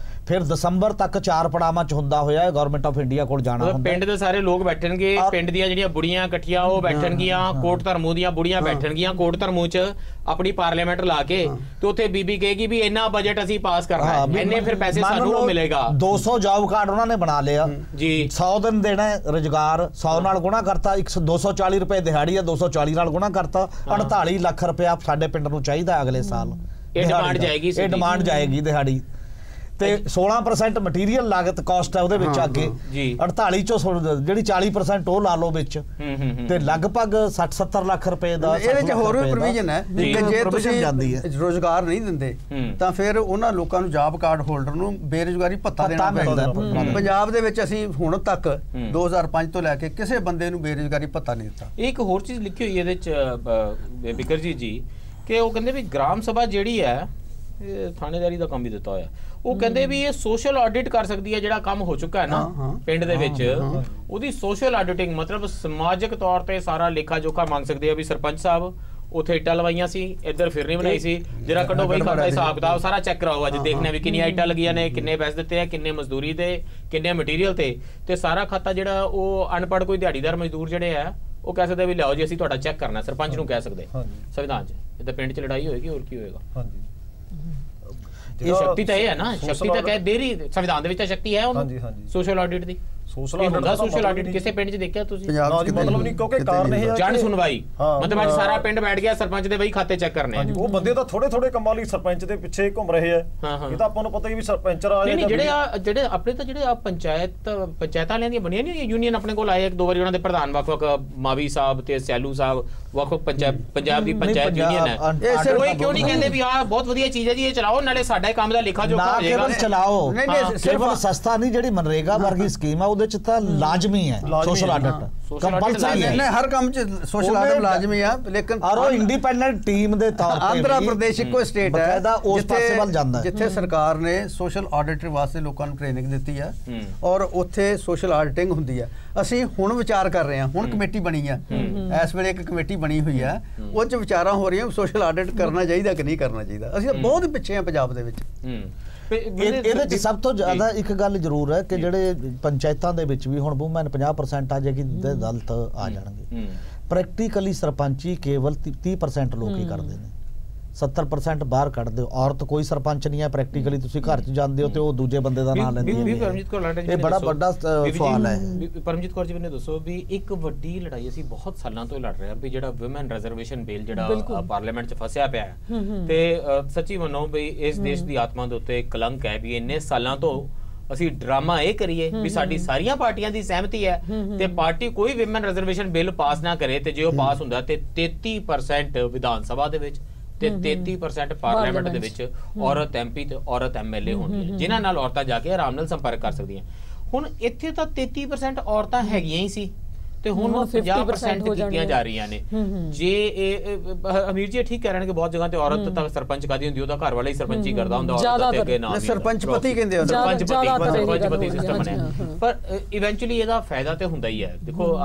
ਫਿਰ ਦਸੰਬਰ ਤੱਕ 4 ਪੜਾਵਾਂ ਚ ਹੁੰਦਾ ਹੋਇਆ ਗਵਰਨਮੈਂਟ ਆਫ ਇੰਡੀਆ ਕੋਲ ਜਾਣਾ ਹੁੰਦਾ। ਪਿੰਡ ਦੇ ਸਾਰੇ ਲੋਕ ਬੈਠਣਗੇ, ਪਿੰਡ ਦੀਆਂ ਜਿਹੜੀਆਂ ਬੁੜੀਆਂ ਇਕੱਠੀਆਂ ਉਹ ਬੈਠਣਗੀਆਂ, ਕੋਟ ਧਰਮੂ ਦੀਆਂ ਬੁੜੀਆਂ ਬੈਠਣਗੀਆਂ ਕੋਟ ਧਰਮੂ ਚ ਆਪਣੀ ਪਾਰਲੀਮੈਂਟ ਲਾ ਕੇ ਤੇ ਉੱਥੇ ਬੀਬੀ ਕਹੇਗੀ ਵੀ ਇੰਨਾ ਬਜਟ ਅਸੀਂ ਪਾਸ ਕਰਨਾ ਹੈ, ਇੰਨੇ ਫਿਰ ਪੈਸੇ ਸਾਨੂੰ ਮਿਲੇਗਾ। 200 ਜੌਬ ਕਾਰਡ ਉਹਨਾਂ ਨੇ ਬਣਾ ਲਿਆ ਜੀ, 100 ਦਿਨ ਦੇਣਾ ਰੁਜ਼ਗਾਰ, 100 ਨਾਲ ਗੁਣਾ ਕਰਤਾ, 240 ਰੁਪਏ ਦਿਹਾੜੀ ਆ, 240 ਨਾਲ ਗੁਣਾ ਕਰਤਾ, 48 ਲੱਖ ਰੁਪਇਆ ਸਾਡੇ ਪਿੰਡ ਨੂੰ ਚਾਹੀਦਾ ਅਗਲੇ ਸਾਲ। ਇਹ ਡਿਮਾਂਡ ਜਾਏਗੀ ਦਿਹਾੜੀ ਤੇ 16% ਮਟੀਰੀਅਲ ਲਾਗਤ ਕਾਸਟ ਹੈ ਉਹਦੇ ਵਿੱਚ ਅੱਗੇ 48 ਚੋਂ ਜਿਹੜੀ 40% ਉਹ ਲਾ ਲਓ ਵਿੱਚ ਤੇ ਲਗਭਗ 60-70 ਲੱਖ ਰੁਪਏ ਦਾ। ਇਹਦੇ ਚ ਹੋਰ ਵੀ ਪ੍ਰੋਵੀਜ਼ਨ ਹੈ ਕਿ ਜੇ ਤੁਸੀਂ ਰੋਜ਼ਗਾਰ ਨਹੀਂ ਦਿੰਦੇ ਤਾਂ ਫਿਰ ਉਹਨਾਂ ਲੋਕਾਂ ਨੂੰ ਜੌਬ ਕਾਰਡ ਹੋਲਡਰ ਨੂੰ ਬੇਰੁਜ਼ਗਾਰੀ ਭੱਤਾ ਦੇਣਾ ਪੈਂਦਾ। ਪੰਜਾਬ ਦੇ ਵਿੱਚ ਅਸੀਂ ਹੁਣ ਤੱਕ 2005 ਤੋਂ ਲੈ ਕੇ ਕਿਸੇ ਬੰਦੇ ਨੂੰ ਬੇਰੁਜ਼ਗਾਰੀ ਭੱਤਾ ਨਹੀਂ ਦਿੱਤਾ। ਇੱਕ ਹੋਰ ਚੀਜ਼ ਲਿਖੀ ਹੋਈ ਇਹਦੇ ਚ ਬਿਕਰ ਜੀ ਕਿ ਉਹ ਕਹਿੰਦੇ ਵੀ ਗ੍ਰਾਮ ਸਭਾ ਜਿਹੜੀ ਹੈ ਇਹ ਥਾਣੇਦਾਰੀ ਦਾ ਕੰਮ ਵੀ ਦਿੱਤਾ ਹੋਇਆ। ਉਹ ਕਹਿੰਦੇ ਵੀ ਇਹ ਸੋਸ਼ਲ ਆਡਿਟ ਕਰ ਸਕਦੀ ਹੈ ਜਿਹੜਾ ਕੰਮ ਹੋ ਚੁੱਕਾ ਹੈ ਨਾ ਪਿੰਡ ਦੇ ਵਿੱਚ, ਉਹਦੀ ਸੋਸ਼ਲ ਆਡਿਟਿੰਗ ਮਤਲਬ ਸਮਾਜਿਕ ਤੌਰ ਤੇ ਸਾਰਾ ਲੇਖਾ ਜੋਖਾ ਮੰਗ ਸਕਦੇ ਆ ਵੀ ਸਰਪੰਚ ਸਾਹਿਬ ਉੱਥੇ ਇੱਟਾਂ ਲਵਾਈਆਂ ਸੀ, ਇੱਧਰ ਫਿਰਨੀ ਬਣਾਈ ਸੀ, ਜਿਹੜਾ ਕੱਢੋ ਬਈ ਖਾਤਾ ਹਿਸਾਬ ਕਿਤਾਬ ਸਾਰਾ ਚੈੱਕ ਕਰਾਓ, ਅੱਜ ਦੇਖਣੇ ਵੀ ਕਿੰਨੀਆਂ ਇੱਟਾਂ ਲੱਗੀਆਂ ਨੇ, ਕਿੰਨੇ ਪੈਸੇ ਦਿੱਤੇ ਆ, ਕਿੰਨੇ ਮਜ਼ਦੂਰੀ ਤੇ, ਕਿੰਨੇ ਮਟੀਰੀਅਲ ਤੇ ਸਾਰਾ ਖਾਤਾ ਜਿਹੜਾ ਉਹ ਅਨਪੜ੍ਹ ਕੋਈ ਦਿਹਾੜੀਦਾਰ ਮਜ਼ਦੂਰ ਜਿਹੜੇ ਆ ਉਹ ਕਹਿ ਸਕਦੇ ਵੀ ਲਿਆਓ ਜੀ ਅਸੀਂ ਤੁਹਾਡਾ ਚੈੱਕ ਕਰਨਾ। ਸਰਪੰਚ ਨੂੰ ਕਹਿ ਸਕਦੇ ਸੰਵਿਧਾਨ 'ਚ। ਇਹ ਤਾਂ ਪਿੰਡ 'ਚ ਲੜਾਈ ਹੋਏਗੀ, ਹੋਰ ਕੀ ਹੋਏਗਾ। ਇਹ ਸ਼ਕਤੀ ਤਾਂ ਇਹ ਹੈ ਨਾ, ਸ਼ਕਤੀ ਤਾਂ ਕਹਿ ਦੇ ਰਹੀ ਸੰਵਿਧਾਨ ਦੇ ਵਿੱਚ ਤਾਂ ਸ਼ਕਤੀ ਹੈ ਉਹਨੂੰ ਸੋਸ਼ਲ ਆਡਿਟ ਦੀ। ਸੋਸ਼ਲ ਆਡਿਟ ਕਿਸੇ ਪਿੰਡ 'ਚ ਦੇਖਿਆ ਤੁਸੀਂ? ਮਤਲਬ ਨਹੀਂ ਕਿਉਂਕਿ ਕਾਰਨ ਇਹ ਹੈ ਜਨ ਸੁਣਵਾਈ ਮਤਲਬ ਅੱਜ ਸਾਰਾ ਪਿੰਡ ਬੈਠ ਗਿਆ ਸਰਪੰਚ ਦੇ ਬਈ ਖਾਤੇ ਚੈੱਕ ਕਰਨੇ। ਉਹ ਬੰਦੇ ਤਾਂ ਥੋੜੇ ਕੰਮਾਂ ਲਈ ਸਰਪੰਚ ਦੇ ਪਿੱਛੇ ਘੁੰਮ ਰਹੇ ਆ। ਇਹ ਤਾਂ ਆਪਾਂ ਨੂੰ ਪਤਾ ਹੀ ਵੀ ਸਰਪੰਚ ਰਾਜ ਜਿਹੜੇ ਆਪਣੇ ਤਾਂ ਜਿਹੜੇ ਪੰਚਾਇਤਾਂ ਵਾਲਿਆਂ ਦੀਆਂ ਬਣੀਆਂ ਨਹੀਂ ਯੂਨੀਅਨ ਆਪਣੇ ਕੋਲ ਆਏ ਇੱਕ ਦੋ ਵਾਰੀ, ਉਹਨਾਂ ਦੇ ਪ੍ਰਧਾਨ ਵੱਖ-ਵੱਖ ਮਾਵੀ ਸਾਹਿਬ ਤੇ ਸੈਲੂ ਸਾਹਿਬ ਵੱਖ-ਵੱਖ ਪੰਜਾਬ ਦੀ ਪੰਚਾਇਤ ਯੂਨੀਅਨ ਹੈ। ਉਹ ਕਿਉਂ ਨਹੀਂ ਕਹਿੰਦੇ ਵੀ ਆਹ ਬਹੁਤ ਵਧੀਆ ਚੀਜ਼ ਹੈ ਜੀ ਇਹ ਚਲਾਓ, ਨਾਲੇ ਸਾਡਾ ਕੰਮ ਦਾ ਲੇਖਾ ਜੋਖਾ ਹੋ ਜਾਏਗਾ। ਚਲਾਓ ਕੇਵਲ ਸਸਤਾ ਨਹੀਂ, ਜਿਹੜੀ ਮਨਰੇਗਾ ਵਰਗੀ ਸਕੀਮ ਆ ਉਹਦੇ ਚ ਤਾਂ ਲਾਜ਼ਮੀ ਹੈ ਸੋਸ਼ਲ ਆਡਿਟ, ਕੰਪਲਸਰੀ ਹੈ ਹਰ ਕੰਮ ਚ ਸੋਸ਼ਲ ਆਡਿਟ ਲਾਜ਼ਮੀ ਆ। ਲੇਕਿਨ ਔਰ ਇੰਡੀਪੈਂਡੈਂਟ ਟੀਮ ਦੇ ਤੌਰ ਤੇ ਆਂਧਰਾ ਪ੍ਰਦੇਸ਼ ਇੱਕੋ ਸਟੇਟ ਹੈ ਉਸ ਪਾਸੇ ਵੱਲ ਜਾਂਦਾ ਜਿੱਥੇ ਸਰਕਾਰ ਨੇ ਸੋਸ਼ਲ ਆਡਿਟਰ ਵਾਸਤੇ ਲੋਕਾਂ ਨੂੰ ਟ੍ਰੇਨਿੰਗ ਦਿੱਤੀ ਹੈ ਔਰ ਉੱਥੇ ਸੋਸ਼ਲ ਆਡਿਟਿੰਗ ਹੁੰਦੀ ਹੈ। ਅਸੀਂ ਹੁਣ ਵਿਚਾਰ ਕਰ ਰਹੇ ਹਾਂ, ਹੁਣ ਕਮੇਟੀ ਬਣੀ ਹੈ, ਇਸ ਵੇਲੇ ਇੱਕ ਕਮੇਟੀ ਬਣੀ ਹੋਈ ਹੈ, ਉਹ ਚ ਵਿਚਾਰਾਂ ਹੋ ਰਹੀਆਂ ਸੋਸ਼ਲ ਆਡਿਟ ਕਰਨਾ ਚਾਹੀਦਾ ਕਿ ਨਹੀਂ ਕਰਨਾ ਚਾਹੀਦਾ। ਅਸੀਂ ਬਹੁਤ ਪਿੱਛੇ ਹਾਂ ਪੰਜਾਬ ਦੇ ਵਿੱਚ। ਇਹਦੇ ਚ ਸਭ ਤੋਂ ਜ਼ਿਆਦਾ ਇੱਕ ਗੱਲ ਜ਼ਰੂਰ ਹੈ ਕਿ ਜਿਹੜੇ ਪੰਚਾਇਤਾਂ ਦੇ ਵਿੱਚ ਵੀ ਹੁਣ ਵੂਮਨ 50% ਆ ਜਾਏਗੀ ਤੇ ਦਲਿਤ ਆ ਜਾਣਗੇ। ਪ੍ਰੈਕਟੀਕਲੀ ਸਰਪੰਚੀ ਕੇਵਲ 30% ਲੋਕ ਹੀ ਕਰਦੇ ਨੇ, 70% ਬਾਹਰ ਕੱਢਦੇ ਹੋ। ਔਰਤ ਕੋਈ ਸਰਪੰਚ ਨਹੀਂ ਹੈ ਪ੍ਰੈਕਟੀਕਲੀ, ਤੁਸੀਂ ਘਰ ਚ ਜਾਂਦੇ ਹੋ ਤੇ ਉਹ ਦੂਜੇ ਬੰਦੇ ਦਾ ਨਾਮ ਲੈਂਦੀ ਹੈ। ਇਹ ਬੜਾ ਵੱਡਾ ਸਵਾਲ ਹੈ। ਪਰਮਜੀਤ ਕੌਰ ਜੀ ਮੈਨੂੰ ਦੱਸੋ ਵੀ ਇੱਕ ਵੱਡੀ ਲੜਾਈ ਅਸੀਂ ਬਹੁਤ ਸਾਲਾਂ ਤੋਂ ਲੜ ਰਹੇ ਹਾਂ ਵੀ ਜਿਹੜਾ ਵੂਮਨ ਰਿਜ਼ਰਵੇਸ਼ਨ ਬਿੱਲ ਜਿਹੜਾ ਪਾਰਲੀਮੈਂਟ ਚ ਫਸਿਆ ਪਿਆ ਹੈ ਤੇ ਸੱਚੀ ਮੰਨੋ ਵੀ ਇਸ ਦੇਸ਼ ਦੀ ਆਤਮਾ ਦੇ ਉੱਤੇ ਕਲੰਕ ਹੈ ਵੀ ਇੰਨੇ ਸਾਲਾਂ ਤੋਂ ਅਸੀਂ ਡਰਾਮਾ ਇਹ ਕਰੀਏ ਵੀ ਸਾਡੀ ਸਾਰੀਆਂ ਪਾਰਟੀਆਂ ਦੀ ਸਹਿਮਤੀ ਹੈ ਤੇ ਪਾਰਟੀ ਕੋਈ ਵਿਮਨ ਰਿਜ਼ਰਵੇਸ਼ਨ ਬਿੱਲ ਪਾਸ ਨਾ ਕਰੇ, ਤੇ ਜੇ ਉਹ ਪਾਸ ਹੁੰਦਾ ਤੇ 33% ਵਿਧਾਨ ਸਭਾ ਦੇ ਵਿੱਚ ਤੇ 33% ਪਾਰਲੀਮੈਂਟ ਦੇ ਵਿੱਚ ਔਰਤ ਐਮਪੀ ਤੇ ਔਰਤ ਐਮਐਲਏ ਹੋਣਗੇ, ਜਿਨ੍ਹਾਂ ਨਾਲ ਔਰਤਾਂ ਜਾ ਕੇ ਆਰਾਮ ਨਾਲ ਸੰਪਰਕ ਕਰ ਸਕਦੀਆਂ। ਹੁਣ ਇੱਥੇ ਤਾਂ 33% ਔਰਤਾਂ ਹੈਗੀਆਂ ਹੀ ਸੀ ਤੇ ਹੁਣ 50% ਕੀਤੀਆਂ ਜਾ ਰਹੀਆਂ ਨੇ। ਜੇ ਅਮੀਰ ਜੀ ਠੀਕ ਕਹਿ ਰਹੇ ਨੇ ਕਿ ਬਹੁਤ ਜਗ੍ਹਾ ਤੇ ਔਰਤ ਤਾਂ ਸਰਪੰਚ ਕਾਦੀ ਹੁੰਦੀ, ਉਹਦਾ ਘਰ ਵਾਲਾ ਹੀ ਸਰਪੰਚੀ ਕਰਦਾ ਹੁੰਦਾ, ਔਰਤ ਤੇ ਅੱਗੇ ਨਾਮ ਸਰਪੰਚ ਪਤੀ ਕਹਿੰਦੇ ਹੁੰਦੇ, ਸਰਪੰਚ ਪਤੀ ਸਿਸਟਮ ਬਣਿਆ। ਪਰ ਇਵੈਂਚੁਅਲੀ ਇਹਦਾ ਫਾਇਦਾ ਤੇ ਹੁੰਦਾ ਹੀ ਹੈ। ਦੇਖੋ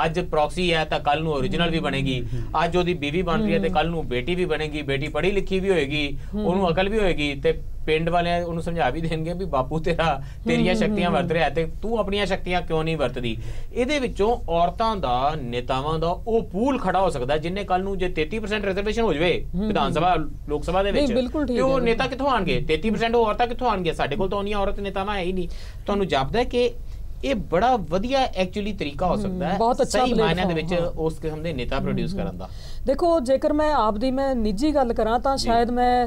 ਅੱਜ ਪ੍ਰੌਕਸੀ ਹੈ ਤਾਂ ਕੱਲ ਨੂੰ ਓਰੀਜਨਲ ਵੀ ਬਣੇਗੀ, ਅੱਜ ਉਹਦੀ ਬੀਵੀ ਬਣ ਰਹੀ ਹੈ ਤੇ ਕੱਲ ਨੂੰ ਬੇਟੀ ਵੀ ਬਣੇਗੀ, ਬੇਟੀ ਪੜ੍ਹੀ ਲਿਖੀ ਵੀ ਹੋਏਗੀ, ਉਹਨੂੰ ਅਕਲ ਵੀ ਹੋਏਗੀ ਤੇ ਪਿੰਡ ਵਾਲੇ ਉਹਨੂੰ ਸਮਝਾ ਵੀ ਦੇਣਗੇ ਵੀ ਬਾਪੂ ਤੇਰੀਆਂ ਸ਼ਕਤੀਆਂ ਵਰਤ ਰਿਹਾ ਤੇ ਤੂੰ ਆਪਣੀਆਂ ਸ਼ਕਤੀਆਂ ਕਿਉਂ ਨਹੀਂ ਵਰਤਦੀ। ਇਹਦੇ ਵਿੱਚੋਂ ਔਰਤਾਂ ਦਾ, ਨੇਤਾਵਾਂ ਦਾ ਉਹ ਪੂਲ ਖੜਾ ਹੋ ਸਕਦਾ ਜਿੰਨੇ ਕੱਲ ਨੂੰ ਜੇ 33% ਰਿਜ਼ਰਵੇਸ਼ਨ ਹੋ ਜਾਵੇ ਵਿਧਾਨ ਸਭਾ ਲੋਕ ਸਭਾ ਦੇ ਵਿੱਚ ਤੇ ਉਹ ਨੇਤਾ ਕਿੱਥੋਂ ਆਣਗੇ? 33% ਉਹ ਔਰਤਾਂ ਕਿੱਥੋਂ ਆਣਗੀਆਂ? ਸਾਡੇ ਕੋਲ ਤਾਂ ਉਹਨੀਆਂ ਔਰਤ ਨੇਤਾਵਾਂ ਹੈ ਹੀ ਨਹੀਂ। ਤੁਹਾਨੂੰ ਜਾਪਦਾ ਕਿ ਇਹ ਬੜਾ ਵਧੀਆ ਐਕਚੁਅਲੀ ਤਰੀਕਾ ਹੋ ਸਕਦਾ ਹੈ ਸਹੀ ਮਾਇਨਿਆਂ ਦੇ ਵਿੱਚ ਉਸ ਕਿਸਮ ਦੇ ਨੇਤਾ ਪ੍ਰੋਡਿਊਸ ਕਰਨ ਦਾ। ਦੇਖੋ ਜੇਕਰ ਮੈਂ ਆਪ ਦੀ ਮੈਂ ਨਿੱਜੀ ਗੱਲ ਕਰਾਂ ਤਾਂ ਸ਼ਾਇਦ ਮੈਂ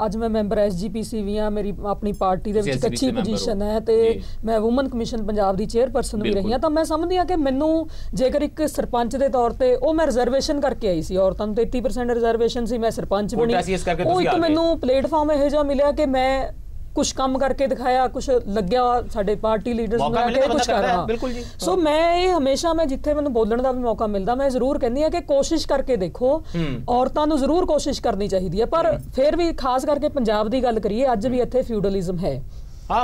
ਅੱਜ ਮੈਂ ਮੈਂਬਰ ਐਸਜੀਪੀਸੀ ਵੀ ਹਾਂ, ਮੇਰੀ ਆਪਣੀ ਪਾਰਟੀ ਦੇ ਵਿੱਚ ਅੱਛੀ ਪੋਜੀਸ਼ਨ ਹੈ ਤੇ ਮੈਂ ਵੂਮਨ ਕਮਿਸ਼ਨ ਪੰਜਾਬ ਦੀ ਚੇਅਰਪਰਸਨ ਵੀ ਰਹੀ ਹਾਂ। ਤਾਂ ਮੈਂ ਸਮਝਦੀ ਹਾਂ ਕਿ ਮੈਨੂੰ ਜੇਕਰ ਇੱਕ ਸਰਪੰਚ ਦੇ ਤੌਰ ਤੇ ਉਹ ਮੈਂ ਰਿਜ਼ਰਵੇਸ਼ਨ ਕਰਕੇ ਆਈ ਸੀ, ਔਰਤਾਂ ਨੂੰ 33% ਰਿਜ਼ਰਵੇਸ਼ਨ ਸੀ, ਮੈਂ ਸਰਪੰਚ ਬਣੀ, ਉਹ ਇੱਕ ਮੈਨੂੰ ਪਲੇਟਫਾਰਮ ਇਹੋ ਜਿਹਾ ਮਿਲਿਆ ਕਿ ਮੈਂ ਕੁਛ ਕੰਮ ਕਰਕੇ ਦਿਖਾਇਆ, ਕੁਛ ਲੱਗਿਆ ਸਾਡੇ ਪਾਰਟੀ ਲੀਡਰਸ ਨੂੰ ਕਿ ਕੁਛ ਕਰ ਰਹਾ। ਸੋ ਮੈਂ ਇਹ ਹਮੇਸ਼ਾ ਮੈਂ ਜਿੱਥੇ ਮੈਨੂੰ ਬੋਲਣ ਦਾ ਵੀ ਮੌਕਾ ਮਿਲਦਾ ਮੈਂ ਜ਼ਰੂਰ ਕਹਿੰਦੀ ਹਾਂ ਕਿ ਕੋਸ਼ਿਸ਼ ਕਰਕੇ ਦੇਖੋ, ਔਰਤਾਂ ਨੂੰ ਜ਼ਰੂਰ ਕੋਸ਼ਿਸ਼ ਕਰਨੀ ਚਾਹੀਦੀ ਹੈ। ਪਰ ਫਿਰ ਵੀ ਖਾਸ ਕਰਕੇ ਪੰਜਾਬ ਦੀ ਗੱਲ ਕਰੀਏ, ਅੱਜ ਵੀ ਇੱਥੇ ਫਿਊਡਲਿਜ਼ਮ ਹੈ।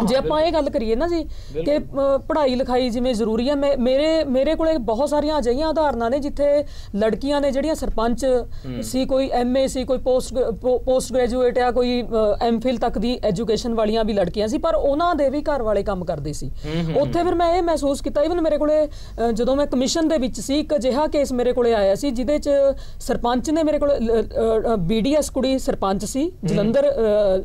ਜੇ ਆਪਾਂ ਇਹ ਗੱਲ ਕਰੀਏ ਨਾ ਜੀ ਕਿ ਪੜ੍ਹਾਈ ਲਿਖਾਈ ਜਿਵੇਂ ਜ਼ਰੂਰੀ ਹੈ, ਮੇਰੇ ਕੋਲੇ ਬਹੁਤ ਸਾਰੀਆਂ ਅਜਿਹੀਆਂ ਉਦਾਹਰਨਾਂ ਨੇ ਜਿੱਥੇ ਲੜਕੀਆਂ ਨੇ ਜਿਹੜੀਆਂ ਸਰਪੰਚ ਸੀ, ਕੋਈ ਐਮਏ ਸੀ, ਕੋਈ ਪੋਸਟ ਗ੍ਰੈਜੂਏਟ ਆ, ਕੋਈ ਐਮਫਿਲ ਤੱਕ ਦੀ ਐਜੂਕੇਸ਼ਨ ਵਾਲੀਆਂ ਵੀ ਲੜਕੀਆਂ ਸੀ, ਪਰ ਉਹਨਾਂ ਦੇ ਵੀ ਘਰ ਵਾਲੇ ਕੰਮ ਕਰਦੇ ਸੀ। ਉੱਥੇ ਫਿਰ ਮੈਂ ਇਹ ਮਹਿਸੂਸ ਕੀਤਾ, ਇਵਨ ਮੇਰੇ ਕੋਲੇ ਜਦੋਂ ਮੈਂ ਕਮਿਸ਼ਨ ਦੇ ਵਿੱਚ ਸੀ ਇੱਕ ਅਜਿਹਾ ਕੇਸ ਮੇਰੇ ਕੋਲੇ ਆਇਆ ਸੀ ਜਿਹਦੇ 'ਚ ਸਰਪੰਚ ਨੇ ਮੇਰੇ ਕੋਲ BDS ਕੁੜੀ ਸਰਪੰਚ ਸੀ, ਜਲੰਧਰ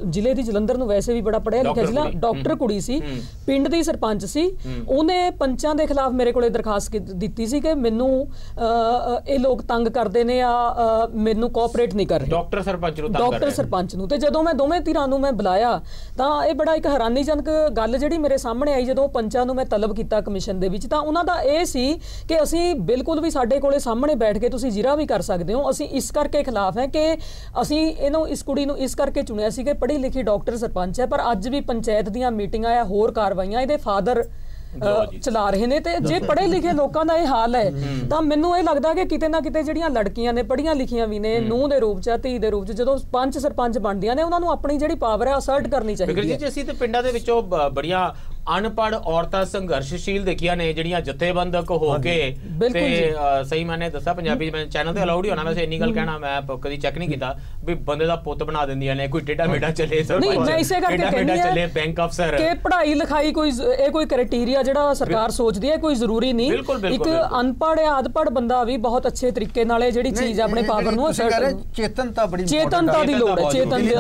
ਜ਼ਿਲ੍ਹੇ ਦੀ, ਜਲੰਧਰ ਨੂੰ ਵੈਸੇ ਵੀ ਬੜਾ ਪੜ੍ਹਿਆ ਲਿਖਿਆ ਜ਼ਿਲ੍ਹਾ, ਡਾਕਟਰ ਕੁੜੀ ਸੀ, ਪਿੰਡ ਦੀ ਸਰਪੰਚ ਸੀ। ਉਹਨੇ ਪੰਚਾਂ ਦੇ ਖਿਲਾਫ ਮੇਰੇ ਕੋਲੇ ਦਰਖਾਸਤ ਦਿੱਤੀ ਸੀ ਕਿ ਮੈਨੂੰ ਇਹ ਲੋਕ ਤੰਗ ਕਰਦੇ ਨੇ ਆ, ਮੈਨੂੰ ਕੋਆਪਰੇਟ ਨਹੀਂ ਕਰ ਰਹੇ, ਡਾਕਟਰ ਸਰਪੰਚ ਨੂੰ। ਤੇ ਜਦੋਂ ਮੈਂ ਦੋਵੇਂ ਧਿਰਾਂ ਨੂੰ ਮੈਂ ਬੁਲਾਇਆ ਤਾਂ ਇਹ ਬੜਾ ਇੱਕ ਹੈਰਾਨੀਜਨਕ ਗੱਲ ਜਿਹੜੀ ਮੇਰੇ ਸਾਹਮਣੇ ਆਈ, ਜਦੋਂ ਪੰਚਾਂ ਨੂੰ ਮੈਂ ਤਲਬ ਕੀਤਾ ਕਮਿਸ਼ਨ ਦੇ ਵਿੱਚ, ਤਾਂ ਉਹਨਾਂ ਦਾ ਇਹ ਸੀ ਕਿ ਅਸੀਂ ਬਿਲਕੁਲ ਵੀ ਸਾਡੇ ਕੋਲੇ ਸਾਹਮਣੇ ਬੈਠ ਕੇ ਤੁਸੀਂ ਜ਼ਿਰਾ ਵੀ ਕਰ ਸਕਦੇ ਹੋ, ਅਸੀਂ ਇਸ ਕਰਕੇ ਖਿਲਾਫ ਹੈ ਕਿ ਅਸੀਂ ਇਹਨੂੰ, ਇਸ ਕੁੜੀ ਨੂੰ ਇਸ ਕਰਕੇ ਚੁਣਿਆ ਸੀ ਕਿ ਪੜ੍ਹੀ ਲਿਖੀ ਡਾਕਟਰ ਸਰਪੰਚ ਹੈ, ਪਰ ਅੱਜ ਵੀ ਪੰਚਾਇਤ ਦੀਆਂ ਮੀਟਿੰਗਾਂ ਆ, ਹੋਰ ਕਾਰਵਾਈਆਂ ਇਹਦੇ ਫਾਦਰ ਚਲਾ ਰਹੇ ਨੇ। ਤੇ ਜੇ ਪੜ੍ਹੇ ਲਿਖੇ ਲੋਕਾਂ ਦਾ ਇਹ ਹਾਲ ਹੈ ਤਾਂ ਮੈਨੂੰ ਇਹ ਲੱਗਦਾ ਕਿ ਕਿਤੇ ਨਾ ਕਿਤੇ ਜਿਹੜੀਆਂ ਲੜਕੀਆਂ ਨੇ, ਪੜ੍ਹੀਆਂ ਲਿਖੀਆਂ ਵੀ ਨੇ, ਨੂੰਹ ਦੇ ਰੂਪ 'ਚ, ਧੀ ਦੇ ਰੂਪ 'ਚ, ਜਦੋਂ ਪੰਚ ਸਰਪੰਚ ਬਣਦੀਆਂ ਨੇ ਉਹਨਾਂ ਨੂੰ ਆਪਣੀ ਜਿਹੜੀ ਪਾਵਰ ਹੈ ਅਸਰਟ ਕਰਨੀ ਚਾਹੀਦੀ ਹੈ। ਅਸੀਂ ਤੇ ਪਿੰਡਾਂ ਦੇ ਵਿੱਚੋਂ ਬੜੀਆਂ ਅਨਪੜ੍ਹ ਔਰਤਾਂ ਸੰਘਰਸ਼ਸ਼ੀਲ ਦੇਖੀਆਂ ਨੇ ਜਿਹੜੀਆਂ ਜਥੇਬੰਦਕ ਹੋ ਕੇ ਤੇ ਸਹੀ ਮੈਨੇ ਦੱਸਿਆ ਪੰਜਾਬੀ ਮੈਂ ਚੈਨਲ ਤੇ ਅਲਾਉਡ ਹੀ ਹੋਣਾ, ਵੈਸੇ ਇੰਨੀ ਗੱਲ ਕਹਿਣਾ ਮੈਂ ਕਦੀ ਚੈੱਕ ਨਹੀਂ ਕੀਤਾ ਵੀ ਬੰਦੇ ਦਾ ਪੁੱਤ ਬਣਾ ਦਿੰਦੀਆਂ ਨੇ, ਕੋਈ ਟੇਢਾ ਮੇਢਾ ਚੱਲੇ ਮੈਂ ਇਸੇ ਕਰਕੇ ਕਹਿੰਦੀ ਹਾਂ ਚੱਲੇ ਬੈਂਕ ਅਫਸਰ ਕਿ ਪੜ੍ਹਾਈ ਲਿਖਾਈ ਕੋਈ ਕ੍ਰਾਈਟੇਰੀਆ ਜਿਹੜਾ ਸਰਕਾਰ ਸੋਚਦੀ ਹੈ ਕੋਈ ਜ਼ਰੂਰੀ ਨਹੀਂ। ਇੱਕ ਅਨਪੜ੍ਹ ਜਾਂ ਅਧਪੜ੍ਹ ਬੰਦਾ ਵੀ ਬਹੁਤ ਅੱਛੇ ਤਰੀਕੇ ਨਾਲ ਇਹ ਜਿਹੜੀ ਚੀਜ਼ ਆਪਣੇ ਪਾਵਰ ਨੂੰ ਚੇਤਨਤਾ ਦੀ ਲੋੜ ਹੈ,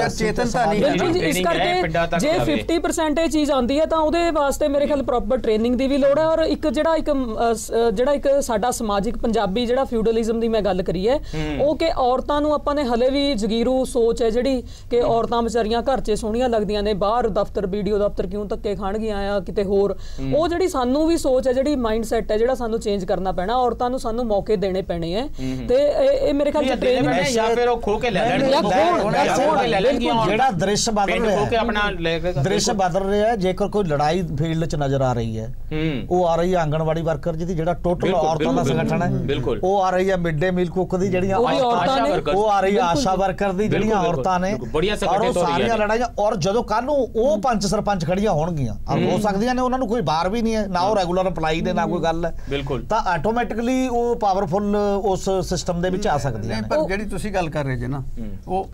ਚੇਤਨਤਾ ਨਹੀਂ। ਇਸ ਕਰਕੇ ਜੇ 50% ਇਹ ਚੀਜ਼ ਆਉਂਦੀ ਹੈ ਤਾਂ ਉਹਦੇ ਵਾਸਤੇ ਮੇਰੇ ਖਿਆਲ ਪ੍ਰੋਪਰ ਟ੍ਰੇਨਿੰਗ ਦੀ ਵੀ ਲੋੜ ਹੈ। ਔਰ ਜਿਹੜਾ ਇੱਕ ਸਾਡਾ ਸਮਾਜਿਕ ਪੰਜਾਬੀ ਜਿਹੜਾ ਫਿਊਡਲਿਜ਼ਮ ਦੀ ਮੈਂ ਗੱਲ ਕਰੀ ਹੈ, ਉਹ ਕਿ ਔਰਤਾਂ ਨੂੰ ਆਪਾਂ ਨੇ ਹਲੇ ਵੀ ਜਗੀਰੂ ਸੋਚ ਹੈ ਜਿਹੜੀ ਕਿ ਔਰਤਾਂ ਵਿਚਾਰੀਆਂ ਘਰ 'ਚ ਸੋਹਣੀਆਂ ਲੱਗਦੀਆਂ ਨੇ, ਬਾਹਰ ਦਫ਼ਤਰ BDO ਦਫ਼ਤਰ ਕਿਉਂ ਧੱਕੇ ਖਾਣਗੀਆਂ ਆ ਕਿਤੇ ਹੋਰ, ਉਹ ਜਿਹੜੀ ਸਾਨੂੰ ਵੀ ਸੋਚ ਹੈ, ਜਿਹੜੀ ਮਾਈਂਡ ਸੈਟ ਹੈ, ਜਿਹੜਾ ਸਾਨੂੰ ਚੇਂਜ ਕਰਨਾ ਪੈਣਾ। ਔਰਤਾਂ ਨੂੰ ਸਾਨੂੰ ਮੌਕੇ ਦੇਣੇ ਪੈਣੇ ਹੈ ਤੇ ਇਹ ਮੇਰੇ ਖਿਆਲ 'ਚ ਟ੍ਰੇਨਿੰਗ ਜਾਂ ਫਿਰ ਉਹ ਖੋ ਕੇ ਲੈ ਲੈਣਗੀਆਂ। ਜਿਹੜਾ ਦ੍ਰਿਸ਼ ਬਦਲ ਰਿਹਾ, ਜੇਕਰ ਕੋਈ ਲੜਾਈ ਫੀਲਡ 'ਚ ਨਜ਼ਰ ਆ ਰਹੀ ਹੈ, ਉਹ ਆ ਰਹੀ ਹੈ ਆਂਗਣਵਾੜੀ ਵਰਕਰ ਜਿਹਦੀ ਜਿਹੜਾ ਟੋਟਲ ਔਰਤਾਂ ਦਾ ਸੰਗਠਨ ਹੈ, ਉਹ ਆ ਰਹੀ ਹੈ ਮਿਡ ਡੇ ਮੀਲ ਕੁੱਕ ਦੀ ਜਿਹੜੀਆਂ ਔਰਤਾਂ ਨੇ, ਉਹ ਆ ਰਹੀ ਹੈ ਆਸ਼ਾ ਵਰਕਰ ਦੀ ਜਿਹੜੀਆਂ ਔਰਤਾਂ ਨੇ, ਔਰ ਉਹ ਸਾਰੀਆਂ ਲੜਾਈਆਂ। ਔਰ ਜਦੋਂ ਕੱਲ ਨੂੰ ਉਹ ਪੰਚ ਸਰਪੰਚ ਖੜੀਆਂ ਹੋਣਗੀਆਂ, ਹੋ ਸਕਦੀਆਂ ਨੇ ਉਹਨਾਂ ਨੂੰ ਕੋਈ ਬਾਰ ਵੀ ਨਹੀਂ ਹੈ, ਨਾ ਉਹ ਰੈਗੂਲਰ ਅਪਲਾਈ ਦੇ, ਨਾ ਕੋਈ ਗੱਲ ਹੈ, ਤਾਂ ਆਟੋਮੈਟਿਕਲੀ ਉਹ ਪਾਵਰਫੁਲ ਉਸ ਸਿਸਟਮ ਦੇ ਵਿੱਚ ਆ ਸਕਦੀਆਂ ਨੇ। ਪਰ ਜਿਹੜੀ ਤੁਸੀਂ ਗੱਲ ਕਰ ਰਹੇ ਜੇ ਨਾ, ਉਹ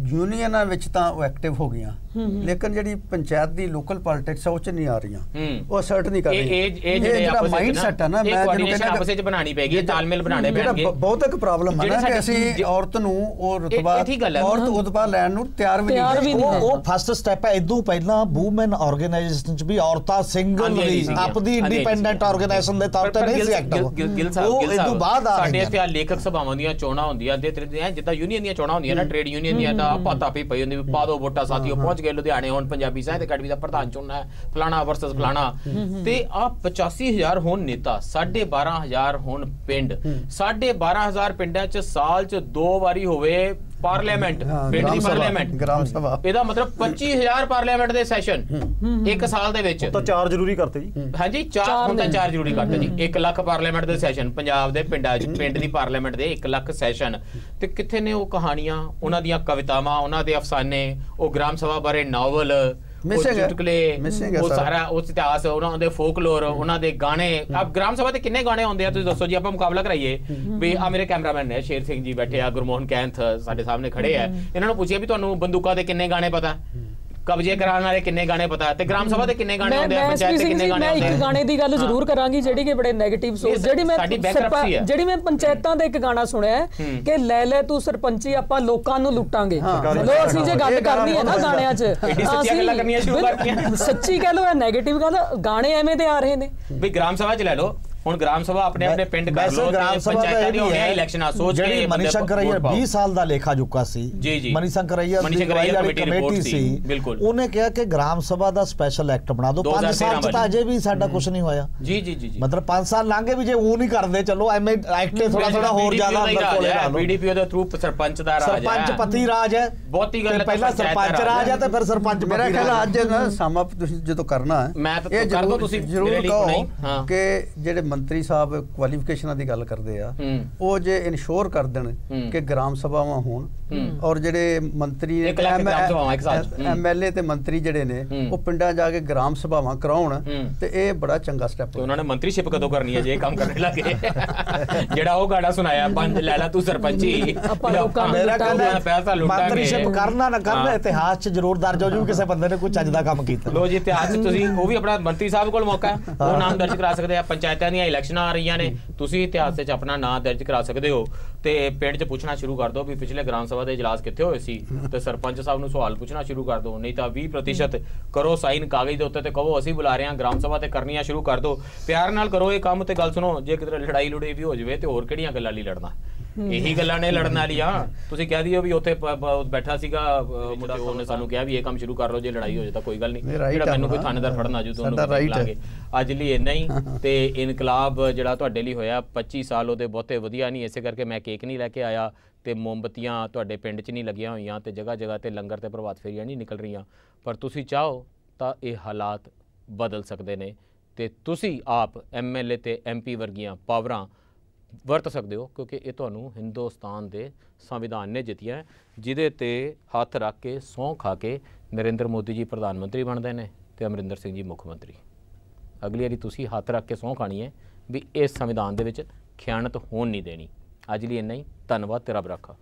ਯੂਨੀਅਨਾਂ ਵਿੱਚ ਤਾਂ ਉਹ ਐਕਟਿਵ ਹੋ ਗਈਆਂ, ਲੇਕਿਨ ਜਿਹੜੀ ਪੰਚਾਇਤ ਦੀ ਲੋਕਲ ਪੋਲਿਟਿਕਸ ਉਹ 'ਚ ਨਹੀਂ ਆ ਰਹੀਆਂ, ਉਹ ਅਸਰਟ ਨਹੀਂ ਕਰ ਰਹੀ। ਇਹ ਜਿਹੜਾ ਮਾਈਂਡ ਸੈਟ ਹੈ ਨਾ, ਮੈਂ ਜਿਹਨੂੰ ਕਹਿੰਦਾ ਆਪਸ ਵਿੱਚ ਬਣਾਉਣੀ ਪੈਗੀ, ਤਾਲਮੇਲ ਬਣਾਉਣੇ ਪੈਣਗੇ। ਬਹੁਤ ਇੱਕ ਪ੍ਰੋਬਲਮ ਹੈ ਨਾ ਕਿ ਅਸੀਂ ਔਰਤ ਨੂੰ ਉਹ ਰੁਤਬਾ ਲੈਣ ਨੂੰ ਤਿਆਰ ਵੀ ਨਹੀਂ। ਉਹ ਫਸਟ ਸਟੈਪ ਹੈ। ਇਦੋਂ ਪਹਿਲਾਂ ਵੂਮਨ ਆਰਗੇਨਾਈਜੇਸ਼ਨ 'ਚ ਵੀ ਔਰਤਾਂ ਸਿੰਗਲ ਆਪਣੀ ਇੰਡੀਪੈਂਡੈਂਟ ਆਰਗੇਨਾਈਜੇਸ਼ਨ ਦੇ ਤੌਰ ਤੇ ਨਹੀਂ ਸੀ ਐਕਟਿਵ। ਉਹ ਇਦੋਂ ਬਾਅਦ ਆ ਸਾਡੇ ਇੱਥੇ ਲੇਖਕ ਸਭਾਵਾਂ ਦੀਆਂ ਚੋਣਾਂ ਹੁੰਦੀਆਂ, ਜਿੱਦਾਂ ਯੂਨੀਅਨ ਦੀਆਂ ਚੋਣਾਂ ਹੁੰਦੀਆਂ ਨਾ, ਟ੍ਰੇਡ ਯੂਨੀਅਨ ਨਹੀਂ ਐਡਾ ਪਾਤਾਪੀ ਪਈ ਹੁੰਦੀ ਵੀ ਪਾ ਦੋ ਵੋਟਾਂ ਸਾਥੀਓ ਪਹੁੰਚ ਗਏ ਲੁਧਿਆਣੇ ਹੁਣ ਪੰਜਾਬੀ ਸਾਹਿਤ ਅਕੈਡਮੀ ਦਾ ਪ੍ਰਧਾਨ ਚੁਣਨਾ ਹੈ ਫਲਾਣਾ ਵਰਸਸ ਫਲਾਣਾ ਤੇ ਆ 85000 ਹੋਣ ਨੇਤਾ 12500 ਹੋਣ ਪਿੰਡ 12500 ਪਿੰਡਾਂ 'ਚ ਸਾਲ 'ਚ 2 ਵਾਰੀ ਹੋਵੇ ਪਾਰਲੀਮੈਂਟ ਪਿੰਡ ਦੀ ਪਾਰਲੀਮੈਂਟ ਗ੍ਰਾਮ ਸਭਾ ਇਹਦਾ ਮਤਲਬ 25000 ਪਾਰਲੀਮੈਂਟ ਦੇ ਸੈਸ਼ਨ ਇੱਕ ਸਾਲ ਦੇ ਵਿੱਚ ਤਾਂ 4 ਜ਼ਰੂਰੀ ਕਰਤੇ ਜੀ ਹਾਂਜੀ 4 ਜ਼ਰੂਰੀ ਕਰਤੇ ਜੀ 1 ਲੱਖ ਪਾਰਲੀਮੈਂਟ ਦੇ ਸੈਸ਼ਨ ਪੰਜਾਬ ਦੇ ਪਿੰਡਾਂ 'ਚ ਪਿੰਡ ਦੀ ਪਾਰਲੀਮੈਂਟ ਦੇ 1 ਲੱਖ ਸੈਸ਼ਨ ਤੇ ਕਿੱਥੇ ਨੇ ਉਹ ਕਹਾਣੀਆਂ ਉਹਨਾਂ ਦੀਆਂ ਕਵਿਤਾਵਾਂ ਉਹਨਾਂ ਦੇ ਅਫਸਾਨੇ ਉਹ ਗ੍ਰਾਮ ਸਭਾ ਬਾਰੇ ਨਾਵਲ ਉਹ ਸਾਰਾ ਉਸ ਇਤਿਹਾਸ ਉਹਨਾਂ ਦੇ ਫੋਕਲੋਰ ਉਹਨਾਂ ਦੇ ਗਾਣੇ ਆਪ ਗ੍ਰਾਮ ਸਭਾ ਤੇ ਕਿੰਨੇ ਗਾਣੇ ਆਉਂਦੇ ਆ ਤੁਸੀਂ ਦੱਸੋ ਜੀ ਆਪਾਂ ਮੁਕਾਬਲਾ ਕਰਾਈਏ ਵੀ ਆ ਮੇਰੇ ਕੈਮਰਾਮੈਨ ਨੇ ਸ਼ੇਰ ਸਿੰਘ ਜੀ ਬੈਠੇ ਆ ਗੁਰਮੋਹਨ ਕੈਂਥ ਸਾਡੇ ਸਾਹਮਣੇ ਖੜੇ ਆ ਇਹਨਾਂ ਨੂੰ ਪੁੱਛਿਆ ਵੀ ਤੁਹਾਨੂੰ ਬੰਦੂਕਾਂ ਦੇ ਕਿੰਨੇ ਗਾਣੇ ਪਤਾ ਕਬਜ਼ੇ ਕਰਾਉਣ ਵਾਲੇ ਕਿੰਨੇ ਗਾਣੇ ਪਤਾ ਤੇ ਗ੍ਰਾਮ ਸਭਾ ਦੇ ਕਿੰਨੇ ਗਾਣੇ ਹੁੰਦੇ ਆ ਪੰਚਾਇਤ ਦੇ ਕਿੰਨੇ ਗਾਣੇ ਹੁੰਦੇ ਆ ਮੈਂ ਇੱਕ ਗਾਣੇ ਦੀ ਗੱਲ ਜ਼ਰੂਰ ਕਰਾਂਗੀ ਜਿਹੜੀ ਕਿ ਬੜੇ ਨੈਗੇਟਿਵ ਸੋਚ ਜਿਹੜੀ ਮੈਂ ਪੰਚਾਇਤਾਂ ਦਾ ਇੱਕ ਗਾਣਾ ਸੁਣਿਆ ਕਿ ਲੈ ਲੈ ਤੂੰ ਸਰਪੰਚੀ ਆਪਾਂ ਲੋਕਾਂ ਨੂੰ ਲੁੱਟਾਂਗੇ ਲੋ ਅਸੀਂ ਜੇ ਗੱਲ ਕਰਨੀ ਹੈ ਨਾ ਗਾਣਿਆਂ 'ਚ ਸੱਚੀ ਕਹਿ ਲੋ ਇਹ ਨੈਗੇਟਿਵ ਗੱਲ ਗਾਣੇ ਐਵੇਂ ਦੇ ਆ ਰਹੇ ਨੇ ਵੀ ਗ੍ਰਾਮ ਸਭਾ 'ਚ ਲੈ ਲਓ ਹੁਣ ਗ੍ਰਾਮ ਸਭਾ ਆਪਣੇ ਆਪਣੇ ਪਿੰਡ ਕਰ ਲੋ ਪੰਚਾਇਤਾਂ ਦੀ ਹੋਣੀ ਹੈ ਇਲੈਕਸ਼ਨਾਂ ਸੋਚ ਕੇ ਜਿਹੜੀ ਮਨੀਸ਼ੰਕਰ ਅਈਅਰ 20 ਸਾਲ ਦਾ ਲੇਖਾ ਜੁਕਾ ਸੀ ਮਨੀਸ਼ੰਕਰ ਅਈਅਰ ਦੀ ਕਮੇਟੀ ਸੀ ਉਹਨੇ ਕਿਹਾ ਕਿ ਗ੍ਰਾਮ ਸਭਾ ਦਾ ਸਪੈਸ਼ਲ ਐਕਟ ਬਣਾ ਦਿਓ 5 ਸਾਲ ਚ ਤਾਂ ਅਜੇ ਵੀ ਸਾਡਾ ਕੁਝ ਨਹੀਂ ਹੋਇਆ ਜੀ ਮਤਲਬ 5 ਸਾਲ ਲੰਘੇ ਵੀ ਜੇ ਉਹ ਨਹੀਂ ਕਰਦੇ ਚਲੋ ਐਵੇਂ ਐਕਟ ਥੋੜਾ ਹੋਰ ਜ਼ਿਆਦਾ ਅੰਦਰ ਕੋਲੇ ਲਾ ਲਓ ਬੀਡੀਪੀਓ ਦੇ ਥਰੂ ਸਰਪੰਚ ਦਾ ਰਾਜ ਹੈ ਸਰਪੰਚ ਪਤੀ ਰਾਜ ਹੈ ਬਹੁਤੀ ਗੱਲ ਪਹਿਲਾਂ ਸਰਪੰਚ ਰਾਜ ਹੈ ਤੇ ਫਿਰ ਸਰਪੰਚ ਮੇਰਾ ਖਿਆਲ ਅੱਜ ਦਾ ਸਮਾਂ ਤੁਸੀਂ ਜਦੋਂ ਕਰਨਾ ਹੈ ਇਹ ਕਰ ਦੋ ਤੁਸੀਂ ਜ਼ਰੂਰ ਕਹੋ ਕਿ ਜਿਹੜੇ ਮੰਤਰੀ ਸਾਹਿਬ ਕੁਆਲੀਫਿਕੇਸ਼ਨਾਂ ਦੀ ਗੱਲ ਕਰਦੇ ਆ ਉਹ ਜੇ ਇਨਸ਼ੋਰ ਕਰ ਦੇਣ ਕਿ ਗ੍ਰਾਮ ਸਭਾਵਾਂ ਹੋਣ ਔਰ ਜਿਹੜੇ ਮੰਤਰੀ ਐਮਐਲਏ ਤੇ ਮੰਤਰੀ ਜਿਹੜੇ ਨੇ ਉਹ ਪਿੰਡਾਂ ਜਾ ਕੇ ਗ੍ਰਾਮ ਸਭਾਵਾਂ ਕਰਾਉਣ ਤੇ ਇਹ ਬੜਾ ਚੰਗਾ ਸਟੈਪ ਹੈ। ਉਹਨਾਂ ਨੇ ਮੰਤਰੀਸ਼ਿਪ ਕਦੋਂ ਕਰਨੀ ਹੈ ਜੇ ਇਹ ਕੰਮ ਕਰਨ ਲੱਗੇ ਜਿਹੜਾ ਉਹ ਗਾਣਾ ਸੁਣਾਇਆ ਪੰਜ ਲੈ ਲੈ ਤੂੰ ਸਰਪੰਚੀ ਮੇਰਾ ਪੈਸਾ ਲੁੱਟਾਂਗੇ ਮੰਤਰੀਸ਼ਿਪ ਕਰਨਾ ਨਾ ਕਰਨਾ ਇਤਿਹਾਸ 'ਚ ਜ਼ਰੂਰ ਦਰਜ ਹੋ ਜੂ ਕਿਸੇ ਬੰਦੇ ਨੇ ਕੋਈ ਚੱਜ ਦਾ ਕੰਮ ਕੀਤਾ। ਲੋ ਜੀ ਇਤਿਹਾਸ 'ਚ ਤੁਸੀਂ ਉਹ ਵੀ ਆਪਣਾ ਮੰਤਰੀ ਸਾਹਿਬ ਕੋਲ ਮੌਕਾ ਹੈ ਉਹ ਨਾਮ ਦਰਜ ਕਰਾ ਸਕਦੇ ਆ ਪੰਚਾਇਤਾਂ ਦੀਆਂ ਇਲੈਕਸ਼ਨਾਂ ਆ ਰਹੀਆਂ ਨੇ ਤੁਸੀਂ ਇਤਿਹਾਸ 'ਚ ਆਪਣਾ ਨਾਮ ਦਰਜ ਕਰਾ ਸਕਦੇ ਹੋ ਤੇ ਪਿੰਡ 'ਚ ਪੁੱਛਣਾ ਸ਼ੁਰੂ ਕਰ ਦਿਓ ਵੀ ਪਿਛਲੇ ਗ੍ਰਾਮ ਸਭਾ ਦੇ ਇਜਲਾਸ ਕਿੱਥੇ ਹੋਏ ਸੀ ਤੇ ਸਰਪੰਚ ਸਾਹਿਬ ਨੂੰ ਸਵਾਲ ਪੁੱਛਣਾ ਸ਼ੁਰੂ ਕਰ ਦਿਓ ਨਹੀਂ ਤਾਂ 20% ਕਰੋ ਸਾਈਨ ਕਾਗਜ਼ ਦੇ ਉੱਤੇ ਤੇ ਕਹੋ ਅਸੀਂ ਬੁਲਾ ਰਹੇ ਹਾਂ ਗ੍ਰਾਮ ਸਭਾ ਤੇ ਕਰਨੀਆਂ ਸ਼ੁਰੂ ਕਰ ਦਿਓ ਪਿਆਰ ਨਾਲ ਕਰੋ ਇਹ ਕੰਮ ਤੇ ਗੱਲ ਸੁਣੋ ਜੇ ਕਿਤੇ ਲੜਾਈ ਲੁੜਾਈ ਵੀ ਹੋ ਜਾਵੇ ਤੇ ਹੋਰ ਕਿਹੜੀਆਂ ਗੱਲਾਂ ਲਈ ਲੜਨਾ ਇਹੀ ਗੱਲਾਂ ਨੇ ਲੜਨ ਵਾਲੀਆਂ ਤੁਸੀਂ ਕਹਿ ਦਿਓ ਵੀ ਉੱਥੇ ਬੈਠਾ ਸੀਗਾ ਮੁੰਡਾ ਉਹਨੇ ਸਾਨੂੰ ਕਿਹਾ ਵੀ ਇਹ ਕੰਮ ਸ਼ੁਰੂ ਕਰ ਲਓ ਜੇ ਲੜਾਈ ਹੋ ਜਾਏ ਤਾਂ ਕੋਈ ਗੱਲ ਨਹੀਂ ਜਿਹੜਾ ਮੈਨੂੰ ਕੋਈ ਥਾਣੇਦਾਰ ਫੜਨ ਆਜੂ ਤੁਹਾਨੂੰ ਲਾਂਗੇ ਅੱਜ ਲਈ ਇੰਨਾ ਹੀ ਤੇ ਇਨਕਲਾਬ ਜਿਹੜਾ ਤੁਹਾਡੇ ਲਈ ਹੋਇਆ 25 ਸਾਲ ਉਹਦੇ ਬਹੁਤੇ ਵਧੀਆ ਨਹੀਂ ਇਸੇ ਕਰਕੇ ਮੈਂ ਕੇਕ ਨਹੀਂ ਲੈ ਕੇ ਆਇਆ ਤੇ ਮੋਮਬਤੀਆਂ ਤੁਹਾਡੇ ਪਿੰਡ 'ਚ ਨਹੀਂ ਲੱਗੀਆਂ ਹੋਈਆਂ ਤੇ ਜਗ੍ਹਾ ਜਗ੍ਹਾ ਤੇ ਲੰਗਰ ਤੇ ਪ੍ਰਭਾਤ ਫੇਰੀਆਂ ਨਹੀਂ ਨਿਕਲ ਰਹੀਆਂ ਪਰ ਤੁਸੀਂ ਚਾਹੋ ਤਾਂ ਇਹ ਹਾਲਾਤ ਬਦਲ ਸਕਦੇ ਨੇ ਤੇ ਤੁਸੀਂ ਆਪ ਐਮਐਲਏ ਤੇ ਐਮਪੀ ਵਰਗੀਆਂ ਪਾਵਰਾਂ ਵਰਤ ਸਕਦੇ ਹੋ ਕਿਉਂਕਿ ਇਹ ਤੁਹਾਨੂੰ ਹਿੰਦੁਸਤਾਨ ਦੇ ਸੰਵਿਧਾਨ ਨੇ ਜਿੱਤਿਆ ਜਿਹਦੇ ਤੇ ਹੱਥ ਰੱਖ ਕੇ ਸਹੁੰ ਖਾ ਕੇ ਨਰਿੰਦਰ ਮੋਦੀ ਜੀ ਪ੍ਰਧਾਨ ਮੰਤਰੀ ਬਣਦੇ ਨੇ ਤੇ ਅਮਰਿੰਦਰ ਸਿੰਘ ਜੀ ਮੁੱਖ ਮੰਤਰੀ ਅਗਲੀ ਵਾਰੀ ਤੁਸੀਂ ਹੱਥ ਰੱਖ ਕੇ ਸਹੁੰ ਖਾਣੀ ਹੈ ਵੀ ਇਸ ਸੰਵਿਧਾਨ ਦੇ ਵਿੱਚ ਖਿਆਨਤ ਹੋਣ ਨਹੀਂ ਦੇਣੀ ਅੱਜ ਲਈ ਇੰਨਾ ਹੀ ਧੰਨਵਾਦ ਤੇ ਰੱਬ ਰਾਖਾ।